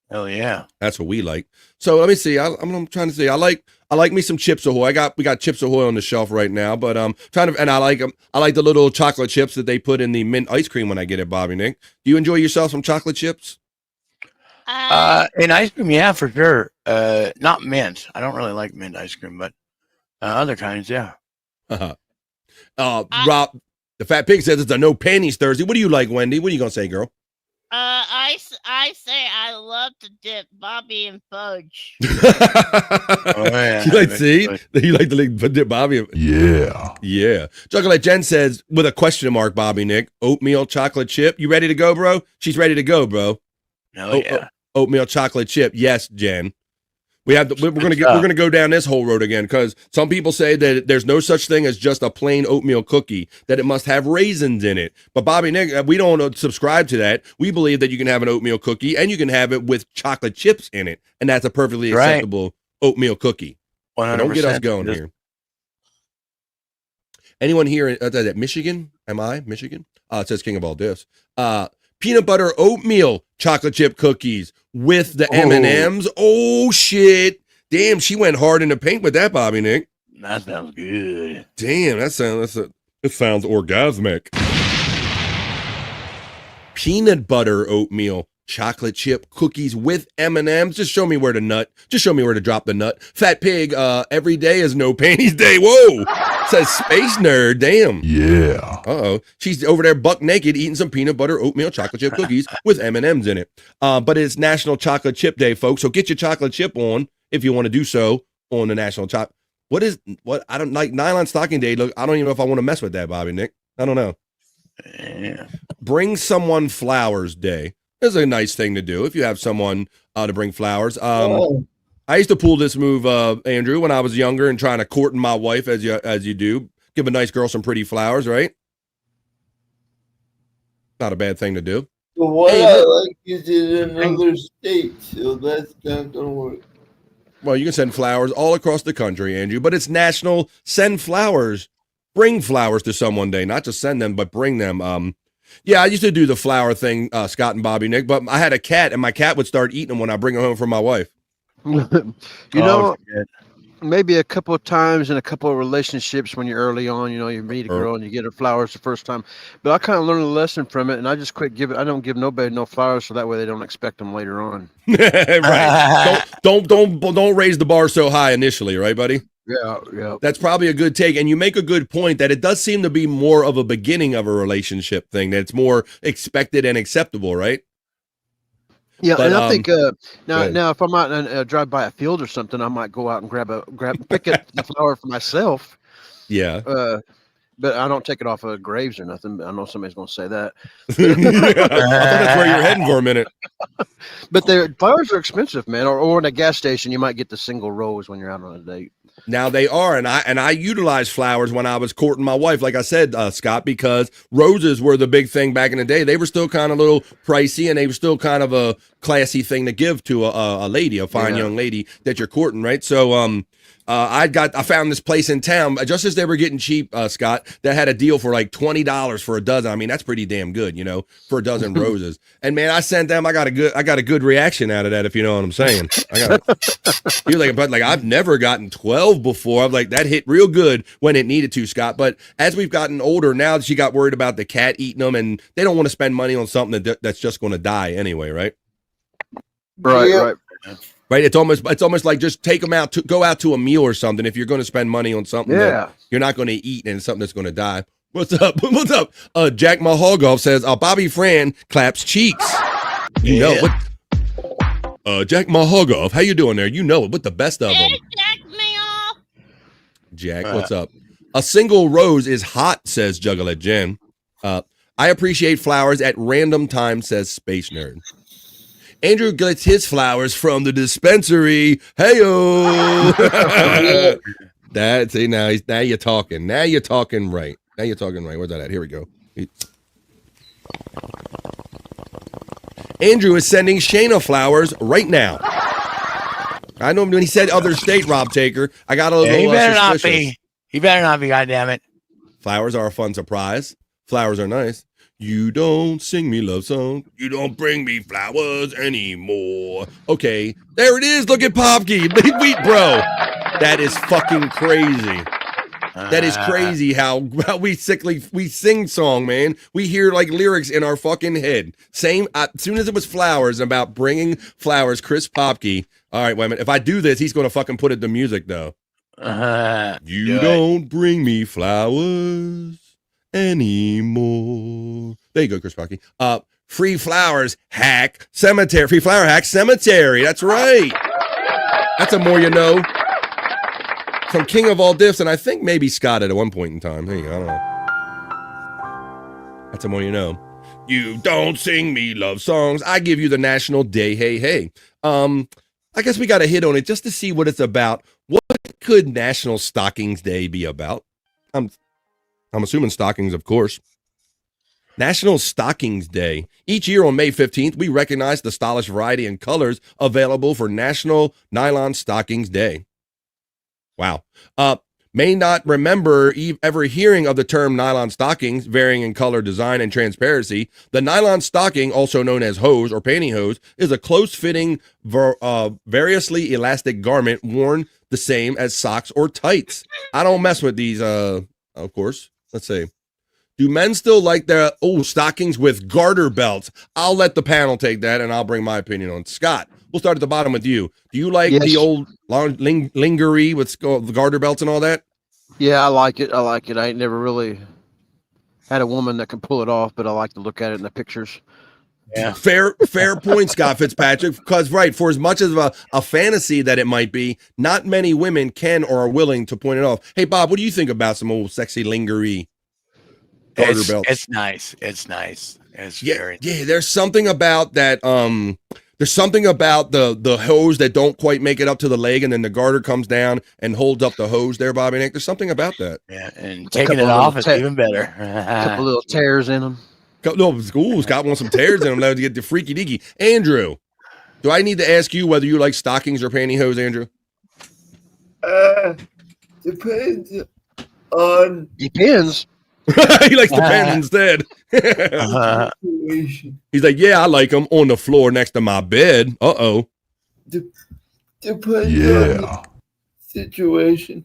Hell yeah, that's what we like. So let me see. I'm trying to see. I like me some Chips Ahoy. We got Chips Ahoy on the shelf right now, but trying to, and I like them. I like the little chocolate chips that they put in the mint ice cream when I get it, Bobby Nick. Do you enjoy yourself some chocolate chips? In ice cream, yeah, for sure. Not mint. I don't really like mint ice cream, but other kinds, yeah. Rob, the Fat Pig says it's a no panties Thursday. What do you like, Wendy? What are you gonna say, girl? I say I love to dip Bobby in fudge. Oh, yeah. You like to dip Bobby? Yeah. Chocolate Jen says with a question mark, Bobby Nick, oatmeal chocolate chip. You ready to go, bro? She's ready to go, bro. Yeah. Oatmeal chocolate chip. Yes, Jen. We're gonna go down this whole road again because some people say that there's no such thing as just a plain oatmeal cookie, that it must have raisins in it. But Bobby Nick, we don't subscribe to that. We believe that you can have an oatmeal cookie and you can have it with chocolate chips in it, and that's a perfectly acceptable oatmeal cookie. 100%. Don't get us going here. Anyone here at Michigan? Am I Michigan? It says King of All Diffs. Peanut butter oatmeal chocolate chip cookies with the M&Ms. Oh, shit. Damn, she went hard in the paint with that, Bobby Nick. That sounds good. Damn, it sounds orgasmic. Peanut butter oatmeal chocolate chip cookies with M&Ms. Just show me where to nut. Just show me where to drop the nut. Fat Pig, every day is no panties day. Whoa. Says Space Nerd. Damn. Yeah. Uh-oh. She's over there buck naked eating some peanut butter oatmeal chocolate chip cookies with M&Ms in it. But it's National Chocolate Chip Day, folks. So get your chocolate chip on if you want to do so on the National Chocolate. What? I don't like Nylon Stocking Day. Look, I don't even know if I want to mess with that, Bobby Nick. I don't know. Yeah. Bring Someone Flowers Day. It's a nice thing to do if you have someone to bring flowers. Oh. I used to pull this move, Andrew, when I was younger and trying to court my wife as you do. Give a nice girl some pretty flowers, right? Not a bad thing to do. The one Hey, I look- like is in another state, so that's not gonna work. Well, you can send flowers all across the country, Andrew, but it's National Send Flowers. Bring flowers to someone day, not just send them, but bring them. Yeah, I used to do the flower thing, Scott and Bobby Nick, but I had a cat, and my cat would start eating them when I bring them home from my wife. You know, maybe a couple of times in a couple of relationships when you're early on, you know, you meet a girl and you get her flowers the first time. But I kind of learned a lesson from it, and I just quit giving. I don't give nobody no flowers, so that way they don't expect them later on. Right. Don't raise the bar so high initially, right, buddy? Yeah. That's probably a good take. And you make a good point that it does seem to be more of a beginning of a relationship thing, that it's more expected and acceptable, right? Yeah, But, and I think go ahead. now if I'm out and drive by a field or something, I might go out and pick up the flower for myself. Yeah. But I don't take it off of graves or nothing. I know somebody's going to say that. I thought that's where you were heading for a minute. But flowers are expensive, man. Or in a gas station, you might get the single rose when you're out on a date. Now they are, and I utilized flowers when I was courting my wife, like I said, Scott, because roses were the big thing back in the day. They were still kind of a little pricey, and they were still kind of a classy thing to give to a lady, a fine young lady that you're courting, right? So I found this place in town just as they were getting cheap, Scott, that had a deal for like $20 for a dozen. I mean, that's pretty damn good, you know, for a dozen roses. And man, I sent them. I got a good reaction out of that, if you know what I'm saying. You're like, but like I've never gotten 12 before. I'm like, that hit real good when it needed to, Scott. But as we've gotten older, now she got worried about the cat eating them, and they don't want to spend money on something that's just going to die anyway, right? Right. Right, it's almost like just take them out go out to a meal or something. If you're going to spend money on something that you're not going to eat and something that's going to die. What's up? What's up? Jack Mahogolf says, Bobby Fran claps cheeks. You know what? Jack Mahogolf, how you doing there? You know it, with the best of them. Jack, what's up? A single rose is hot, says Juggalette Jen. I appreciate flowers at random times, says Space Nerd. Andrew gets his flowers from the dispensary. Hey-o! Now you're talking. Now you're talking right. Where's that at? Here we go. Andrew is sending Shayna flowers right now. I know when he said other state, Rob Taker, I got a little He better not suspicious. be. He better not be, goddammit. Flowers are a fun surprise. Flowers are nice. You don't sing me love songs. You don't bring me flowers anymore. Okay, there it is. Look at Popke. Wheat, bro. That is fucking crazy. That is crazy how we sing song, man. We hear like lyrics in our fucking head. Same, as soon as it was flowers, about bringing flowers, Chris Popke. All right, wait a minute. If I do this, he's going to fucking put it to music, though. You don't bring me flowers anymore. There you go, Chris Popke. Free flowers hack cemetery. Free flower hack cemetery. That's right. That's a more you know. From King of All Diffs, and I think maybe Scott at one point in time. There you go. I don't know. That's a more you know. You don't sing me love songs. I give you the National Day Hey Hey. I guess we got to hit on it just to see what it's about. What could National Stockings Day be about? I'm assuming stockings, of course. National Stockings Day. Each year on May 15th, we recognize the stylish variety and colors available for National Nylon Stockings Day. Wow. May not remember ever hearing of the term nylon stockings, varying in color, design, and transparency. The nylon stocking, also known as hose or pantyhose, is a close-fitting, variously elastic garment worn the same as socks or tights. I don't mess with these, of course. Let's see. Do men still like their stockings with garter belts? I'll let the panel take that, and I'll bring my opinion on. Scott, we'll start at the bottom with you. Do you like the old lingerie with the garter belts and all that? Yeah, I like it. I ain't never really had a woman that can pull it off, but I like to look at it in the pictures. Yeah. Fair point, Scott Fitzpatrick, because for as much as a fantasy that it might be, not many women can or are willing to point it off. Hey, Bob, what do you think about some old sexy lingerie? garter belts. It's nice. It's nice. It's very Yeah, there's something about that. There's something about the hose that don't quite make it up to the leg, and then the garter comes down and holds up the hose there, Bobby Nick. There's something about that. Yeah, and taking it off is even better. A couple little tears in them. No, Scott wants some tears in them now to get the freaky deaky. Andrew, do I need to ask you whether you like stockings or pantyhose, Andrew? Depends on. Depends. He likes the pens instead. He's like, yeah, I like them on the floor next to my bed. Uh-oh. Depends on the situation.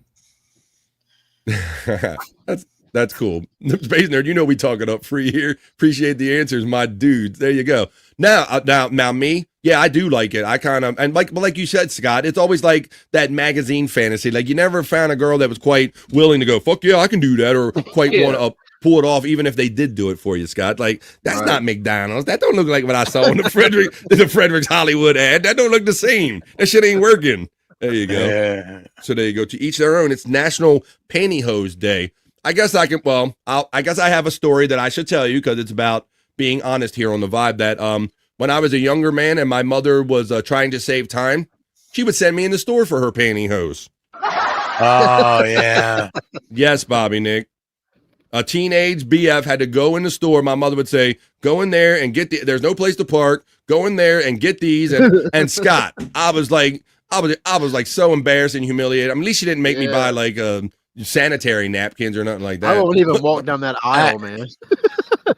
That's cool. Space Nerd, you know we talking up free here. Appreciate the answers, my dudes. There you go. Now me, yeah, I do like it. I kind of, and like you said, Scott, it's always like that magazine fantasy. Like you never found a girl that was quite willing to go, fuck yeah, I can do that, or quite want to pull it off, even if they did do it for you, Scott. Like that's not McDonald's. That don't look like what I saw in the Frederick's Hollywood ad. That don't look the same. That shit ain't working. There you go. Yeah. So there you go. To each their own. It's National Pantyhose Day. I guess I can. Well, I guess I have a story that I should tell you because it's about being honest here on the vibe. That when I was a younger man and my mother was trying to save time, she would send me in the store for her pantyhose. Oh yeah. Yes, Bobby Nick. A teenage BF had to go in the store. My mother would say, "Go in there and get there's no place to park. Go in there and get these." And Scott, I was like so embarrassed and humiliated. I mean, at least she didn't make me buy like sanitary napkins or nothing like that. I won't even walk down that aisle, man.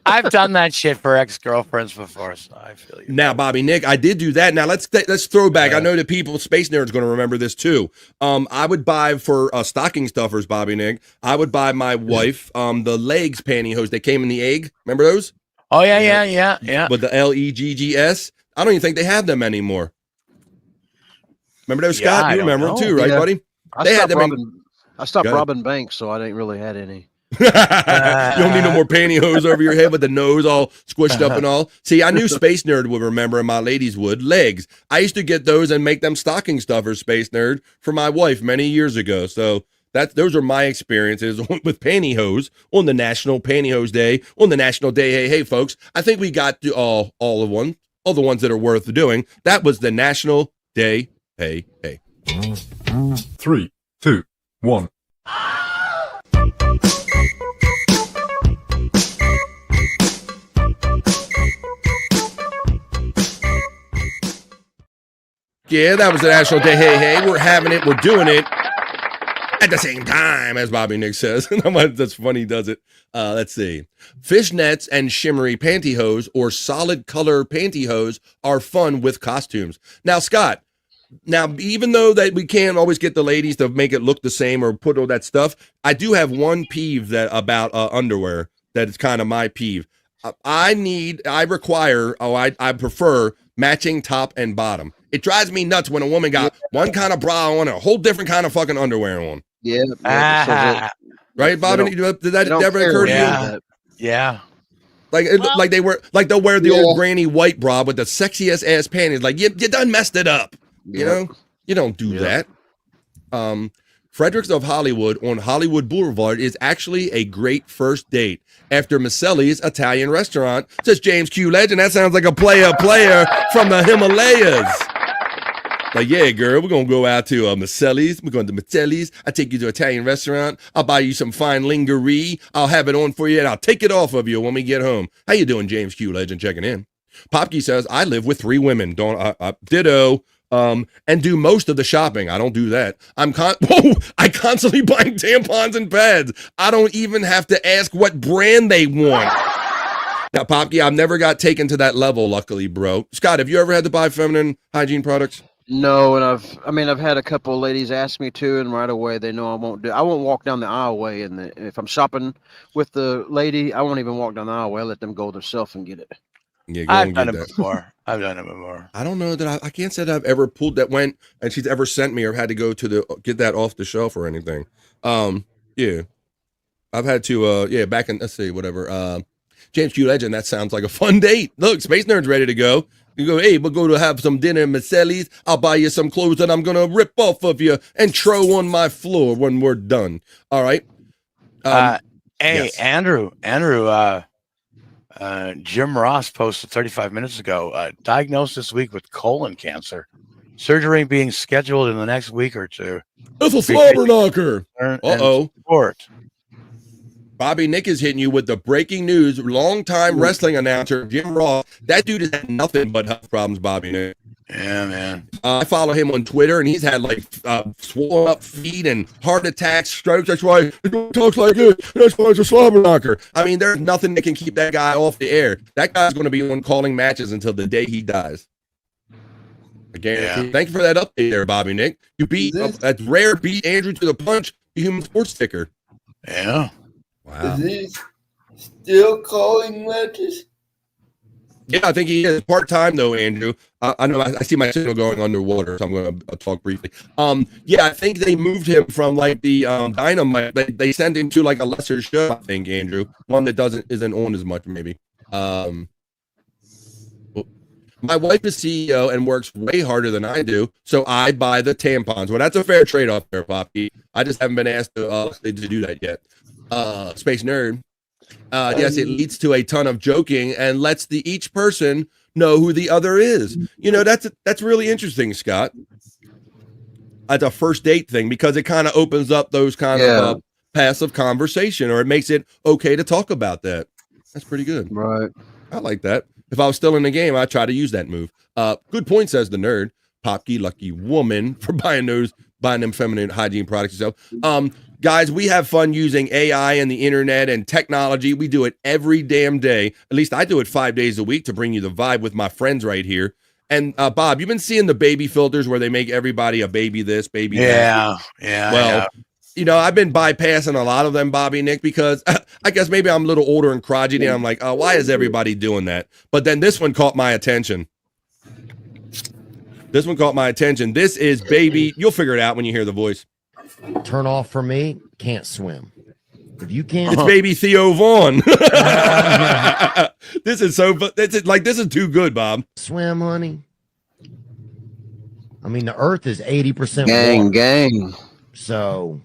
I've done that shit for ex-girlfriends before, so I feel you. Now, Bobby Nick, I did do that. Now let's throw back. I know that people, Space Nerd's going to remember this too. I would buy for stocking stuffers, Bobby Nick. I would buy my wife the legs pantyhose. They came in the egg. Remember those? Oh yeah. With the LEGGS. I don't even think they have them anymore. Remember those, Scott? You remember them too, right, buddy? I stopped robbing banks, so I didn't really had any. You don't need no more pantyhose over your head with the nose all squished up and all. See, I knew Space Nerd would remember, and my ladies would. Legs. I used to get those and make them stocking stuffers, Space Nerd, for my wife many years ago. So those are my experiences with pantyhose on the National Pantyhose Day, on the National Day. Hey, folks, I think we got to all the ones that are worth doing. That was the National Day. Hey. 3, 2, 1. Yeah, that was the National Day. Hey, we're having it. We're doing it at the same time, as Bobby Nick says. That's funny, he does it. Let's see. Fishnets and shimmery pantyhose or solid color pantyhose are fun with costumes. Now, Scott, even though that we can't always get the ladies to make it look the same or put all that stuff, I do have one peeve about underwear that is kind of my peeve. I prefer matching top and bottom. It drives me nuts when a woman got one kind of bra on and a whole different kind of fucking underwear on. Yeah. Right, Bobby? Did that ever occur to you? Yeah. Like they'll wear the old granny white bra with the sexiest ass panties. Like you done messed it up. You know, you don't do that. Fredericks of Hollywood on Hollywood Boulevard is actually a great first date after Maselli's Italian restaurant, says James Q Legend. That sounds like a player from the Himalayas. Like, yeah, girl, we're going to go out to Maselli's. We're going to Maselli's. I take you to an Italian restaurant. I'll buy you some fine lingerie. I'll have it on for you, and I'll take it off of you when we get home. How you doing, James Q Legend, checking in? Popke says, I live with 3 women. Ditto. And do most of the shopping. I don't do that. I constantly buying tampons and pads. I don't even have to ask what brand they want. Now, Popke, I've never got taken to that level, luckily, bro. Scott, have you ever had to buy feminine hygiene products? No, and I've had a couple of ladies ask me to, and right away they know I won't walk down the aisleway, and if I'm shopping with the lady, I won't even walk down the aisleway. I let them go themselves and get it. Yeah, I've done it before. I don't know that I can't say that I've ever pulled that went and she's ever sent me or had to go to get that off the shelf or anything. Yeah, I've had to back in, let's see, whatever. James Q Legend, that sounds like a fun date. Look, Space Nerd's ready to go. You go, hey, we'll go to have some dinner at Maselli's. I'll buy you some clothes that I'm gonna rip off of you and throw on my floor when we're done. All right. Hey, Yes. Andrew, Jim Ross posted 35 minutes ago, diagnosed this week with colon cancer. Surgery being scheduled in the next week or two. That's a slobber knocker. And Uh-oh. support. Bobby Nick is hitting you with the breaking news. Longtime wrestling announcer Jim Ross. That dude has had nothing but health problems, Bobby Nick. Yeah, man. I follow him on Twitter, and he's had like swollen up feet and heart attacks, strokes. That's why he talks like this. That's why he's a slobber knocker. I mean, there's nothing that can keep that guy off the air. That guy's going to be on calling matches until the day he dies. I guarantee. Thank you for that update there, Bobby Nick. You beat that's rare. Beat Andrew to the punch. The Human Sports Sticker. Yeah. Wow. Is he still calling matches? Yeah, I think he is part-time though, Andrew. I know I see my signal going underwater, so I'm going to talk briefly. Yeah, I think they moved him from like the Dynamite. They sent him to like a lesser show, I think, Andrew. One that isn't on as much, maybe. My wife is CEO and works way harder than I do, so I buy the tampons. Well, that's a fair trade-off there, Poppy. I just haven't been asked to do that yet. Space Nerd. Yes, it leads to a ton of joking and lets each person know who the other is. You know, that's really interesting, Scott. That's a first date thing because it kind of opens up those kind of passive conversation, or it makes it okay to talk about that. That's pretty good. Right. I like that. If I was still in the game, I'd try to use that move. Good point, says the nerd. Popky, lucky woman for buying them feminine hygiene products yourself. Guys, we have fun using AI and the internet and technology. We do it every damn day. At least I do it 5 days a week to bring you the vibe with my friends right here. And Bob, you've been seeing the baby filters where they make everybody a baby this, baby that. Yeah. Well, you know, I've been bypassing a lot of them, Bobby Nick, because I guess maybe I'm a little older and crotchety. And I'm like, why is everybody doing that? But then this one caught my attention. This is baby. You'll figure it out when you hear the voice. Turn off for me. Can't swim. If you can't, it's baby Theo Vaughn. This is this is too good, Bob. Swim, honey. I mean, the Earth is 80% Gang, water. gang. So,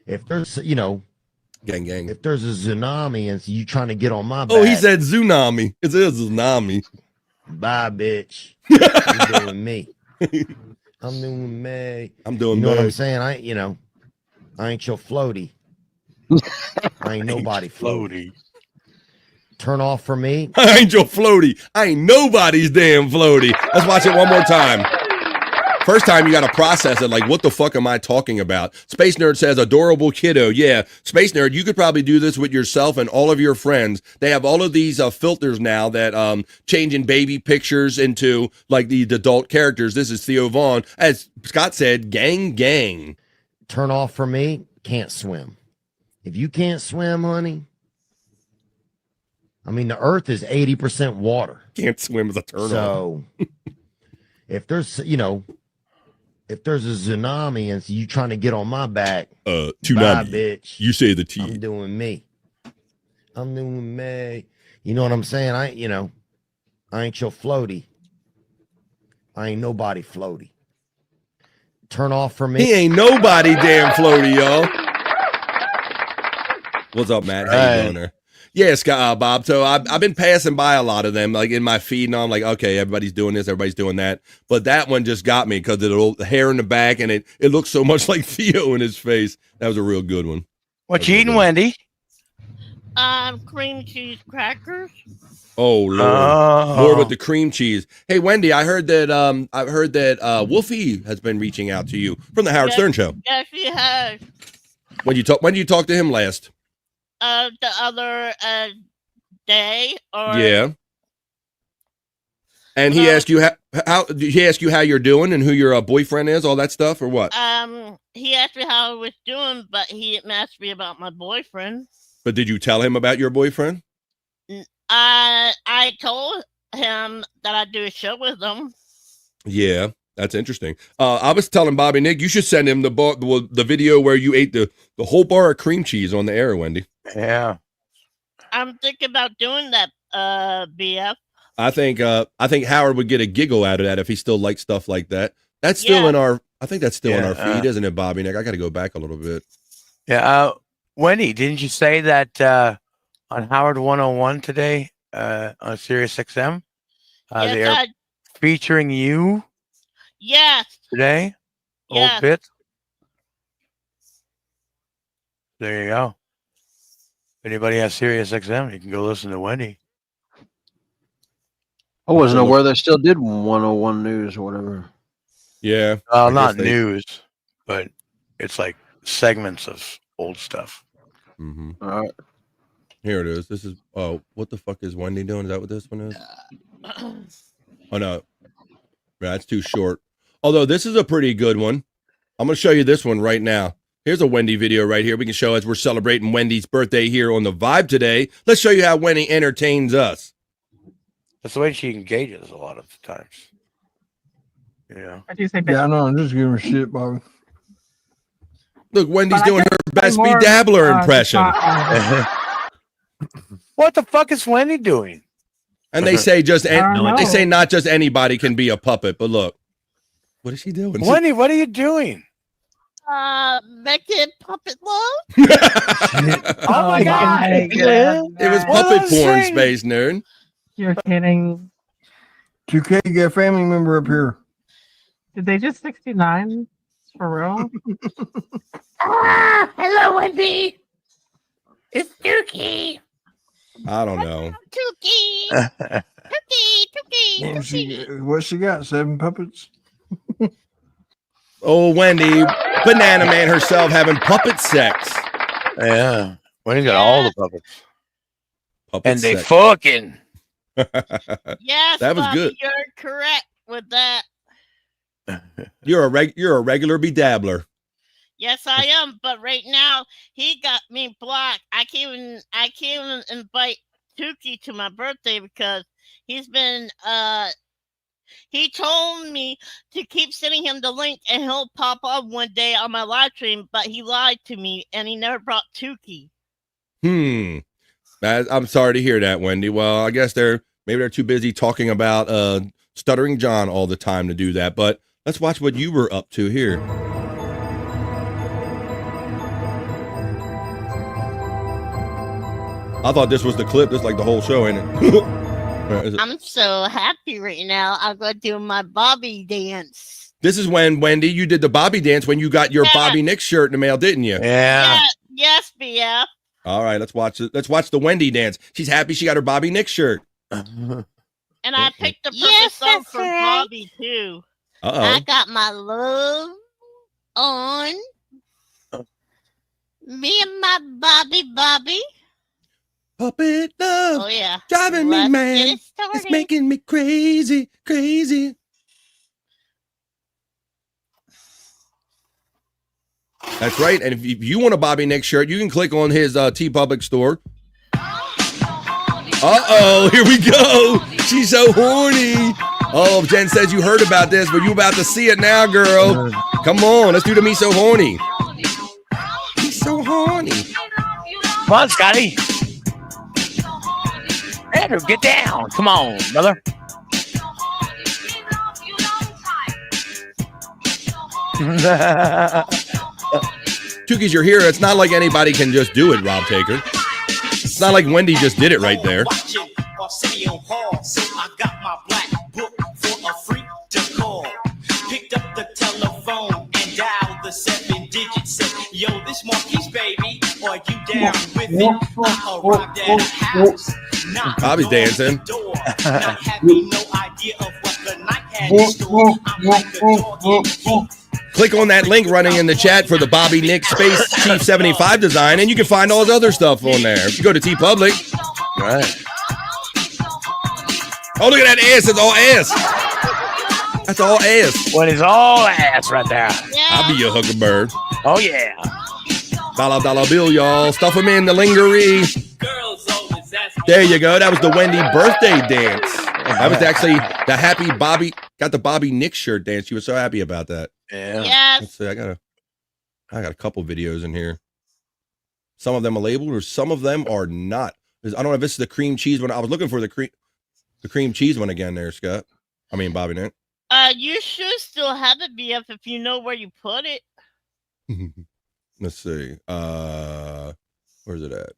if there's, gang, if there's a tsunami and you trying to get on my back. Oh, he said tsunami. It's a tsunami. Bye, bitch. You're doing me. I'm doing me. I'm doing you know me. what I'm saying? I ain't your floaty. I ain't nobody floaty. Turn off for me. I ain't your floaty. I ain't nobody's damn floaty. Let's watch it one more time. First time you got to process it. Like, what the fuck am I talking about? Space Nerd says, adorable kiddo. Yeah, Space Nerd, you could probably do this with yourself and all of your friends. They have all of these filters now that changing baby pictures into like the adult characters. This is Theo Vaughn. As Scott said, gang, gang. Turn off for me. Can't swim. If you can't swim, honey. I mean, the Earth is 80% water. Can't swim as a turn off. So, if there's, if there's a tsunami and you trying to get on my back, tsunami. Bye, bitch. You say the T. I'm doing me. I'm doing me. You know what I'm saying? I ain't your floaty. I ain't nobody floaty. Turn off for me. He ain't nobody damn floaty, y'all. What's up, Matt? How you doing there? Yeah, Scott, Bob. So I've been passing by a lot of them, like in my feed, and I'm like, okay, everybody's doing this, everybody's doing that. But that one just got me because the hair in the back, and it looks so much like Theo in his face. That was a real good one. What you eating, Wendy? Cream cheese crackers. Oh Lord, more with the cream cheese. Hey, Wendy, I heard that Wolfie has been reaching out to you from the Howard Stern Show. Yes, he has. When did you talk to him last? The other day, or Yeah. And he asked you how did he ask you how you're doing and who your boyfriend is, all that stuff, or what? he asked me how I was doing, but he didn't ask me about my boyfriend. But did you tell him about your boyfriend? I told him that I'd do a show with him. Yeah, that's interesting. I was telling Bobby Nick you should send him the video where you ate the whole bar of cream cheese on the air, Wendy. Yeah. I'm thinking about doing that, BF. I think Howard would get a giggle out of that if he still likes stuff like that. That's still in our. I think that's still in our feed, isn't it, Bobby Nick? I got to go back a little bit. Yeah. Wendy, didn't you say that on Howard 101 today on Sirius XM? Yes, They are featuring you Yes. today. Yes. Old bit. There you go. If anybody has Sirius XM, you can go listen to Wendy. I wasn't aware they still did 101 News or whatever. Yeah. Well, I not guess they- news, but it's like segments of old stuff. Mm-hmm. All right. Here it is. This is, oh, what the fuck is Wendy doing? Is that what this one is? Oh, no. That's too short. Although this is a pretty good one. I'm going to show you this one right now. Here's a Wendy video right here. We can show as we're celebrating Wendy's birthday here on The Vibe today. Let's show you how Wendy entertains us. That's the way she engages a lot of times. Yeah. I do say Yeah, I know. I'm just giving her shit, Bobby. Look, Wendy's But I doing think her best more, Be Dabbler impression. What the fuck is Wendy doing? And they say don't they know. say not just anybody can be a puppet, but look. What is she doing? Wendy, what are you doing? Making puppet love. Oh my god. It was What puppet was porn, saying? Space Nerd. You're kidding. 2K, you get a family member up here. Did they just 69? For real? Hello, Wendy. It's Dookie. I don't know. Dookie. What she got? 7 puppets? Oh, Wendy, Banana Man herself having puppet sex. Yeah. Wendy's got all the puppets. Puppet And they sex. fucking. Yes, That was Bobby, good. You're correct with that. You're a regular bedabbler. Yes, I am. But right now, he got me blocked. I can't even invite Tuki to my birthday because he's been he told me to keep sending him the link and he'll pop up one day on my live stream, but he lied to me and he never brought Tuki. I'm sorry to hear that, Wendy. Well, I guess they're too busy talking about Stuttering John all the time to do that. But let's watch what you were up to here. I thought this was the clip. This is like the whole show, ain't it? I'm so happy right now. I'm going to do my Bobby dance. This is when, Wendy, you did the Bobby dance when you got your Bobby Nick shirt in the mail, didn't you? Yeah. Yes, BF. All right, let's watch it. Let's watch the Wendy dance. She's happy she got her Bobby Nick shirt. And I picked the perfect song for Bobby, too. Uh-oh. I got my love on. Me and my Bobby. Puppet love. Oh, yeah. Driving me Let's mad. get it It's started. making me crazy. That's right. And if you want a Bobby Nick shirt, you can click on his TeePublic store. Uh-oh, here we go. She's so horny. Oh, Jen says you heard about this, but you about to see it now, girl. Come on, let's do the Me So Horny. He's so horny. Come on, Scotty. Andrew, get down. Come on, brother. Tukey's, you're here. It's not like anybody can just do it, Rob Taker. It's not like Wendy just did it right there. Arsenio Hall, so I got my black book for a freak to call. Picked up the telephone and dialed the 7-digit. Said, yo, this Marquise, baby, are you down with it? I arrived at a house. Bobby's dancing. Not having no idea of what the night had in store. I'm like a dog in heat. Click on that link running in the chat for the Bobby Nick Space Chief 75 design, and you can find all his other stuff on there. If you go to TeePublic. Right. Oh, look at that ass. It's all ass. That's all ass. When it's all ass right there. I'll be your huckleberry. Oh, yeah. Dollar bill, y'all. Stuff them in the lingerie. There you go. That was the Wendy birthday dance. That was actually the happy Bobby. Got the Bobby Nick shirt dance. She was so happy about that. Yeah. Yes. Let's see. I got a couple videos in here. Some of them are labeled, or some of them are not. I don't know if this is the cream cheese one. I was looking for the cream cheese one again there, Scott. I mean, Bobby Nick. You should still have it, BF, if you know where you put it. Let's see. Where's it at?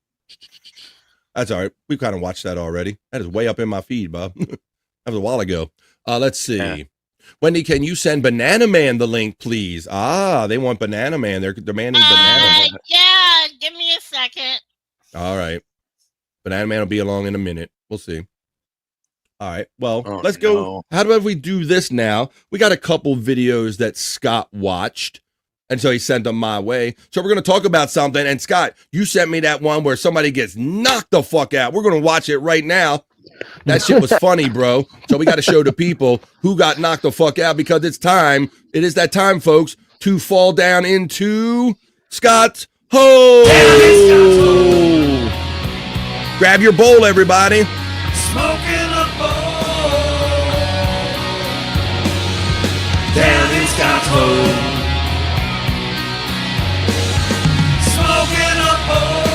That's all right. We kind of watched that already. That is way up in my feed, Bob. That was a while ago. Let's see. Yeah. Wendy, can you send Banana Man the link, please? They want Banana Man. They're demanding Banana Man. Yeah, give me a second. All right. Banana Man will be along in a minute. We'll see. All right. Well, let's go. How about we do this now? We got a couple videos that Scott watched, and so he sent them my way. So we're going to talk about something. And Scott, you sent me that one where somebody gets knocked the fuck out. We're going to watch it right now. That shit was funny, bro. So we got to show the people who got knocked the fuck out because it's time. It is that time, folks, to fall down into Scott's hole. Grab your bowl, everybody. Smoking a bowl down in Scott's hole. Smoking a bowl.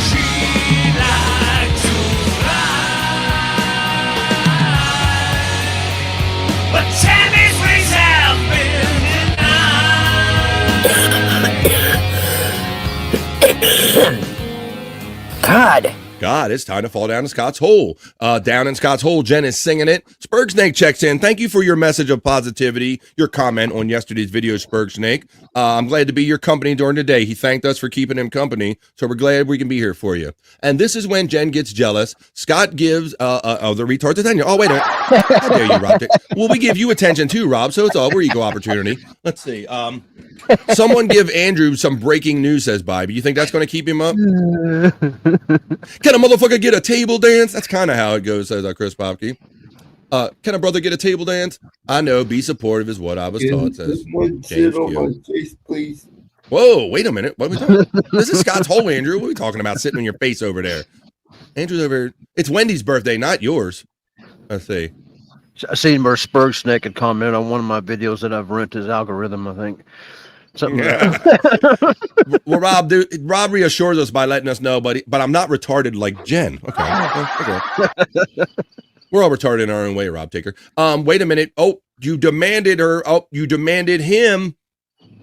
She likes to ride, but Tammy's ways have been denied. God, it's time to fall down in Scott's hole. Down in Scott's hole, Jen is singing it. Spurg Snake checks in. Thank you for your message of positivity, your comment on yesterday's video, Spurg Snake. I'm glad to be your company during the day. He thanked us for keeping him company, so we're glad we can be here for you. And this is when Jen gets jealous. Scott gives the retard's attention. Oh, wait a minute. How dare you, Rob? Well, we give you attention too, Rob, so it's all where you go opportunity. Let's see. Someone give Andrew some breaking news, says Bobby. You think that's going to keep him up? Can a motherfucker get a table dance? That's kind of how it goes, says Chris Popke. Can a brother get a table dance? I know, be supportive is what I was taught, says James Gill. Please. Whoa, wait a minute. What are we talking about? This is Scott's hole, Andrew. What are we talking about sitting on your face over there? Andrew's over here. It's Wendy's birthday, not yours. Let's see. I seen where Spurg Snake had commented on one of my videos that I've ruined his algorithm, I think. Something Well, Rob reassures us by letting us know, but I'm not retarded like Jen. Okay. We're all retarded in our own way, Rob Taker. Wait a minute. Oh, you demanded her. Oh, you demanded him.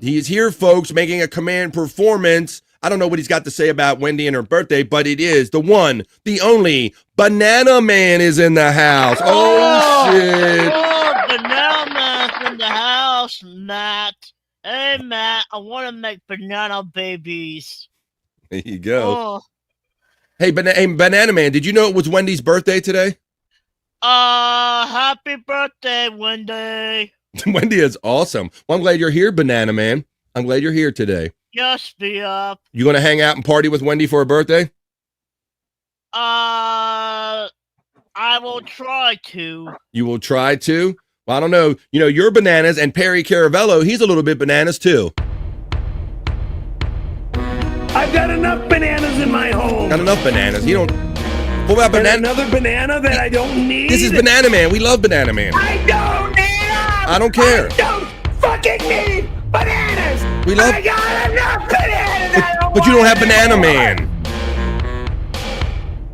He's here, folks, making a command performance. I don't know what he's got to say about Wendy and her birthday, but it is the one, the only Banana Man is in the house. Oh shit. Oh, Banana Man's in the house, Matt. Hey, Matt, I want to make banana babies. There you go. Oh. Hey, Banana Man, did you know it was Wendy's birthday today? Happy birthday, Wendy. Wendy is awesome. Well, I'm glad you're here, Banana Man. I'm glad you're here today. Just be up. You going to hang out and party with Wendy for her birthday? I will try to. You will try to? Well, I don't know. You know, you're bananas, and Perry Caravello, he's a little bit bananas too. I've got enough bananas in my home. Got enough bananas. You don't. What about banana? Another banana that I don't need. This is Banana Man. We love Banana Man. I don't need them. I don't care. I don't fucking need bananas. We love. I got enough bananas. But you don't have Banana Man.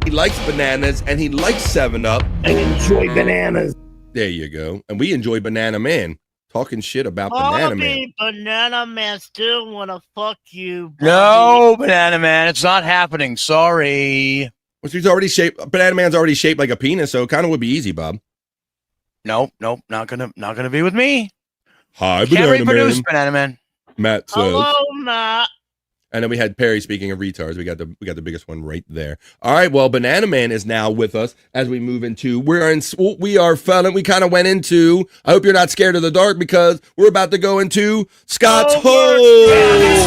He likes bananas and he likes 7-Up. I enjoy bananas. There you go. And we enjoy Banana Man. Talking shit about Banana Man. Banana Man still want to fuck you. Bobby. No, Banana Man, it's not happening. Sorry. Which he's already shaped. Banana Man's already shaped like a penis, so it kind of would be easy, Bob. Nope, not gonna be with me. Hi, Can't Banana reproduce, Man. Banana Man. Matt says. Hello, Matt. And then we had Perry. Speaking of retards, we got the biggest one right there. All right, well, Banana Man is now with us as we move into. We kind of went into. I hope you're not scared of the dark because we're about to go into Scott's hole.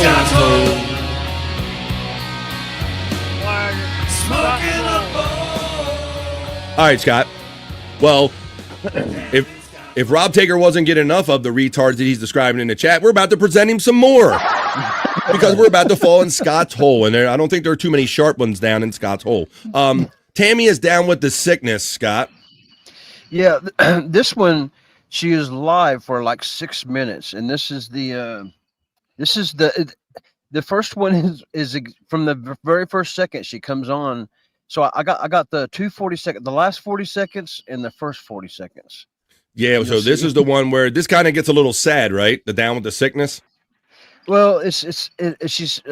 Scott's hole. Smoking a bowl. All right, Scott. Well, if Rob Taker wasn't getting enough of the retards that he's describing in the chat, we're about to present him some more. Because we're about to fall in Scott's hole, and I don't think there are too many sharp ones down in Scott's hole. Tammy is down with the sickness, Scott. Yeah, this one, she is live for like 6 minutes, and this is the first one is from the very first second she comes on. So I got the 240 seconds, the last 40 seconds, and the first 40 seconds. Yeah, so this is the one where this kind of gets a little sad, right? The down with the sickness. Well, she's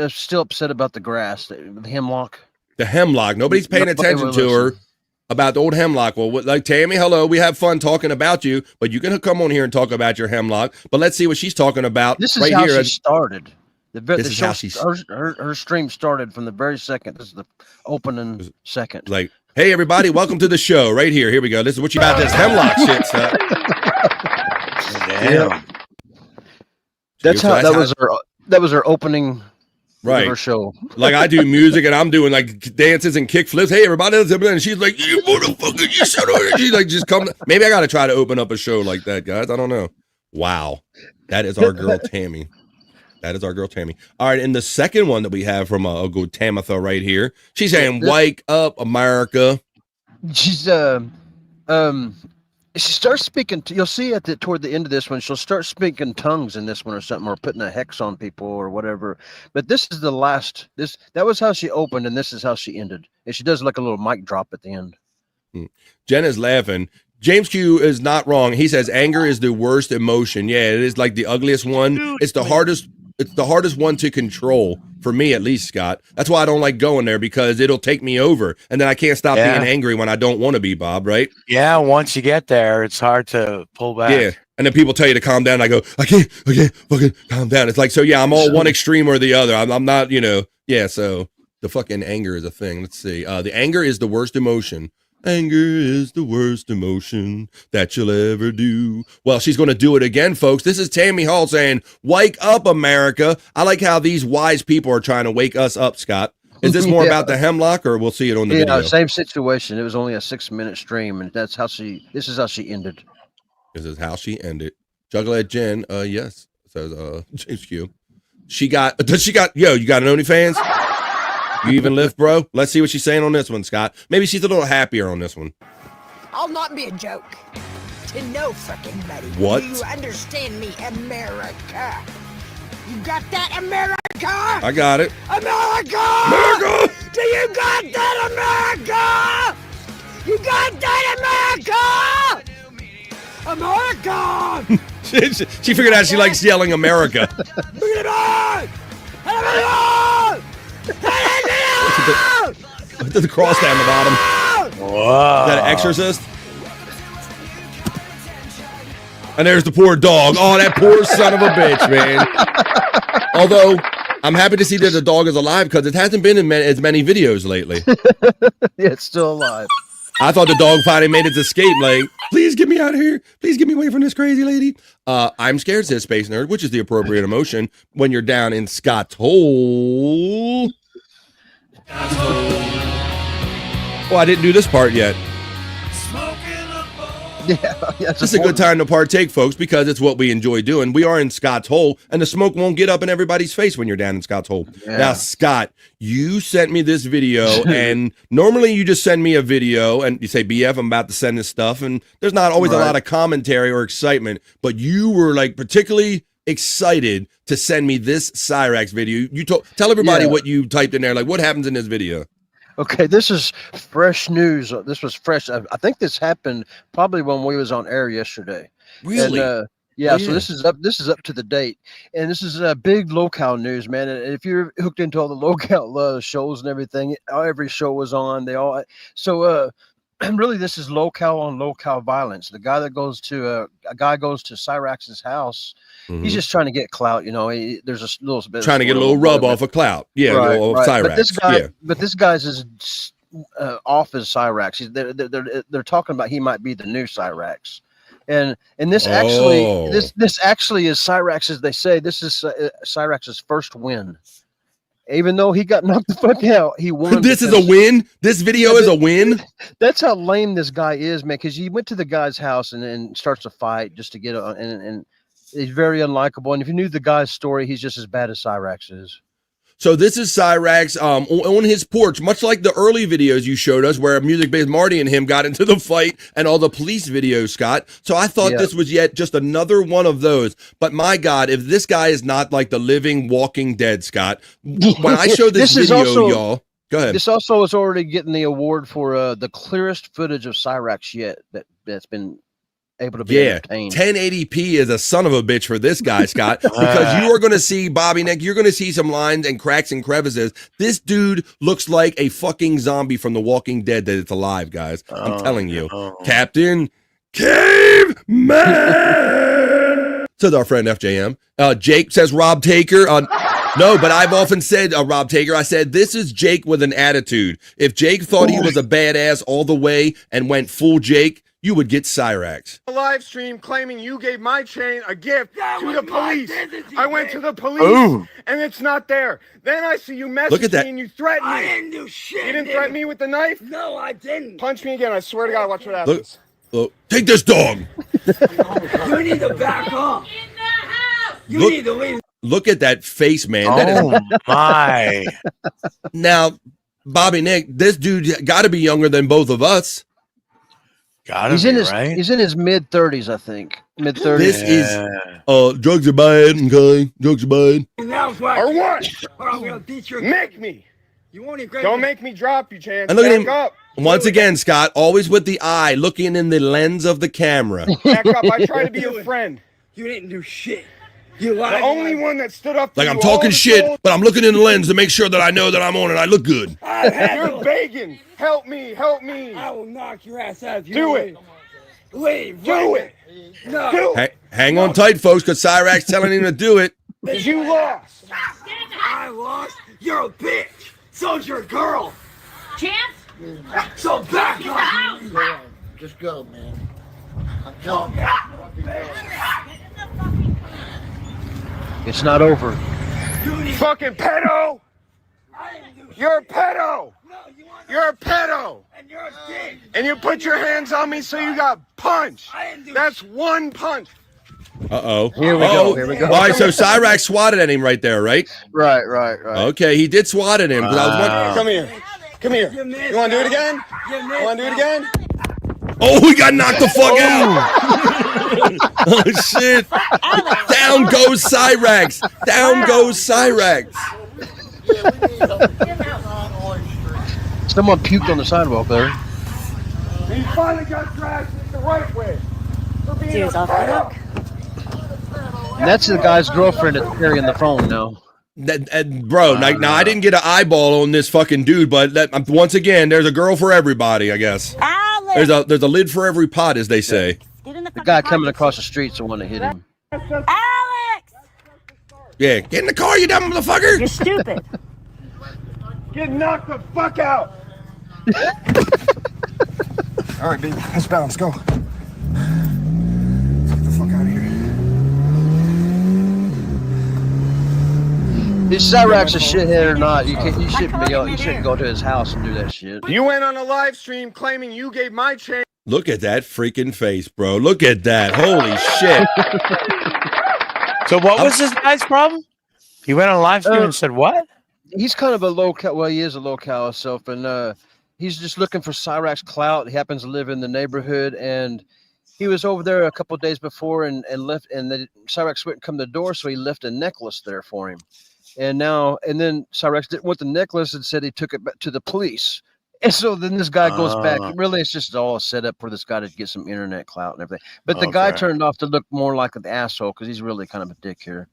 still upset about the grass, the hemlock. The hemlock. Nobody's paying Nobody attention will to her listen. about the old hemlock. Well, like Tammy, hello. We have fun talking about you, but you can come on here and talk about your hemlock. But let's see what she's talking about. This is right how here. she started. This is how she's. Her stream started from the very second. This is the opening second. Like, hey everybody, welcome to the show. Right here. Here we go. This is what you about this hemlock shit. So. Damn. That's how that was her opening. Right. Her show. Like I do music and I'm doing like dances and kick flips. Hey everybody, and she's like, you motherfucker, you shut up. She's like, just come. Maybe I got to try to open up a show like that, guys. I don't know. Wow, that is our girl Tammy. That is our girl Tammy. All right, and the second one that we have from a good Tamitha right here. She's saying, "Wake up, America." She's she starts speaking. You'll see toward the end of this one, she'll start speaking tongues in this one or something, or putting a hex on people or whatever. But this is the last. That was how she opened, and this is how she ended. And she does like a little mic drop at the end. Jen is laughing. James Q is not wrong. He says anger is the worst emotion. Yeah, it is like the ugliest one. It's the hardest. It's the hardest one to control for me, at least, Scott. That's why I don't like going there, because it'll take me over, and then I can't stop being angry when I don't want to be, Bob. Right? Yeah. Once you get there, it's hard to pull back. Yeah. And then people tell you to calm down. And I go, I can't fucking calm down. It's like, so yeah, I'm all one extreme or the other. I'm not, yeah. So the fucking anger is a thing. Let's see. The anger is the worst emotion. Anger is the worst emotion that you'll ever do. Well, she's going to do it again, folks. This is Tammy Hall saying, wake up, America. I like how these wise people are trying to wake us up, Scott. Is this more about the hemlock, or we'll see it on the video? Same situation. It was only a 6-minute stream, and this is how she ended. This is how she ended. Juggalette Jen, yes, says James Q. You got an OnlyFans? You even lift, bro? Let's see what she's saying on this one, Scott. Maybe she's a little happier on this one. I'll not be a joke. To no fucking buddy. What? Do you understand me, America? You got that, America? I got it. America! America! Do you got that, America? You got that, America? America! she figured out she likes yelling America. Look at the cross down the bottom. Wow. Is that an exorcist? And there's the poor dog. Oh, that poor son of a bitch, man. Although, I'm happy to see that the dog is alive, because it hasn't been in as many videos lately. Yeah, it's still alive. I thought the dog finally made its escape. Like, please get me out of here. Please get me away from this crazy lady. I'm scared, says Space Nerd, which is the appropriate emotion when you're down in Scott's hole. Oh, I didn't do this part yet. Yeah, this is a good time to partake, folks, because it's what we enjoy doing. We are in Scott's hole, and the smoke won't get up in everybody's face when you're down in Scott's hole. Yeah. Now, Scott, you sent me this video, and normally you just send me a video and you say, BF, I'm about to send this stuff, and there's not always a lot of commentary or excitement, but you were like particularly excited to send me this Cyrax video. You tell everybody what you typed in there, like what happens in this video. Okay, this is fresh news. This was fresh. I think this happened probably when we was on air yesterday. Really? And, so this is up to the date, and this is big locale news, man. And if you're hooked into all the locale shows and everything, every show was on. Really, this is locale on locale violence. The guy that goes to Cyrax's house. Mm-hmm. He's just trying to get clout, there's a little bit trying to get a little rub off of clout. Yeah, right. Cyrax. But this guy's is off as Cyrax. They're talking about he might be the new Cyrax. And this actually this actually is Cyrax, as they say. This is Cyrax's first win. Even though he got knocked the fuck out, he won. This is a win? This video is a win? That's how lame this guy is, man, because he went to the guy's house and starts a fight just to get and he's very unlikable. And if you knew the guy's story, he's just as bad as Cyrax is. So this is Cyrax on his porch, much like the early videos you showed us where music-based Marty and him got into the fight and all the police videos, Scott. So I thought this was yet just another one of those. But my God, if this guy is not like the living Walking Dead, Scott, when I show this video, y'all, go ahead. This also is already getting the award for the clearest footage of Cyrax yet that's been able to be Yeah, entertained. 1080p is a son of a bitch for this guy, Scott, because you are going to see Bobby Nick. You're going to see some lines and cracks and crevices. This dude looks like a fucking zombie from The Walking Dead that it's alive, guys. I'm telling you, Captain Caveman. Says our friend FJM. Jake says Rob Taker. No, but I've often said, Rob Taker, I said, this is Jake with an attitude. If Jake thought he was a badass all the way and went full Jake, you would get Cyrax. A live stream claiming you gave my chain a gift to the police. I went to the police and it's not there. Then I see you message Look at that. me and you threatened me. I didn't do shit. You didn't threaten me with the knife? No, I didn't. Punch me again. I swear to God, watch what happens. Look, take this dog. You need to back up. You need to leave. Look at that face, man. That is my. Now, Bobby Nick, this dude got to be younger than both of us. He's in his mid 30s, I think. Mid 30s. This is drugs are bad, okay? Drugs are bad. Or what? Or I'm gonna beat your. Make me. You won't even. Don't make me drop you, Chance. And look at Back him up. once again, Scott. Always with the eye, looking in the lens of the camera. Back up. I try to be your friend. You didn't do shit. You lied. The only one that stood up to Like you I'm talking all the shit, time. but I'm looking in the lens to make sure that I know that I'm on and I look good. You're begging. Help me. Help me. I will knock your ass out. If you Do leave. it. Leave. Do it. No. Do it. Hang on tight, folks, because Cyrax telling him to do it. Because you lost. I lost. You're a bitch. So's your girl. Chance? So back up. Just go, man. I'm telling you. It's not over. Fucking pedo. You're a pedo. You're a pedo. And you're a dick. And you put your hands on me so you got punched. That's one punch. Uh-oh. Here we go. Here we go. All right, so Cyrax swatted at him right there, right? Right. Okay, he did swat at him. 'Cause I was wondering- Come here. Come here. You want to do it again? You want to do it again? Oh, he got knocked the fuck out. Oh, shit. Down goes Cyrax. Down goes Cyrax. Someone puked on the sidewalk there. He finally got dragged the right way. For being a pedo. And that's the guy's girlfriend that's carrying the phone now. Bro, now I didn't get an eyeball on this fucking dude, but once again, there's a girl for everybody, I guess. There's a lid for every pot, as they say. The guy coming across the street's the one that hit him. Alex! Yeah, get in the car, you dumb motherfucker. You're stupid. Get knocked the fuck out. All right, baby. Let's balance. Go. Get the fuck out of here. Is Cyrax a shithead or not? You shouldn't go to his house and do that shit. You went on a live stream claiming you gave my chain. Look at that freaking face, bro. Look at that. Holy shit. So what was this guy's problem? He went on live stream and said what? He's kind of a low-cal. Well, he is a low-cal himself, and he's just looking for Cyrax clout. He happens to live in the neighborhood, and he was over there a couple of days before and left, and then Cyrax wouldn't come to the door, so he left a necklace there for him. And then Cyrax didn't want the necklace and said he took it back to the police. And so then this guy goes back. Really, it's just all set up for this guy to get some internet clout and everything. But the guy turned off to look more like an asshole because he's really kind of a dick here.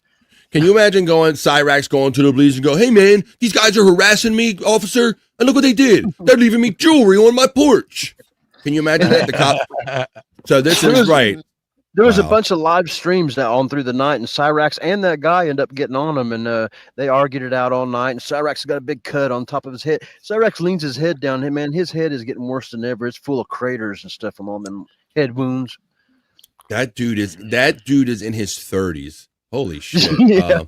Can you imagine Cyrax going to the police and go, hey, man, these guys are harassing me, officer, and look what they did. They're leaving me jewelry on my porch. Can you imagine that? The cop. So this is right. There was a bunch of live streams that on through the night, and Cyrax and that guy end up getting on him, and they argued it out all night. And Cyrax got a big cut on top of his head. Cyrax leans his head down. Hey, man, his head is getting worse than ever. It's full of craters and stuff from all them head wounds. That dude is in his 30s. Holy shit. Yeah.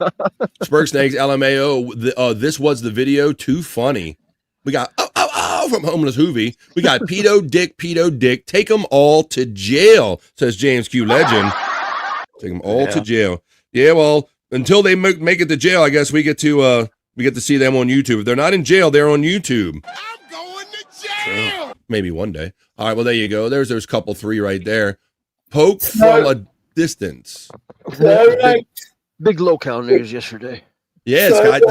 Spurk Snakes, LMAO. This was the video. Too funny. We got from Homeless Hoovy. We got pedo dick. Take them all to jail, says James Q Legend. Take them all to jail. Yeah, well, until they make it to jail, I guess we get to see them on YouTube. If they're not in jail, they're on YouTube. I'm going to jail. Maybe one day. All right, well, there you go. There's couple 3 right there. Poke from a distance. Big low-cal news yesterday. Yeah, Scott.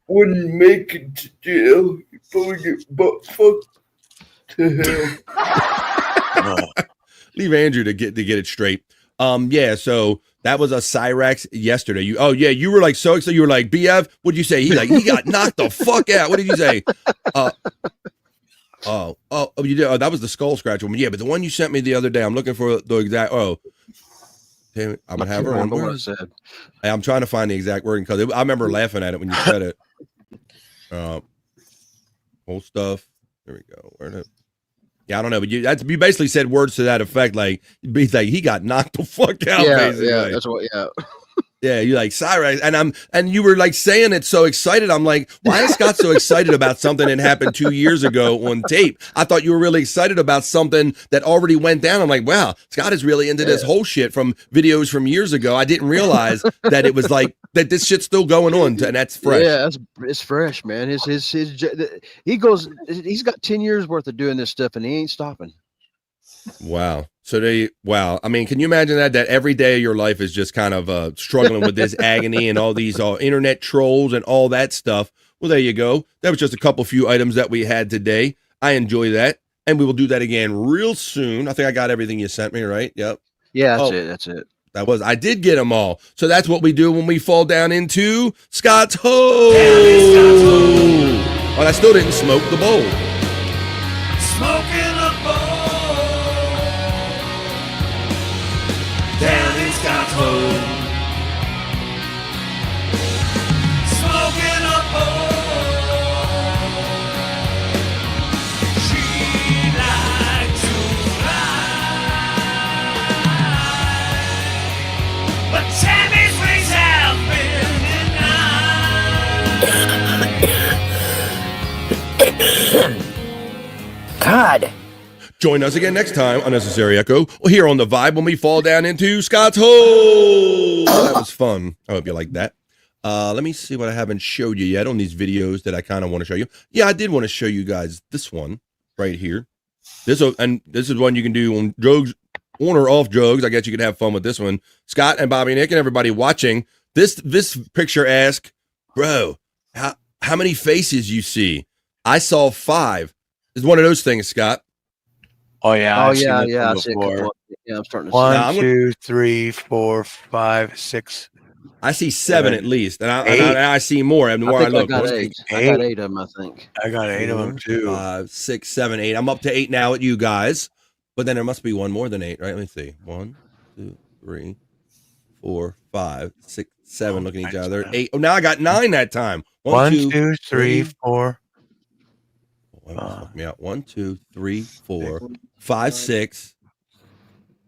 Wouldn't make it to jail. You probably get butt fucked to hell. leave Andrew to get it straight. Yeah, so that was a Cyrax yesterday. You were like so excited. You were like, BF, what'd you say? He got knocked the fuck out. What did you say? You did. Oh, that was the skull scratch one. Yeah, but the one you sent me the other day, I'm looking for the exact. Oh, damn it, I'm gonna have her on. What I said. Hey, I'm trying to find the exact wording because I remember laughing at it when you said it. Whole stuff. There we go. Where did? Yeah, I don't know, but you basically said words to that effect, like he got knocked the fuck out. Yeah, basically. yeah, that's what. Yeah. Yeah, you like Cyrax, and you were like saying it so excited. I'm like, why is Scott so excited about something that happened 2 years ago on tape? I thought you were really excited about something that already went down. I'm like, wow, Scott is really into this whole shit from videos from years ago. I didn't realize that it was like that. This shit's still going on, and that's fresh. Yeah, it's fresh, man. He's got 10 years worth of doing this stuff, and he ain't stopping. Wow. So wow. I mean, can you imagine that every day of your life is just kind of struggling with this agony and all these internet trolls and all that stuff? Well, there you go. That was just a few items that we had today. I enjoy that. And we will do that again real soon. I think I got everything you sent me, right? Yep. Yeah, that's it. I did get them all. So that's what we do when we fall down into Scott's hole. But I still didn't smoke the bowl. Smoking a bowl down in Scott's hole. Smoking a bowl. She likes to fly, but Tammy's wings have been denied. God. Join us again next time, Unnecessary Echo, here on The Vibe when we fall down into Scott's hole. That was fun. I hope you like that. Let me see what I haven't showed you yet on these videos that I kind of want to show you. Yeah, I did want to show you guys this one right here. This is one you can do on drugs, on or off drugs. I guess you could have fun with this one. Scott and Bobby Nick and everybody watching. This picture asks, bro, how many faces you see? I saw 5. It's one of those things, Scott. Oh yeah. I've seen it before. Yeah, I'm starting to see. 1, 2, 3, 4, 5, 6. I see 7 at least, and I see more. And the more I look, I got 8. I got 8 of them, I think. I got 8 of them too. 5, 6, 7, 8. I'm up to 8 now at you guys, but then there must be one more than 8, right? Let me see. 1, 2, 3, 4, 5, 6, 7. Looking at each other. 8. Oh, now I got 9 that time. 1, 2, 3, 4. Me out. 1, 2, 3, 4, 5, 6.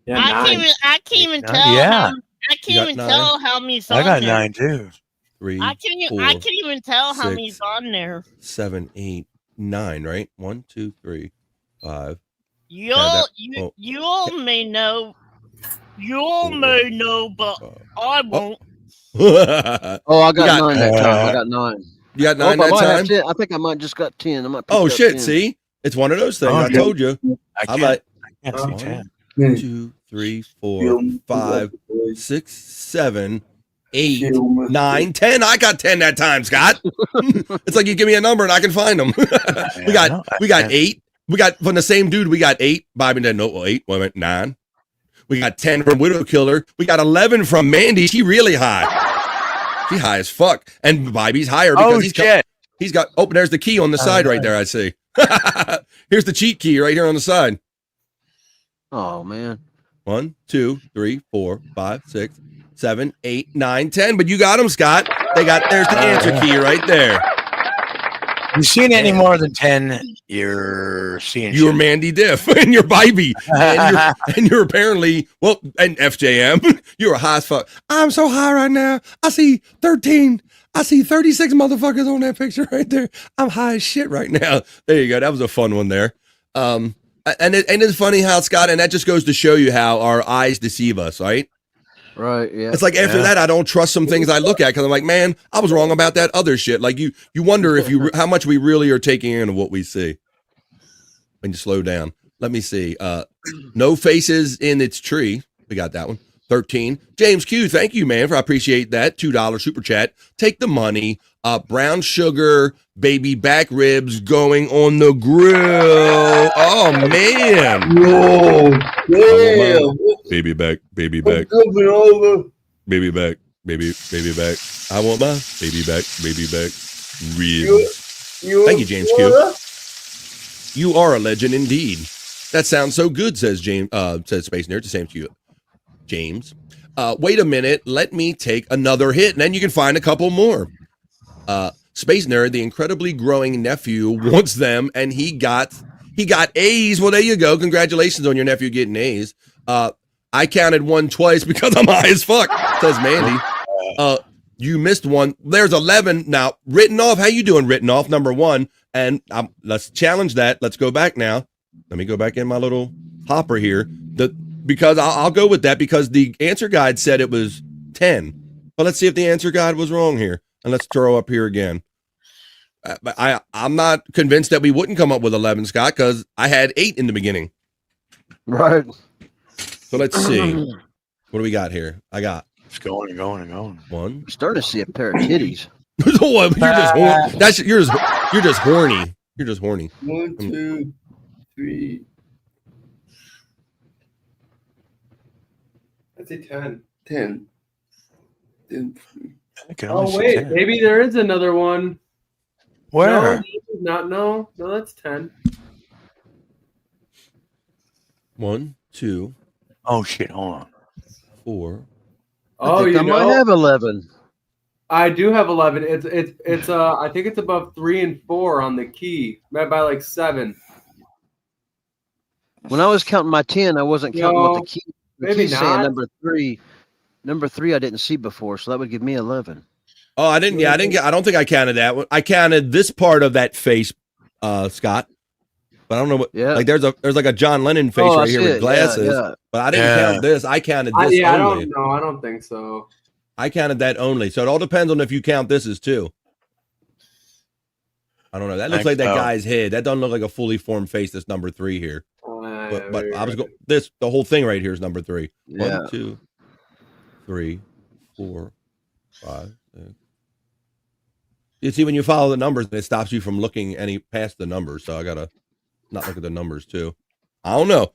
Yeah, I can't even tell. Yeah. I can't even tell how many's on I got there. 9 too. 3. I can't even tell how many's on there. 7, 8, 9. Right? 1, 2, 3, 5. You all may know. You all may know, but I won't. I got 9 that time. I got 9. You got 9 that time? I think I might just got 10. I might. Oh shit! 10. See, it's one of those things. I told you. I can't see 10. 1, 2, 3, 4, 5, 6, 7, 8, 9, 10. I got 10 that time, Scott. It's like you give me a number and I can find them. we got 8. We got from the same dude. We got 8. Bobby didn't know. Well, 8. Wait a minute, 9. We got 10 from Widow Killer. We got 11 from Mandy. She really high. She high as fuck. And Bobby's higher because he's got. Oh, there's the key on the side right there. I see. Here's the cheat key right here on the side. Oh man. 1, 2, 3, 4, 5, 6, 7, 8, 9, 10. But you got them, Scott. There's the answer key right there. You've seen any more than 10, you're seeing You're Mandy Diff and you're Bybee. And you're apparently, well, and FJM, you're high as fuck. I'm so high right now. I see 13. I see 36 motherfuckers on that picture right there. I'm high as shit right now. There you go. That was a fun one there. And it's funny how, Scott, and that just goes to show you how our eyes deceive us, right? Right, yeah. It's like after that, I don't trust some things I look at because I'm like, man, I was wrong about that other shit. Like you wonder if how much we really are taking in of what we see. When you slow down, let me see. No faces in its tree. We got that one. 13. James Q, thank you, man, I appreciate that. $2 super chat. Take the money. Brown sugar, baby back ribs going on the grill. Oh, man. Baby back. Baby back. Baby back. Baby back. I want my baby back ribs. Thank you, James Q. You are a legend indeed. That sounds so good, says James. Says Space Nerd to Sam Q. James. Wait a minute. Let me take another hit, and then you can find a couple more. Space Nerd, the incredibly growing nephew, wants them, and he got A's. Well, there you go. Congratulations on your nephew getting A's. I counted one twice because I'm high as fuck, says Mandy. You missed one. There's 11 now. Written off. How you doing, written off? Number 1. And let's challenge that. Let's go back now. Let me go back in my little hopper here. Because I'll go with that because the answer guide said it was 10. But let's see if the answer guide was wrong here. And let's throw up here again. I'm not convinced that we wouldn't come up with 11, Scott, because I had 8 in the beginning. Right. So let's see. What do we got here? I got. It's going and going and going. 1. I'm starting to see a pair of titties. You're just horny. You're just horny. 1, 2, 3. I'd say 10. 10. Oh wait, 10. maybe there is another one. Where? No, that's 10. 1, 2. Oh shit! Hold on. 4. I might have 11. I do have 11. It's I think it's above 3 and 4 on the key. By like 7. When I was counting my 10, I wasn't counting what the key. The maybe key's saying not. number 3. Number 3 I didn't see before, so that would give me 11. Oh, I didn't. Yeah, I don't think I counted that one. I counted this part of that face, Scott. But I don't know what. Yeah. Like there's like a John Lennon face right here with glasses. Yeah. But I didn't count this. I counted this only. I don't know. I don't think so. I counted that only. So it all depends on if you count this as 2. I don't know. That looks like that guy's head. That doesn't look like a fully formed face. That's number 3 here. But I was going. The whole thing right here is number 3. Yeah. 1, 2, 3, 4, 5, 6. You see, when you follow the numbers, it stops you from looking any past the numbers. So I gotta not look at the numbers too. I don't know.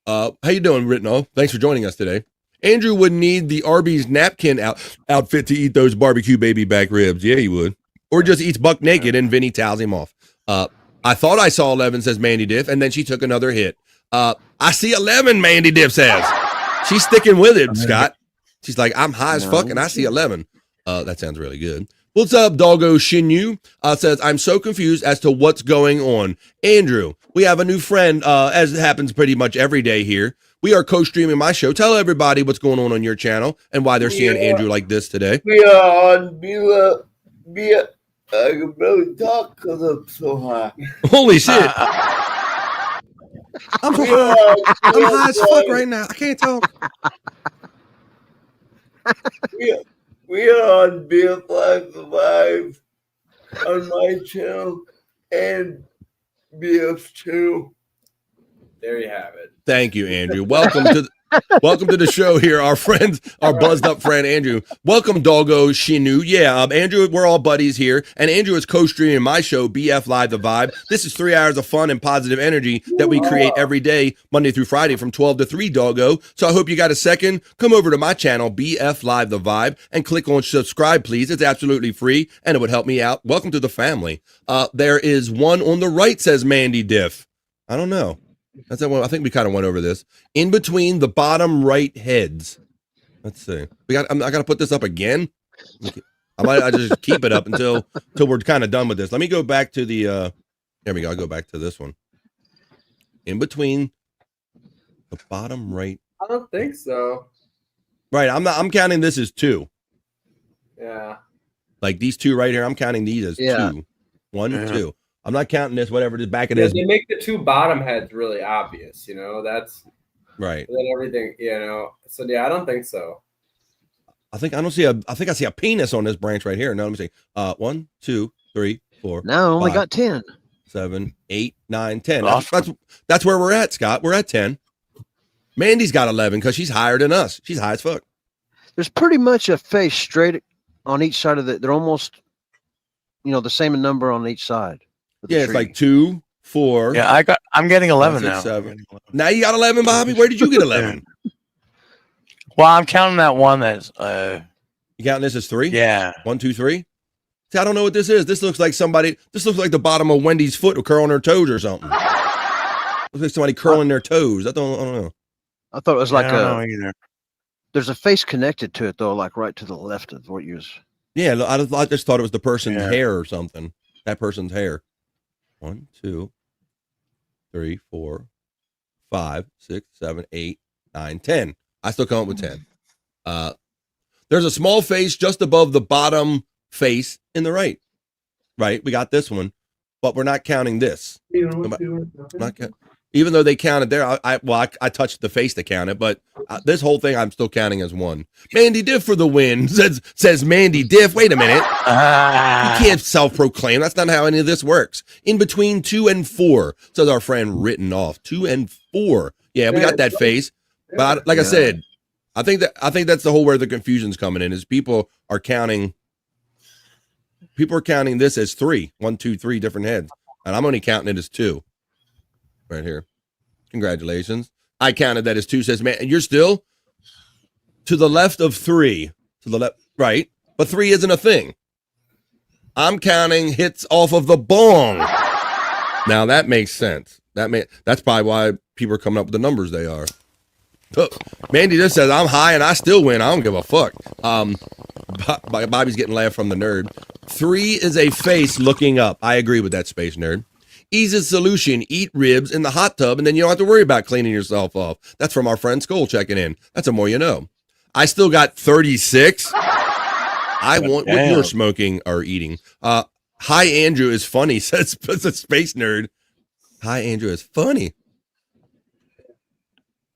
How you doing, Ritno? Thanks for joining us today. Andrew would need the Arby's napkin outfit to eat those barbecue baby back ribs. Yeah, he would. Or just eats buck naked and Vinny towels him off. I thought I saw 11, says Mandy Diff, and then she took another hit. I see 11, Mandy Diff says. She's sticking with it, Scott. She's like, I'm high as fuck, and I see 11. That sounds really good. What's up, Doggo Shinyu? Says, I'm so confused as to what's going on. Andrew, we have a new friend, as it happens pretty much every day here. We are co-streaming my show. Tell everybody what's going on your channel and why they're seeing Andrew like this today. We are on I can barely talk because I'm so high. Holy shit. I'm high as fuck right now. I can't talk. We are on BF Live on my channel and BF's channel. There you have it. Thank you, Andrew. Welcome to the show here. Our friends, our buzzed up friend, Andrew. Welcome, Doggo Shinu. Yeah, Andrew, we're all buddies here. And Andrew is co-streaming my show, BF Live The Vibe. This is 3 hours of fun and positive energy that we create every day, Monday through Friday from 12 to 3, Doggo. So I hope you got a second. Come over to my channel, BF Live The Vibe, and click on subscribe, please. It's absolutely free, and it would help me out. Welcome to the family. There is one on the right, says Mandy Diff. I don't know. That's that one. I think we kind of went over this. In between the bottom right heads. Let's see. I got to put this up again. I just keep it up until we're kind of done with this. Let me go back to the. There we go. I'll go back to this one. In between the bottom right. I don't think so. Right. I'm counting this as 2. Yeah. Like these 2 right here. I'm counting these as 2. 1, 2. I'm not counting this, whatever the back it is. They make the 2 bottom heads really obvious, that's right. Then everything, So yeah, I don't think so. I think I see a penis on this branch right here. No, let me see. 1, 2, 3, 4. No, I only got 10. 7, 8, 9, 10. That's where we're at, Scott. We're at 10. Mandy's got 11 because she's higher than us. She's high as fuck. There's pretty much a face straight on each side of they're almost, the same number on each side. Yeah, it's like 2, 4. Yeah, I'm getting 11 5, 6, now. 7. Now you got 11, Bobby? Where did you get 11? Well, I'm counting that one that's you counting this as 3? Yeah. 1, 2, 3? See, I don't know what this is. This looks like the bottom of Wendy's foot curling her toes or something. Looks like somebody curling their toes. I don't know. I thought it was like I don't know either. There's a face connected to it though, like right to the left of what you was. Yeah, I just thought it was the person's hair or something. That person's hair. 1, 2, 3, 4, 5, 6, 7, 8, 9, 10. I still come up with 10. There's a small face just above the bottom face in the right. Right, we got this one, but we're not counting this. Even though they counted there, I touched the face to count it, but this whole thing I'm still counting as 1. Mandy Diff for the win, says Mandy Diff. Wait a minute. You can't self-proclaim. That's not how any of this works. In between 2 and 4, says our friend Written Off. 2 and 4. Yeah, we got that face. But I said, I think that's the whole where the confusion's coming in is people are counting this as 3. 1, 2, 3 different heads. And I'm only counting it as 2. Right here. Congratulations. I counted that as 2, says man. And you're still to the left of 3. To the left, right? But 3 isn't a thing. I'm counting hits off of the bong. Now that makes sense. That's probably why people are coming up with the numbers they are. Look, Mandy just says I'm high and I still win. I don't give a fuck. Bobby's getting laughed from the nerd. 3 is a face looking up. I agree with that, Space Nerd. Easy solution, eat ribs in the hot tub, and then you don't have to worry about cleaning yourself off. That's from our friend Skull checking in. That's the more you know. I still got 36. I want what you're smoking or eating. Hi, Andrew is funny, says Space Nerd. Hi, Andrew is funny.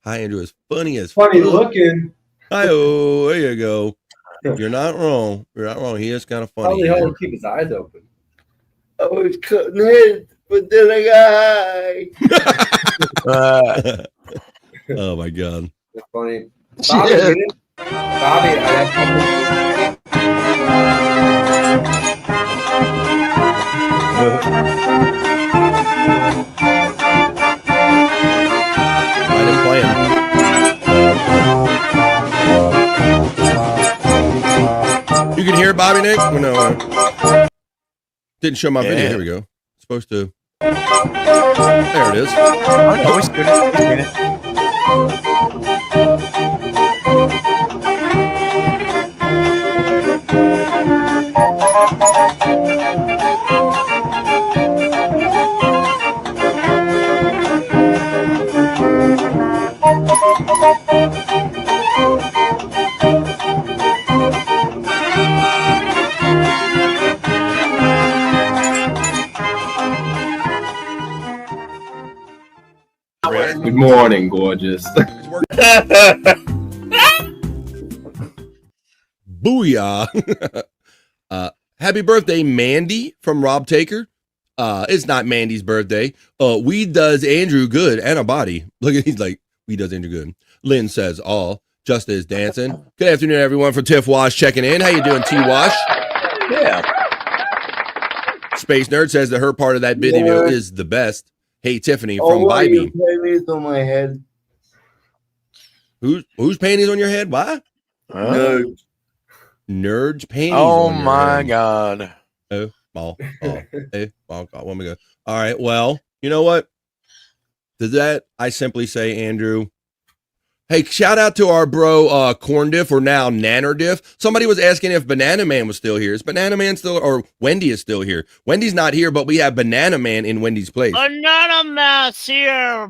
Hi, Andrew is funny as funny looking. Hi-oh, there you go. You're not wrong. You're not wrong. He is kind of funny. Probably help him keep his eyes open. I was cutting heads, but then I got high. Oh my god. That's funny. Bobby, Bobby, I didn't play him. You can hear it, Bobby Nick? Or no? Didn't show my video. Here we go. Supposed to. There it is. Oh, he's good. He's good. Good morning, gorgeous. Booyah. Happy birthday, Mandy from Rob Taker. It's not Mandy's birthday. Weed does Andrew good and a body. Look at he's like, weed does Andrew good. Lynn says all. Just is dancing. Good afternoon, everyone from Tiff Wash checking in. How you doing, T Wash? Yeah. Space Nerd says that her part of that video is the best. Hey, Tiffany from Bybee. Panties on my head. Whose panties on your head? Why? Nerds. Nerds panties. Oh on your my head. god. Oh, God. Let me go. All right. Well, you know what? To that, I simply say, Andrew. Hey, shout out to our bro, Corn Diff, or now Nanner Diff. Somebody was asking if Banana Man was still here. Is Banana Man still, or Wendy is still here? Wendy's not here, but we have Banana Man in Wendy's place. Banana Man's here,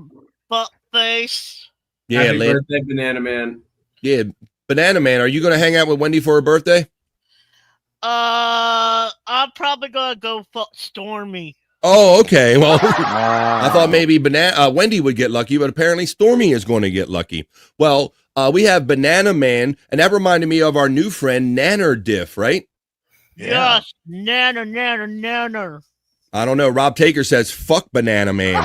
butt face. Yeah, Happy Lynn. birthday, Banana Man. Yeah, Banana Man, are you going to hang out with Wendy for her birthday? I'm probably gonna go fuck Stormy. Oh, okay. Well, I thought maybe Wendy would get lucky, but apparently Stormy is going to get lucky. Well, we have Banana Man, and that reminded me of our new friend Nanner Diff, right? Yes, nanner. I don't know. Rob Taker says, fuck Banana Man.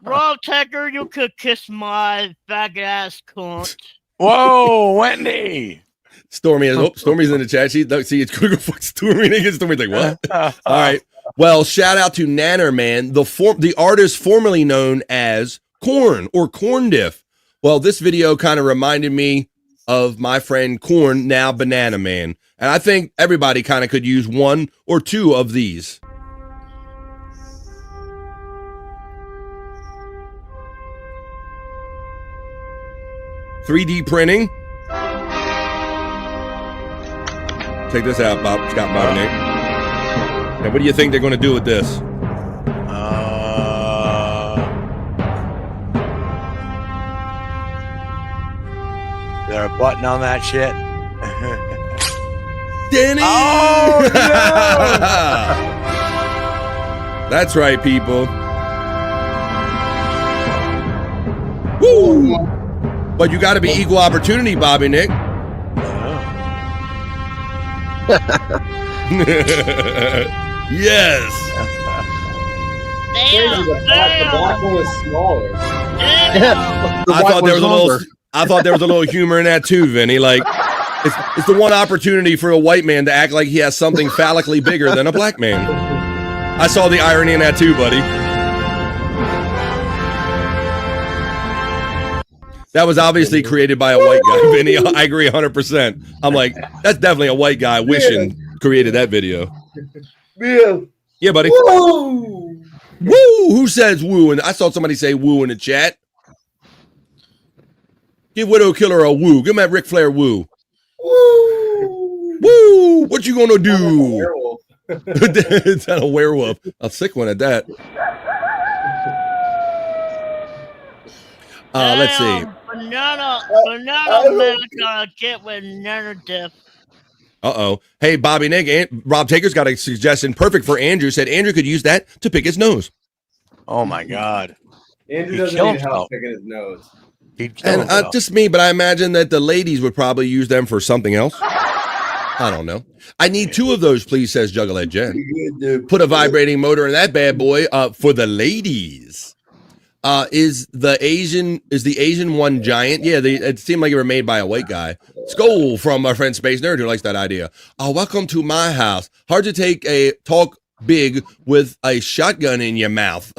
Rob Tucker, you could kiss my faggot ass cunt. Whoa, Wendy. Stormy's in the chat. See, it's Google fuck Stormy. Stormy's like, what? All right. Well, shout out to Nanner Man, the artist formerly known as Corn or Corn Diff. Well, this video kind of reminded me of my friend Corn, now Banana Man. And I think everybody kind of could use one or two of these. $3D printing. Check this out, Scott Bob Nick. Now, what do you think they're going to do with this? There a button on that shit? Danny! Oh, no! That's right, people. Woo! But you got to be equal opportunity, Bobby Nick. Yes. The black one was smaller. I thought there was a little humor in that too, Vinny. Like, it's the one opportunity for a white man to act like he has something phallically bigger than a black man. I saw the irony in that too, buddy. That was obviously created by a white guy, Vinny. I agree 100%. I'm like, that's definitely a white guy wishing created that video. Yeah, buddy. Woo! Woo! Who says woo? And I saw somebody say woo in the chat. Give Widow Killer a woo. Give him that Ric Flair woo. Woo! Woo! What you gonna do? It's not a werewolf. A sick one at that. Let's see. Banana man gonna get with Nanner Diff. Uh-oh. Hey, Bobby Nick, Rob Taker's got a suggestion perfect for Andrew. Said Andrew could use that to pick his nose. Oh, my God. Andrew doesn't need help picking his nose. And just me, but I imagine that the ladies would probably use them for something else. I don't know. I need two of those, please, says Juggalette Jen. Put a vibrating motor in that bad boy for the ladies. Is the Asian one giant? Yeah, it seemed like they were made by a white guy. Skull from our friend Space Nerd who likes that idea. Welcome to my house. Hard to talk big with a shotgun in your mouth.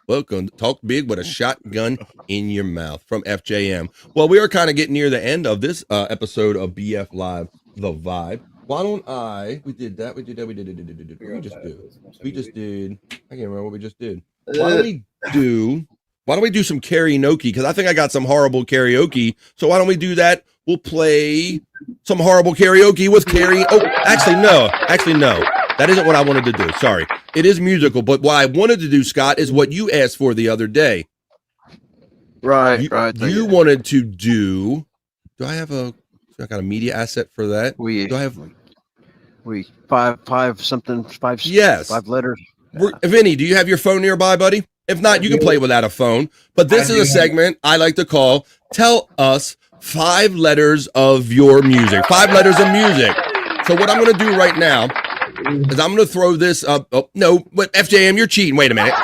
Welcome. Talk big with a shotgun in your mouth from FJM. Well, we are kind of getting near the end of this episode of BF Live, The Vibe. Why don't we did that. We just did. I can't remember what we just did. Why don't we do some karaoke? Because I think I got some horrible karaoke. So why don't we do that? We'll play some horrible karaoke with Carrie. Oh, actually, no. That isn't what I wanted to do. Sorry. It is musical, but what I wanted to do, Scott, is what you asked for the other day. Right. You wanted to do. I got a media asset for that? Five letters. Vinny, do you have your phone nearby, buddy? If not, you can play without a phone. But this is a segment I like to call Tell Us 5 Letters of Your Music. 5 letters of music. So what I'm going to do right now is I'm going to throw this up. Oh, no, but FJM, you're cheating. Wait a minute.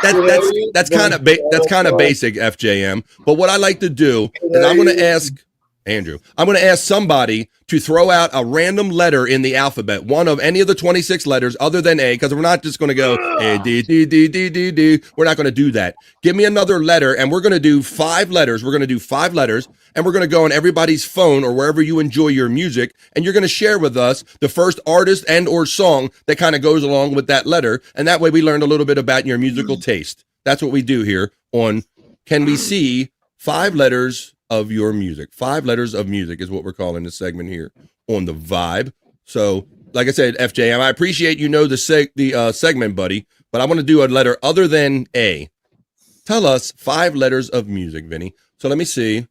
That's kind of basic, FJM. But what I like to do is I'm going to ask Andrew. I'm going to ask somebody to throw out a random letter in the alphabet, one of any of the 26 letters other than A, because we're not just going to go A, D, D, D, D, D, D. We're not going to do that. Give me another letter, and we're going to do 5 letters. We're going to do 5 letters, and we're going to go on everybody's phone or wherever you enjoy your music, and you're going to share with us the first artist and or song that kind of goes along with that letter, and that way we learned a little bit about your musical taste. That's what we do here on Can We See 5 Letters of Your Music. 5 letters of music is what we're calling this segment here on The Vibe. So, like I said, FJM, I appreciate the segment, buddy, but I want to do a letter other than A. Tell us 5 letters of music, Vinny. So let me see.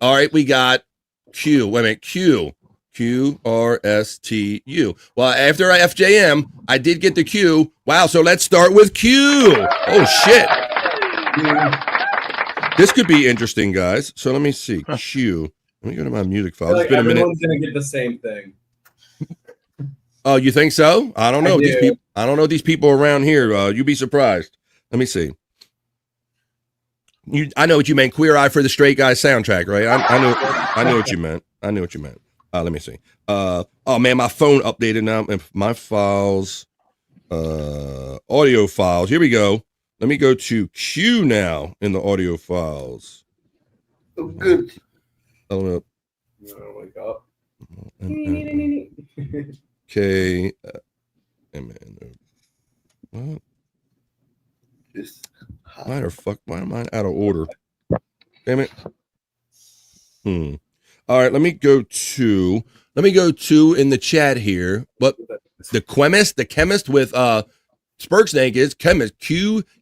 All right, we got Q. Wait a minute, Q. Q-R-S-T-U. Well, after FJM, I did get the Q. Wow, so let's start with Q. Oh, shit. This could be interesting, guys. So let me see. Q. Let me go to my music file. It's been a minute. Everyone's gonna get the same thing. Oh, you think so? I don't know. I don't know these people around here. You'd be surprised. Let me see. I know what you meant. Queer Eye for the Straight Guy soundtrack, right? I know what you meant. I knew what you meant. Let me see. Oh man, my phone updated now. My files, audio files. Here we go. Let me go to Q now in the audio files. Oh, good. Wake up. Okay. What? Why am I out of order? Damn it. All right, let me go to in the chat here. What the chemist with Spurksnake is chemist, QEMIST.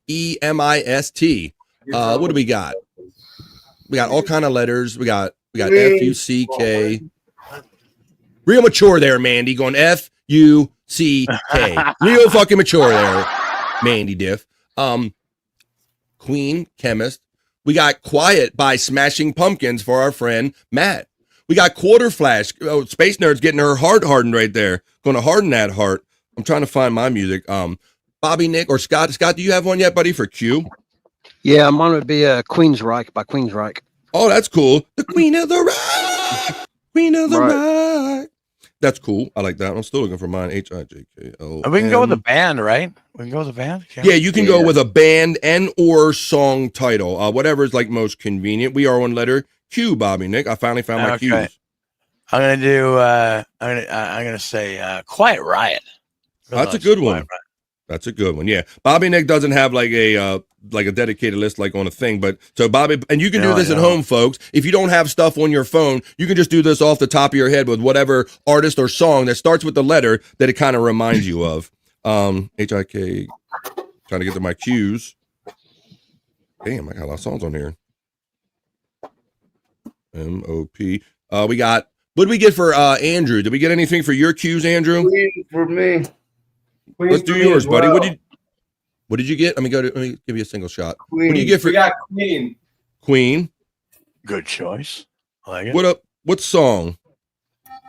What do we got? We got all kind of letters. We got FUCK. Real mature there, Mandy, going FUCK. Real fucking mature there, Mandy Diff. Queen, chemist. We got Quiet by Smashing Pumpkins for our friend Matt. We got Quarter Flash. Oh, Space Nerd's getting her heart hardened right there. Going to harden that heart. I'm trying to find my music. Bobby, Nick, or Scott. Scott, do you have one yet, buddy, for Q? Yeah, mine would be Queensryche by Queensryche. Oh, that's cool. The Queen of the Rock. Queen of the Rock. That's cool. I like that. I'm still looking for mine. HIJKL. We can go with a band, right? We can go with a band. Yeah, you can go with a band and or song title. Whatever is like most convenient. We are on letter Q, Bobby Nick. I finally found my Q's. I'm gonna do. I'm gonna say Quiet Riot. That's a good one. That's a good one. Yeah, Bobby Nick doesn't have like a dedicated list like on a thing, but so Bobby, and you can do this at home, folks. If you don't have stuff on your phone, you can just do this off the top of your head with whatever artist or song that starts with the letter that it kind of reminds you of. HIK. Trying to get to my Q's. Damn, I got a lot of songs on here. MOP. We got. What did we get for Andrew? Did we get anything for your Q's, Andrew? For me. Let's do yours, buddy. What did you get? Let me give you a single shot. Queen. What do you get for? We got Queen. Queen. Good choice. I like it. What up? What song?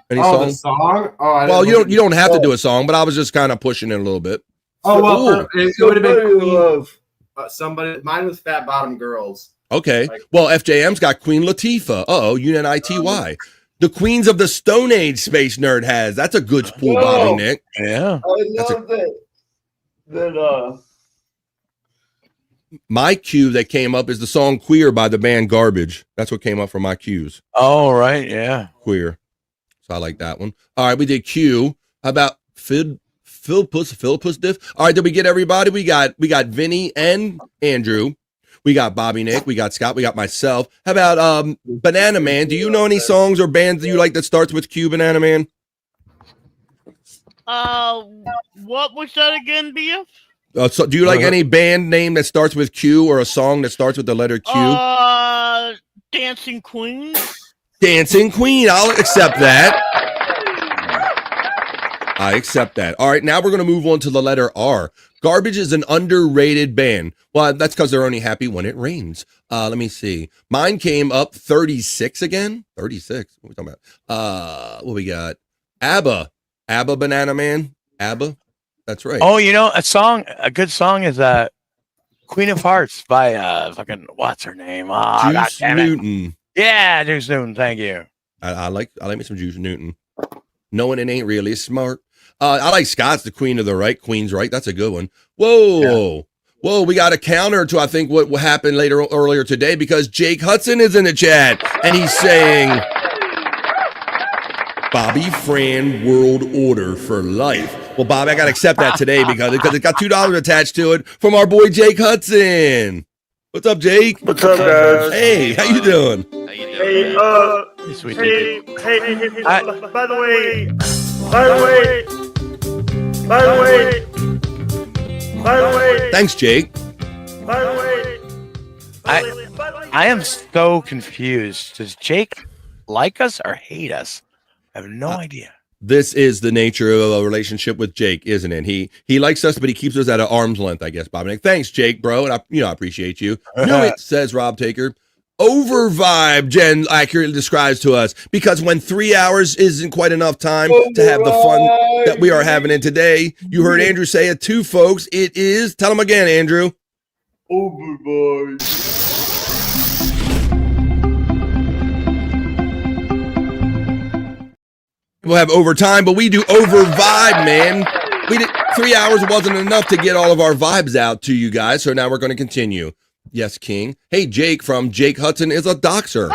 Any song? song? The song? Oh, well, you don't have to do a song, but I was just kind of pushing it a little bit. Oh well, it would have been Queen. Somebody. Mine was Fat Bottom Girls. Okay. Well, FJM's got Queen Latifah. UNITY. The Queens of the Stone Age Space Nerd has. That's a good pool, Bobby Nick. Yeah. I love that. My cue that came up is the song Queer by the band Garbage. That's what came up for my cues. Oh, right. Yeah. Queer. So I like that one. All right, we did Q. How about Philpuss Diff? All right, did we get everybody? We got Vinny and Andrew. We got Bobby Nick. We got Scott. We got myself. How about Banana Man? Do you know any songs or bands that you like that starts with Q, Banana Man? What was that again, BF? So do you like any band name that starts with Q or a song that starts with the letter Q? Dancing Queen. Dancing Queen. I'll accept that. I accept that. All right, now we're going to move on to the letter R. Garbage is an underrated band. Well, that's because they're only happy when it rains. Let me see. Mine came up 36 again. 36. What are we talking about? What we got? ABBA. ABBA, Banana Man. ABBA. That's right. Oh, a good song is Queen of Hearts by fucking what's her name? Oh, Juice Newton. Yeah, Juice Newton. Thank you. I like me some Juice Newton. Knowing it ain't really smart. I like Scott's The Queen of the Right. Queen's Right. That's a good one. Whoa. Yeah. Whoa, we got a counter to I think what happened earlier today because Jake Hudson is in the chat and he's saying Bobby Fran World Order for life. Well, Bob, I got to accept that today because it got $2 attached to it from our boy Jake Hudson. What's up, Jake? What's up, guys? Hey, how you doing? Hey, Sweet hey, by the way, Thanks, Jake. I am so confused. Does Jake like us or hate us? I have no idea. This is the nature of a relationship with Jake, isn't it? He likes us, but he keeps us at an arm's length, I guess, Bob. Thanks, Jake, bro. And I appreciate you. Knew it, says Rob Taker. Over vibe, Jen accurately describes to us, because when 3 hours isn't quite enough time to have the fun that we are having in today, you heard Andrew say it too, folks. It is, tell them again, Andrew. Over vibe. We'll have overtime, but we do over vibe, man. We did 3 hours wasn't enough to get all of our vibes out to you guys, so now we're going to continue. Yes, King. Hey, Jake from Jake Hudson is a doxer.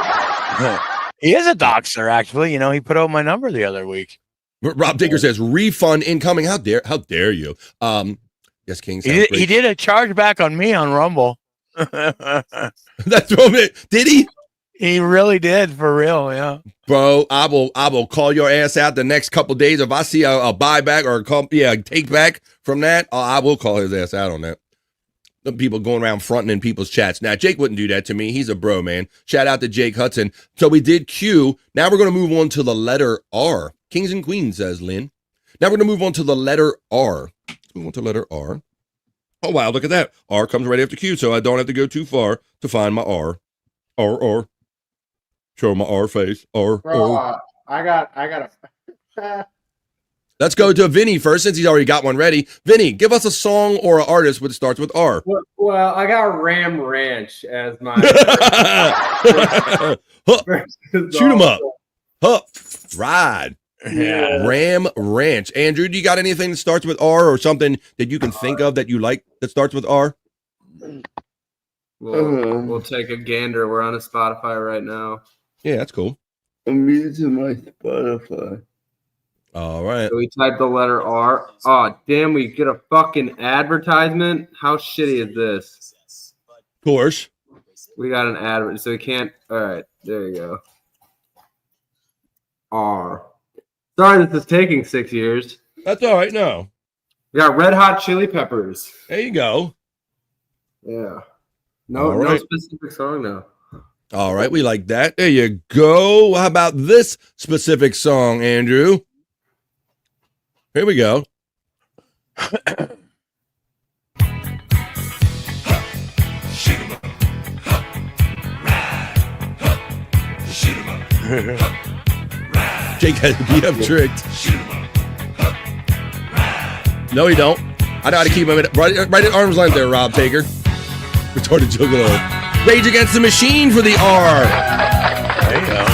He is a doxer, actually. You know, he put out my number the other week. Rob Digger says refund incoming. How dare you? Yes, King. He did a chargeback on me on Rumble. That's what it did. He really did, for real. Yeah, bro. I will call your ass out the next couple days if I see a buyback or a take back from that. I will call his ass out on that. The people going around fronting in people's chats. Now, Jake wouldn't do that to me. He's a bro, man. Shout out to Jake Hudson. So we did Q. Now we're going to move on to the letter R. Kings and Queens, says Lynn. Now we're going to move on to the letter R. Move on to letter R. Oh, wow. Look at that. R comes right after Q, so I don't have to go too far to find my R. R. Show my R face. R. I got a. Let's go to Vinny first, since he's already got one ready. Vinny, give us a song or an artist that starts with R. Well, I got Ram Ranch as my. Shoot him up. Hup. Ride. Yeah. Ram Ranch. Andrew, do you got anything that starts with R or something that you can think of that you like that starts with R? We'll take a gander. We're on a Spotify right now. Yeah, that's cool. I'm using my Spotify. All right. So we type the letter R. Oh, damn, we get a fucking advertisement? How shitty is this? Of course. We got an ad, so we can't. All right, there you go. R. Sorry, this is taking 6 years. That's all right. No. We got Red Hot Chili Peppers. There you go. Yeah. No specific song now. All right, we like that. There you go. How about this specific song, Andrew? Here we go. Jake has beat up tricked. No, he don't. I know how to keep him right at arm's length there, Rob Taker. Retarded Juggalo. Rage Against the Machine for the R. There you go.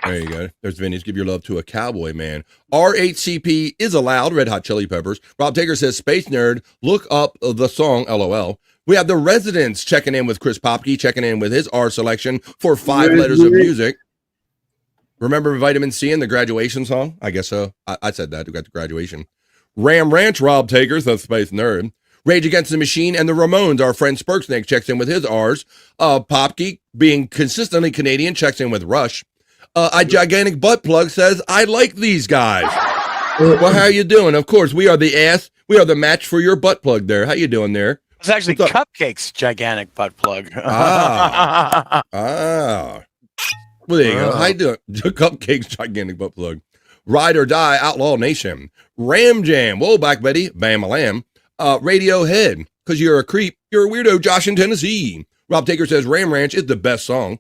There you go. There's Vinny's. Give your love to a cowboy man. RHCP is allowed. Red Hot Chili Peppers. Rob Taker says, Space Nerd, look up the song, LOL. We have the Residents checking in with Chris Popke, checking in with his R selection for 5 letters of music. Remember Vitamin C in the graduation song? I guess so. I said that. We got the graduation. Ram Ranch, Rob Taker, the Space Nerd. Rage Against the Machine and the Ramones. Our friend Spurksnake checks in with his R's. Popke, being consistently Canadian, checks in with Rush. A Gigantic Butt Plug says, I like these guys. Well, how you doing? Of course, we are the ass. We are the match for your butt plug there. How you doing there? It's actually Cupcake's Gigantic Butt Plug. Well, there you go. How you doing? Cupcake's Gigantic Butt Plug. Ride or Die, Outlaw Nation. Ram Jam. Whoa, Black Betty. Bam-a-lam. Radiohead. Because you're a creep. You're a weirdo. Josh in Tennessee. Rob Taker says Ram Ranch is the best song.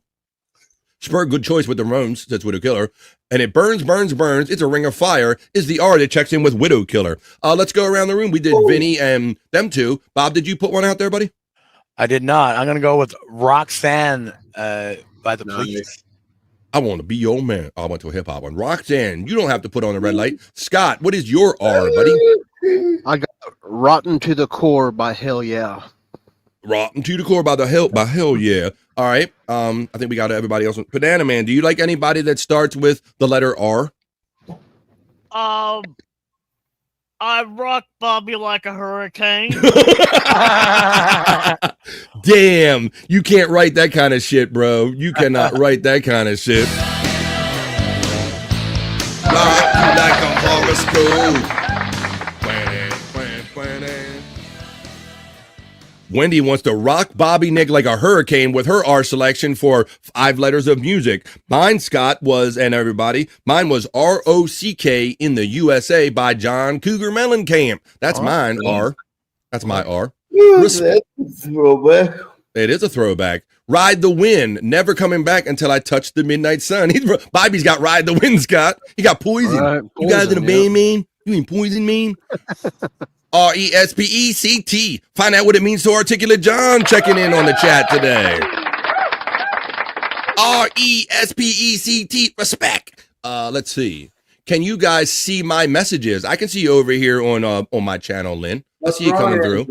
Spur, good choice with the Ramones. That's Widow Killer. And it burns, burns, burns. It's a Ring of Fire is the R that checks in with Widow Killer. Let's go around the room. We did Vinny and them two. Bob, did you put one out there, buddy? I did not. I'm going to go with Roxanne by the Police. I want to be your man. I went to a hip hop one. Roxanne, you don't have to put on the red light. Scott, what is your R, buddy? I got Rotten to the Core by Hell Yeah. Rotten to the Core by Hell Yeah. All right. I think we got everybody else. Banana Man, do you like anybody that starts with the letter R? I rock Bobby like a hurricane. Damn, you can't write that kind of shit, bro. You cannot write that kind of shit. Like a horoscope. Wendy wants to rock Bobby Nick like a hurricane with her R selection for 5 letters of music. Mine, Scott, was, and everybody, mine was ROCK in the USA by John Cougar Mellencamp. That's mine, R. That's my R. That's a throwback. It is a throwback. Ride the Wind, never coming back until I touch the midnight sun. Bobby's got Ride the Wind, Scott. He got Poison. You guys in a band, man? You mean Poison, man? RESPECT. Find out what it means to Articulate John checking in on the chat today. RESPECT, respect. Let's see. Can you guys see my messages? I can see you over here on my channel, Lynn. I see you coming through.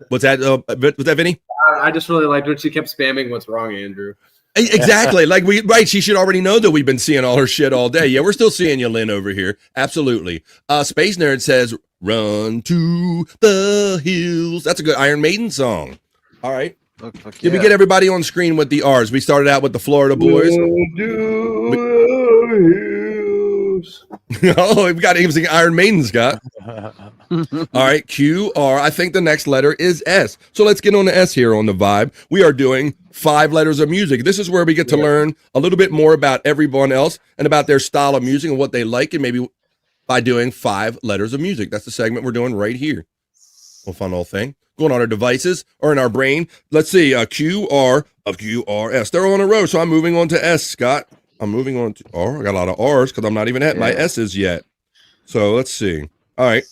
What's that? What's that, Vinny? I just really liked when she kept spamming "What's wrong, Andrew?" Exactly. Like she should already know that we've been seeing all her shit all day. Yeah, we're still seeing you, Lynn, over here. Absolutely. Space Nerd says, "Run to the hills." That's a good Iron Maiden song. All right. Did we get everybody on screen with the R's? We started out with the Florida boys. Oh, we got him singing Iron Maiden, Scott. All right, Q, R. I think the next letter is S. So let's get on the S here on the Vibe. We are doing 5 letters of music. This is where we get to learn a little bit more about everyone else and about their style of music and what they like, and maybe by doing 5 letters of music. That's the segment we're doing right here. A fun little thing going on our devices or in our brain. Let's see, Q, R, Q, R, S. They're all in a row, so I'm moving on to S, Scott. I'm moving on to R. I got a lot of R's because I'm not even at my S's yet. So let's see. All right.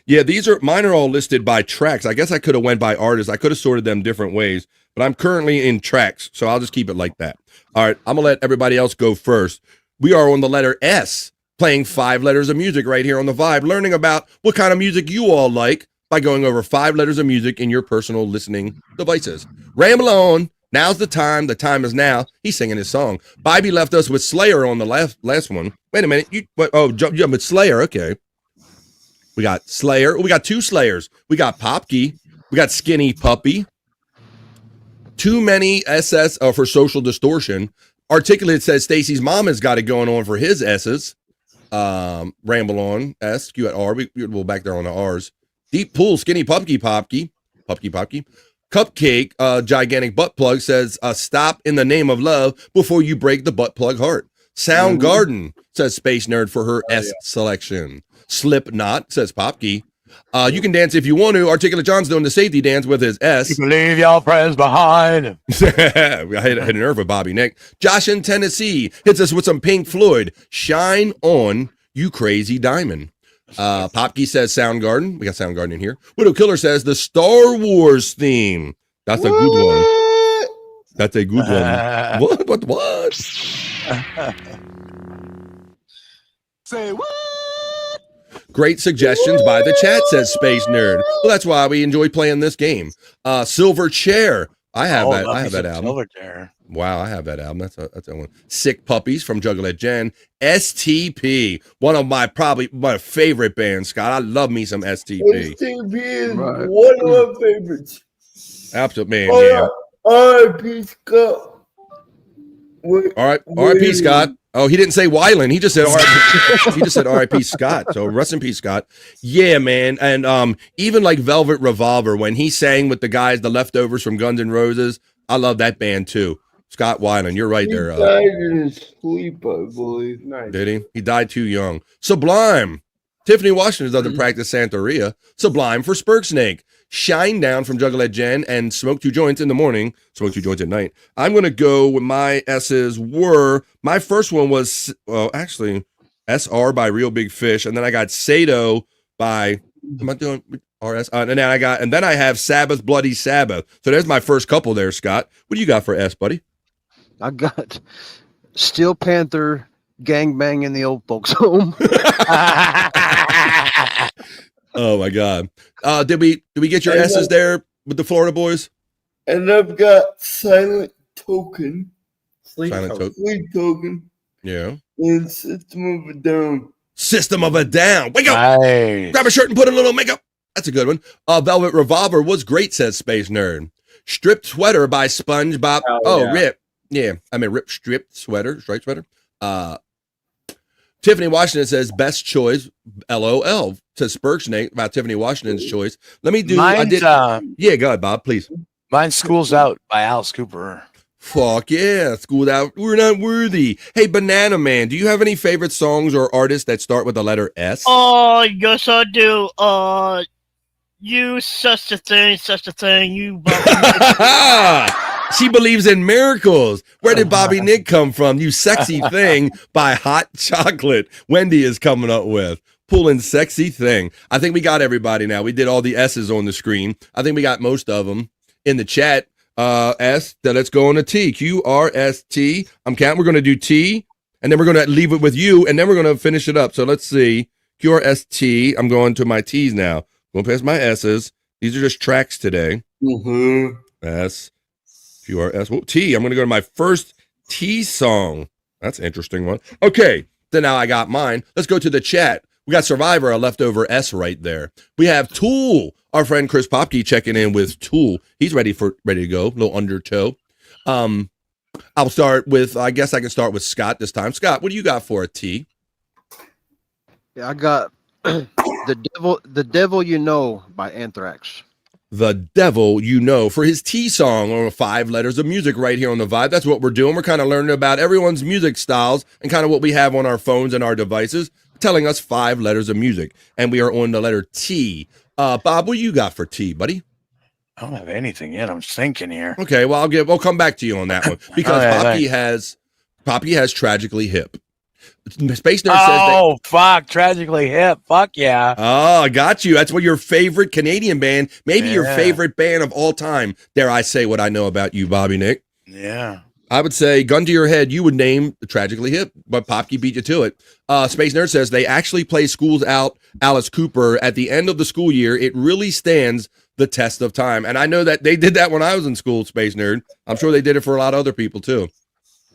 Yeah, mine are all listed by tracks. I guess I could have went by artists. I could have sorted them different ways, but I'm currently in tracks, so I'll just keep it like that. All right, I'm going to let everybody else go first. We are on the letter S, playing 5 letters of music right here on the Vibe, learning about what kind of music you all like by going over 5 letters of music in your personal listening devices. Ramble on. Now's the time. The time is now. He's singing his song. Bobby left us with Slayer on the last one. Wait a minute. You jump with Slayer. Okay. We got Slayer. We got 2 Slayers. We got Popkey. We got Skinny Puppy. Too many SS for Social Distortion. Articulate says Stacy's mom has got it going on for his S's. Ramble on S. Q at R. We'll back there on the R's. Deep Pool. Skinny Puppy. Popkey. Cupcake, gigantic butt plug says, stop in the name of love before you break the butt plug heart. Soundgarden says Space Nerd for her S selection. Slipknot says Popkey. You can dance if you want to. Articulate John's doing the safety dance with his S. You can leave your friends behind. We hit a nerve with Bobby Nick. Josh in Tennessee hits us with some Pink Floyd. Shine on, you crazy diamond. Popkey says Soundgarden. We got Soundgarden in here. Widow Killer says the Star Wars theme. That's a good one. That's a good one. What? Say what? Great suggestions by the chat, says Space Nerd. Well, that's why we enjoy playing this game. Silver Chair. I have that album. Silver Chair. Wow, I have that album. That's that one. Sick Puppies from Juggalette Jen. STP, one of my favorite bands, Scott. I love me some STP. STP is one of my favorites. Absolutely, man. Yeah. R.I.P. Scott. All right, R.I.P. Scott. Oh, he didn't say Wyland. He just said R.I.P. He just said R.I.P. Scott. So rest in peace, Scott. Yeah, man. And even like Velvet Revolver, when he sang with the guys, the Leftovers from Guns N' Roses, I love that band too. Scott Weiland, you're right there. He died in his sleep, I believe. Nice. Did he? He died too young. Sublime. Tiffany Washington doesn't practice Santeria. Sublime for Spurksnake. Shine Down from Juggalette Jen and Smoke 2 Joints in the morning. Smoke 2 Joints at night. I'm going to go with my S's were, my first one was, actually, SR by Real Big Fish. And then I got Sato by, am I doing RS? And then I have Sabbath, Bloody Sabbath. So there's my first couple there, Scott. What do you got for S, buddy? I got Steel Panther gangbang in the old folks home. Oh my God! Did we get your S's there with the Florida boys? And I've got Silent Token. Sleep Token. Yeah. And System of a Down. System of a Down. Wake up! Nice. Grab a shirt and put a little makeup. That's a good one. Velvet Revolver was great, says Space Nerd. Stripped Sweater by SpongeBob. Rip. Yeah, I mean Rip Stripped Sweater, striped sweater. Tiffany Washington says best choice. LOL says Spurksnake about Tiffany Washington's choice. Let me do. Mine's, yeah, go ahead, Bob, please. Mine's School's Out by Alice Cooper. Fuck yeah, School's Out. We're not worthy. Hey, Banana Man, do you have any favorite songs or artists that start with the letter S? Oh, yes, I do. You such a thing. You. She believes in miracles. Where did Bobby Nick come from? You sexy thing by Hot Chocolate. Wendy is coming up with pulling sexy thing. I think we got everybody now. We did all the S's on the screen. I think we got most of them in the chat. S. Then let's go on to T. QRST. I'm counting. We're going to do T, and then we're going to leave it with you, and then we're going to finish it up. So let's see. QRST. I'm going to my T's now. Going past my S's. These are just tracks today. S. QRS. Oh, T. I'm going to go to my first T song. That's an interesting one. Okay. Then now I got mine. Let's go to the chat. We got Survivor, a leftover S right there. We have Tool, our friend Chris Popke checking in with Tool. He's ready to go. A little undertow. I'll start with, I guess I can start with Scott this time. Scott, what do you got for a T? Yeah, I got The Devil You Know by Anthrax. The Devil You Know for his T song, or 5 letters of music right here on the Vibe. That's what we're doing. We're kind of learning about everyone's music styles and kind of what we have on our phones and our devices, telling us 5 letters of music. And we are on the letter T. Bob, what you got for T, buddy? I don't have anything yet. I'm thinking here. Okay, well, I'll come back to you on that one because Poppy has Tragically Hip. Space Nerd says that. Fuck, Tragically Hip. Fuck yeah. Oh, I got you. That's what your favorite Canadian band, maybe your favorite band of all time. Dare I say what I know about you, Bobby Nick? Yeah. I would say, gun to your head, you would name Tragically Hip, but Popke beat you to it. Space Nerd says they actually play Schools Out, Alice Cooper at the end of the school year. It really stands the test of time. And I know that they did that when I was in school, Space Nerd. I'm sure they did it for a lot of other people too.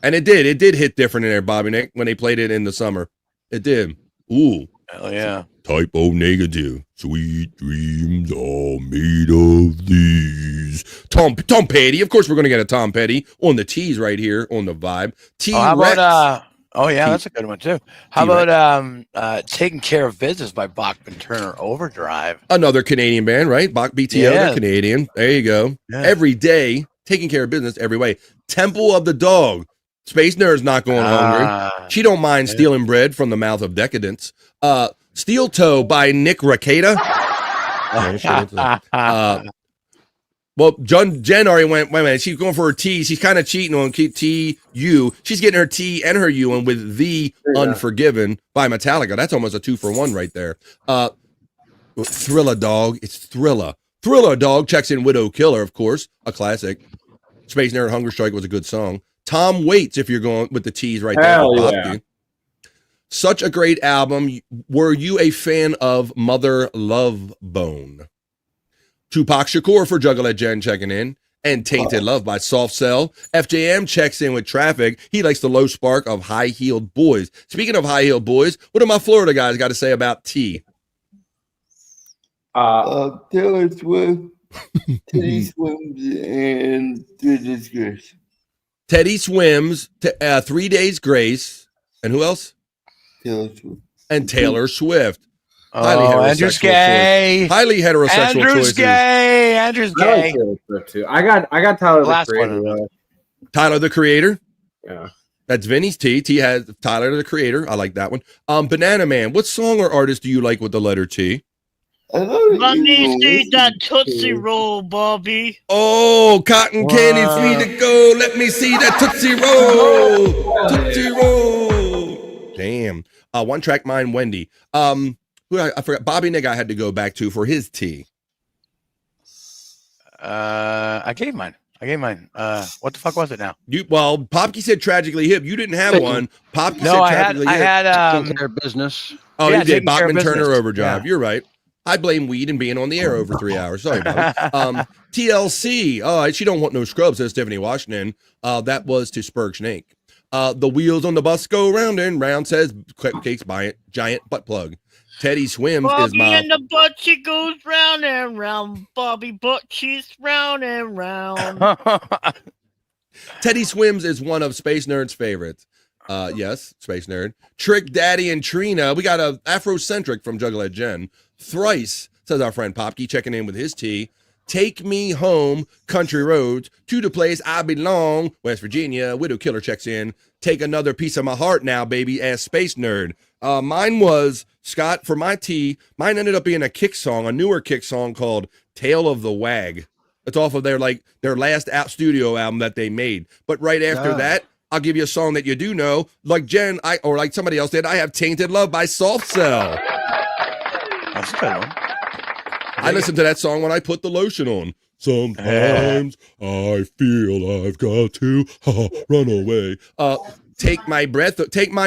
And it did hit different in there, Bobby Nick, when they played it in the summer. It did. Ooh. Hell yeah. Typo negative. Sweet dreams are made of these. Tom Petty. Of course, we're going to get a Tom Petty on the T's right here on the Vibe. T-Rex. That's a good one too. How about Taking Care of Business by Bachman Turner Overdrive? Another Canadian band, right? Bach BTO, they're Canadian. There you go. Yeah. Every day, taking care of business every way. Temple of the Dog. Space Nerd's not going hungry. She don't mind stealing bread from the mouth of decadence. Steel Toe by Nick Rekieta. Well, Jen already wait a minute. She's going for her T. She's kind of cheating on T-U. She's getting her T and her U, and with The Unforgiven by Metallica. That's almost a 2-for-1 right there. Thriller Dog. It's Thriller. Thriller Dog checks in Widow Killer, of course, a classic. Space Nerd Hunger Strike was a good song. Tom Waits, if you're going with the T's right there. Yeah. Such a great album. Were you a fan of Mother Love Bone? Tupac Shakur for Juggalette Jen checking in. And Tainted Love by Soft Cell. FJM checks in with Traffic. He likes the low spark of High Heeled Boys. Speaking of High Heeled Boys, what do my Florida guys got to say about T? Taylor Swift, Teddy Swims, and 3 Days Grace. Teddy Swims, 3 Days Grace, and who else? Taylor Swift. And Taylor Swift. Andrew's gay. Highly heterosexual choices. Andrew's gay. I like Taylor Swift too. I got Tyler the Creator. Tyler the Creator. Yeah. That's Vinny's T. T has Tyler the Creator. I like that one. Banana Man. What song or artist do you like with the letter T? Let me see that Tootsie Roll, Bobby. Oh, cotton candy free to go. Let me see that Tootsie Roll. Tootsie Roll. Damn. One Track Mind, Wendy. Who I forgot. Bobby Nick I had to go back to for his T. I gave mine. What the fuck was it now? Popke said Tragically Hip. You didn't have one. Popke said Tragically Hip. I had Taking Care of Business. Oh, you did. Bachman Turner Overdrive. Yeah. You're right. I blame weed and being on the air over 3 hours. Sorry about it. TLC. Oh, she don't want no scrubs, says Stephanie Washington. That was to Spurg Snake. The wheels on the bus go round and round, says Cakes Giant Butt Plug. Teddy Swims Bobby is my... and the butt, she goes round and round. Bobby butt cheeks round and round. Teddy Swims is one of Space Nerd's favorites. Yes, Space Nerd. Trick Daddy and Trina. We got a Afrocentric from Juggalette Jen. Thrice, says our friend Popke, checking in with his T. Take Me Home, Country Roads, to the place I belong, West Virginia. Widow Killer checks in. Take Another Piece of My Heart Now, baby, as Space Nerd. Mine was, Scott, for my T, mine ended up being a Kick song, a newer Kick song called Tale of the Wag. It's off of their last studio album that they made. But right after that, I'll give you a song that you do know. Like Jen, or like somebody else did, I have Tainted Love by Soft Cell. That's a good one. I listened to that song when I put the lotion on. Sometimes I feel I've got to run away. Take my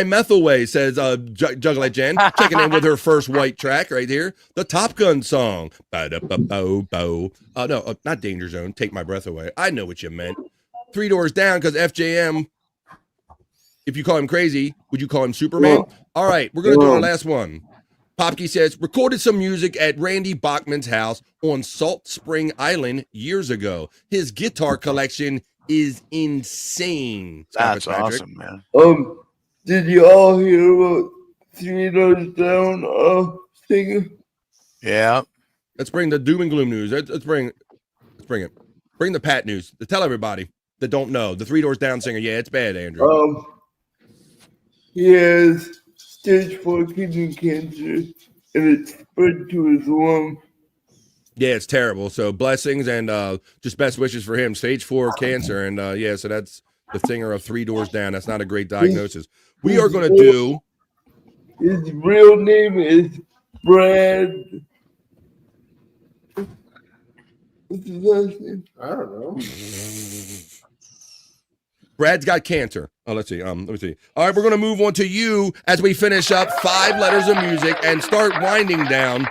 meth away, says Juggalette Jen, checking in with her first white track right here. The Top Gun song. No, not Danger Zone. Take my breath away. I know what you meant. 3 Doors Down, because FJM, if you call him crazy, would you call him Superman? All right, we're going to do our last one. Popke says, recorded some music at Randy Bachman's house on Salt Spring Island years ago. His guitar collection is insane. That's awesome, man. Did you all hear about 3 Doors Down singing? Yeah. Let's bring the doom and gloom news. Let's bring it. Bring the Pat news. To tell everybody that don't know. The 3 Doors Down singer. Yeah, it's bad, Andrew. He has stage 4 kidney cancer, and it's spread to his lung. Yeah, it's terrible. So blessings and just best wishes for him. Stage 4 cancer. And yeah, so that's the singer of 3 Doors Down. That's not a great diagnosis. We are going to do. His real name is Brad. What's his last name? I don't know. Brad's got cancer. Oh, let's see. Let me see. All right, we're going to move on to you as we finish up 5 letters of music and start winding down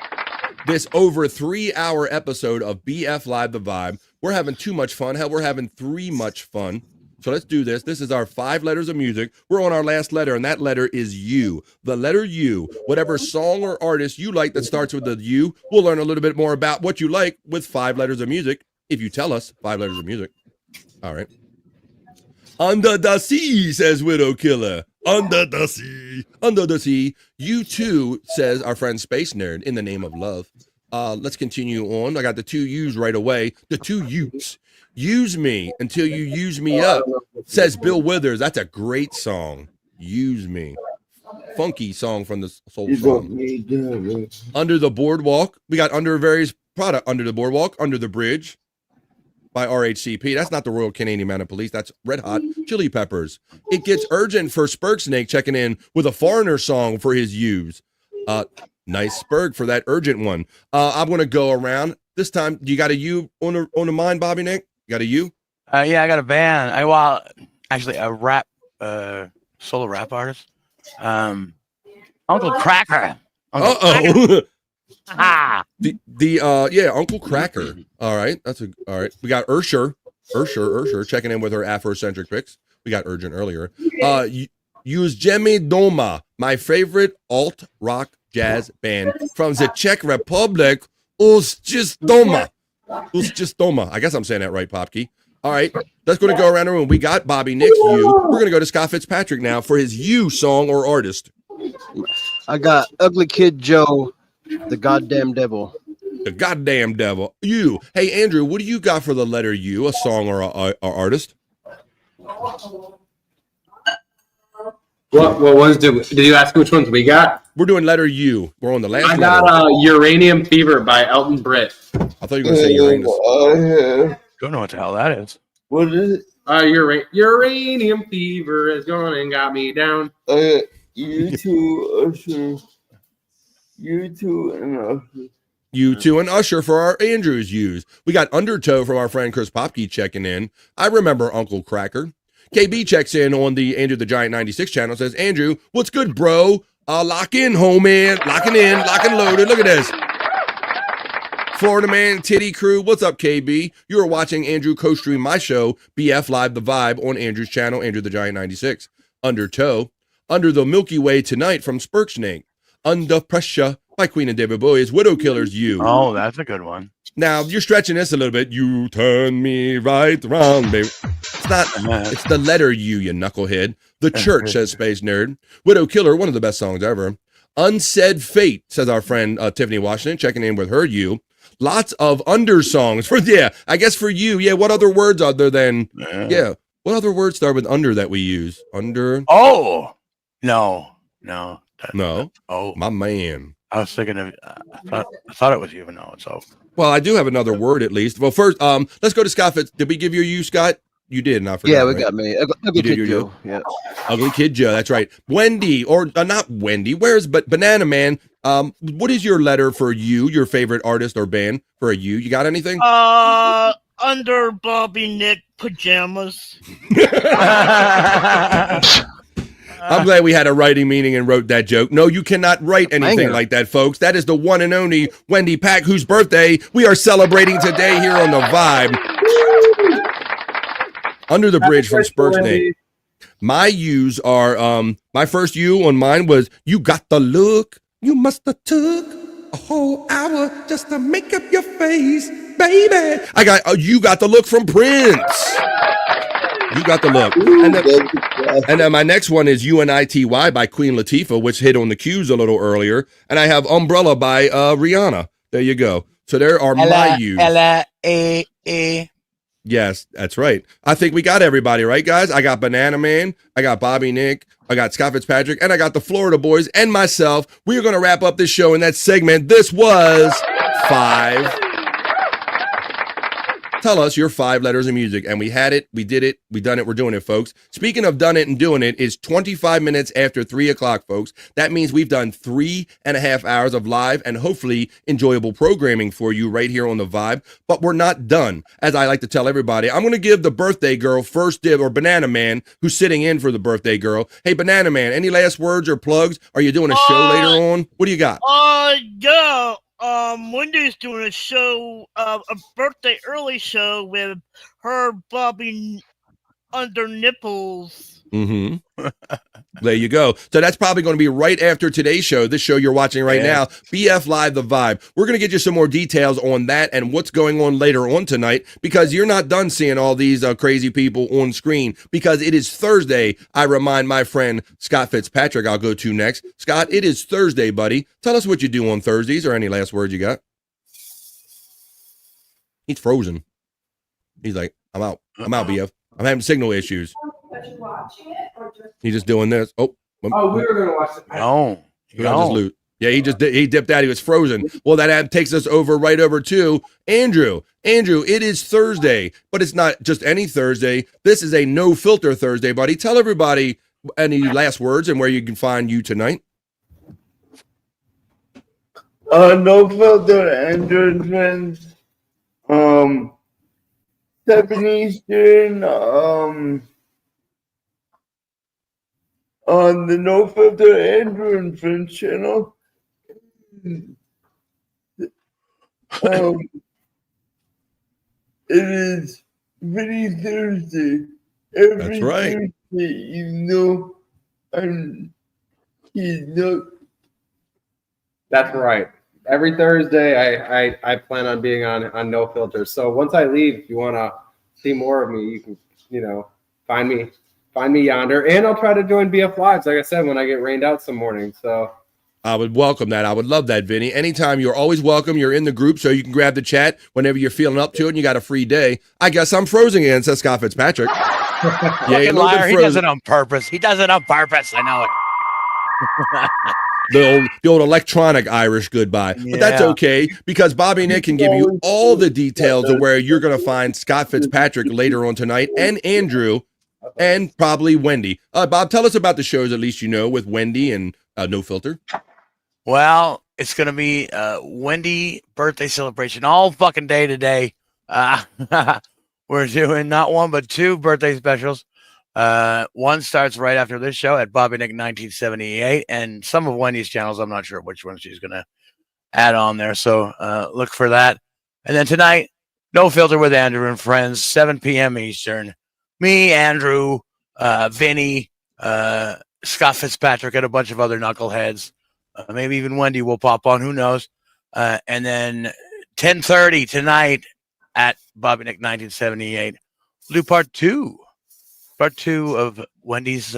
this over 3-hour episode of BF Live The Vibe. We're having too much fun. Hell, we're having much fun. So let's do this. This is our 5 letters of music. We're on our last letter, and that letter is U. The letter U. Whatever song or artist you like that starts with the U, we'll learn a little bit more about what you like with 5 letters of music. If you tell us 5 letters of music. All right. Under the sea, says Widow Killer. Under the sea. Under the sea. You too, says our friend Space Nerd, in the name of love. Let's continue on. I got the 2 U's right away. The 2 U's. Use me until you use me up, says Bill Withers. That's a great song. Use me. Funky song from the Soul Song. Under the Boardwalk. We got under various product. Under the Boardwalk. Under the Bridge. By RHCP. That's not the Royal Canadian Mounted Police. That's Red Hot Chili Peppers. It gets urgent for Spurg Snake checking in with a Foreigner song for his use. Nice Spurg for that urgent one. I'm going to go around. This time, you got a U on the mind, Bobby Nick? You got a U? Yeah, I got a band. Actually, a rap, solo rap artist. Uncle Cracker. Uh-oh. Yeah, Uncle Cracker. All right, all right. We got Ursher checking in with her Afrocentric picks. We got urgent earlier. Use Jemmy Doma, my favorite alt rock jazz band from the Czech Republic. Ustjistoma. I guess I'm saying that right, Popke. All right, let's go around the room. We got Bobby Nick's U. We're going to go to Scott Fitzpatrick now for his U song or artist. I got Ugly Kid Joe, the goddamn devil. The goddamn devil. U. Hey, Andrew, what do you got for the letter U, a song or a artist? What ones did you ask which ones we got? We're doing letter U. We're on the last I got Uranium Fever by Elton Britt. I thought you were going to say Uranus. Don't know what the hell that is. What is it? Uranium Fever has gone and got me down. U2, Usher. U2 and Usher. U2 and Usher for our Andrews U's. We got Undertow from our friend Chris Popke checking in. I remember Uncle Cracker. KB checks in on the Andrew the Giant 96 channel, says, Andrew, what's good, bro? Lock in, homie. Locking in, lock and loaded. Look at this. Florida Man, Titty Crew. What's up, KB? You are watching Andrew co-stream my show, BF Live The Vibe, on Andrew's channel, Andrew the Giant 96. Undertow. Under the Milky Way tonight from Spurg Snake. Under Pressure by Queen and David Bowie's Widow Killer's You. Oh, that's a good one. Now, you're stretching this a little bit. You turn me right around, baby. It's not, it's the letter U, you knucklehead. The Church, says Space Nerd. Widow Killer, one of the best songs ever. Unsaid Fate, says our friend Tiffany Washington, checking in with her U. Lots of under songs. I guess for you. Yeah, what other words other than, what other words start with under that we use? Under? Oh, no. Oh, my man. I was thinking of, I thought it was you, but no, it's over. Well, I do have another word at least. Well, first, let's go to Scott Fitz. Did we give you a U, Scott? You did, and I forgot. Yeah, we right? got me. Ugly did, Kid you Joe. did. Yeah. Ugly Kid Joe. That's right. Wendy, or not Wendy. Where's Banana Man? What is your letter for you? Your favorite artist or band for a you? You got anything? Under Bobby Nick pajamas. I'm glad we had a writing meeting and wrote that joke. No, you cannot write anything Banger. like that, folks. That is the one and only Wendy Pack, whose birthday we are celebrating today here on the Vibe. Under the Bridge from Spurksnake. My U's are, my first U on mine was, you got the look, you must have took a whole hour just to make up your face, baby. I got, you got the look from Prince. You got the look. And then my next one is UNITY by Queen Latifah, which hit on the cues a little earlier. And I have Umbrella by Rihanna. There you go. So there are my U's. L-A-A-A. Yes, that's right. I think we got everybody, right, guys? I got Banana Man, I got Bobby Nick, I got Scott Fitzpatrick, and I got the Florida Boys and myself. We are going to wrap up this show in that segment. This was 5. Tell us your 5 letters of music. And we had it, we did it, we done it, we're doing it, folks. Speaking of done it and doing it, is 25 minutes after 3 o'clock, folks. That means we've done 3.5 hours of live and hopefully enjoyable programming for you right here on the Vibe. But we're not done. As I like to tell everybody, I'm going to give the birthday girl first dib, or Banana Man, who's sitting in for the birthday girl. Hey, Banana Man, any last words or plugs? Are you doing a show later on? What do you got? Yeah. Wendy's doing a show, a birthday early show with her Bobby under nipples. Mm-hmm. There you go. So that's probably going to be right after today's show, this show you're watching right now, BF Live The Vibe. We're going to get you some more details on that and what's going on later on tonight, because you're not done seeing all these crazy people on screen, because it is Thursday. I remind my friend Scott Fitzpatrick I'll go to next. Scott, it is Thursday, buddy. Tell us what you do on Thursdays, or any last words you got. He's frozen. He's like, I'm out, BF. I'm having signal issues. He's just doing this. Oh, we were gonna watch the. No, he dipped out. He was frozen. Well, that takes us right over to Andrew. Andrew, it is Thursday, but it's not just any Thursday. This is a no filter Thursday, buddy. Tell everybody any last words and where you can find you tonight. No filter, Andrew and friends. 7 Eastern. On the No Filter Andrew and Friends channel. It is Vinny Thursday. Every That's right. Thursday, he's not. That's right. Every Thursday, I plan on being on No Filter. So once I leave, if you want to see more of me, you can, find me yonder, and I'll try to join BF Lives, like I said, when I get rained out some morning. So I would welcome that. I would love that, Vinny. Anytime, you're always welcome. You're in the group, so you can grab the chat whenever you're feeling up to it and you got a free day. I guess I'm frozen again, says Scott Fitzpatrick. Fucking liar. He does it on purpose. I know it. The old electronic Irish goodbye. But that's okay, because Bobby Nick can give you all the details of where you're going to find Scott Fitzpatrick later on tonight, and Andrew, and probably Wendy. Bob, tell us about the shows, at least with Wendy and No Filter. Well, it's going to be Wendy birthday celebration all fucking day today. We're doing not one, but 2 birthday specials. One starts right after this show at Bobby Nick 1978, and some of Wendy's channels, I'm not sure which one she's going to add on there. So look for that. And then tonight, No Filter with Andrew and Friends, 7 p.m. Eastern. Me, Andrew, Vinny, Scott Fitzpatrick, and a bunch of other knuckleheads. Maybe even Wendy will pop on. Who knows? And then 10:30 tonight at Bobby Nick 1978. We'll do part 2. Part 2 of Wendy's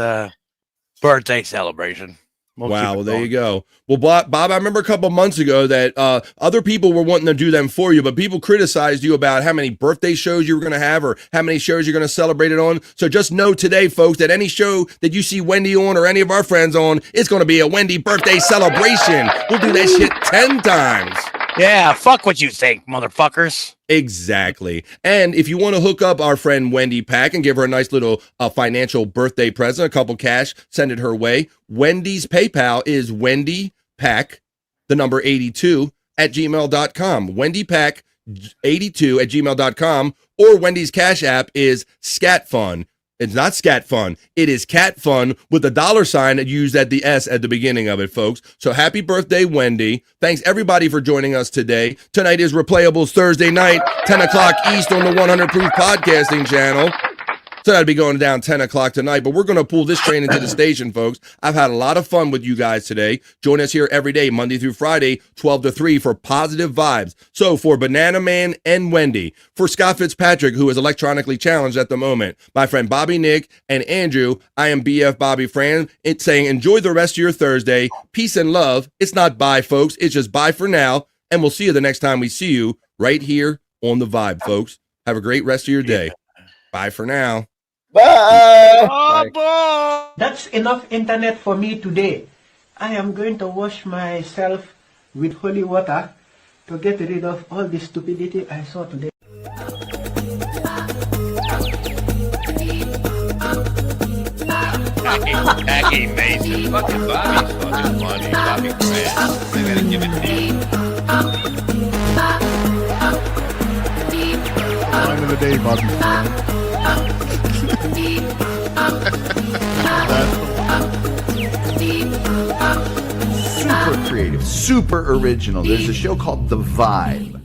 birthday celebration. Wow, well, there you go. Well, Bob, I remember a couple months ago that other people were wanting to do them for you, but people criticized you about how many birthday shows you were going to have or how many shows you're going to celebrate it on. So just know today, folks, that any show that you see Wendy on or any of our friends on, it's going to be a Wendy birthday celebration. We'll do that shit 10 times. Yeah, fuck what you think, motherfuckers. Exactly. And if you want to hook up our friend Wendy Pack and give her a nice little financial birthday present, a couple cash, send it her way. Wendy's PayPal is Wendy Pack, the number 82 at gmail.com. Wendy Pack 82 at gmail.com, or Wendy's Cash App is SCATFun. It's not Scat Fun. It is Cat Fun with the $sign used at the S at the beginning of it, folks. So happy birthday, Wendy. Thanks, everybody, for joining us today. Tonight is Replayables Thursday night, 10 o'clock East on the 100 Proof Podcasting channel. So that'll be going down 10 o'clock tonight, but we're going to pull this train into the station, folks. I've had a lot of fun with you guys today. Join us here every day, Monday through Friday, 12 to 3 for positive vibes. So for Banana Man and Wendy, for Scott Fitzpatrick, who is electronically challenged at the moment, my friend Bobby Nick and Andrew, I am BF Bobby Fran. It's saying enjoy the rest of your Thursday. Peace and love. It's not bye, folks. It's just bye for now. And we'll see you the next time we see you right here on The Vibe, folks. Have a great rest of your day. Bye for now. Bye. That's enough internet for me today. I am going to wash myself with holy water to get rid of all the stupidity I saw today. Jackie Mason. Fucking Bobby's fucking funny. Bobby Grant. I gotta give it to you. Line of the day, Bobby Grant. Super creative, super original. There's a show called The Vibe.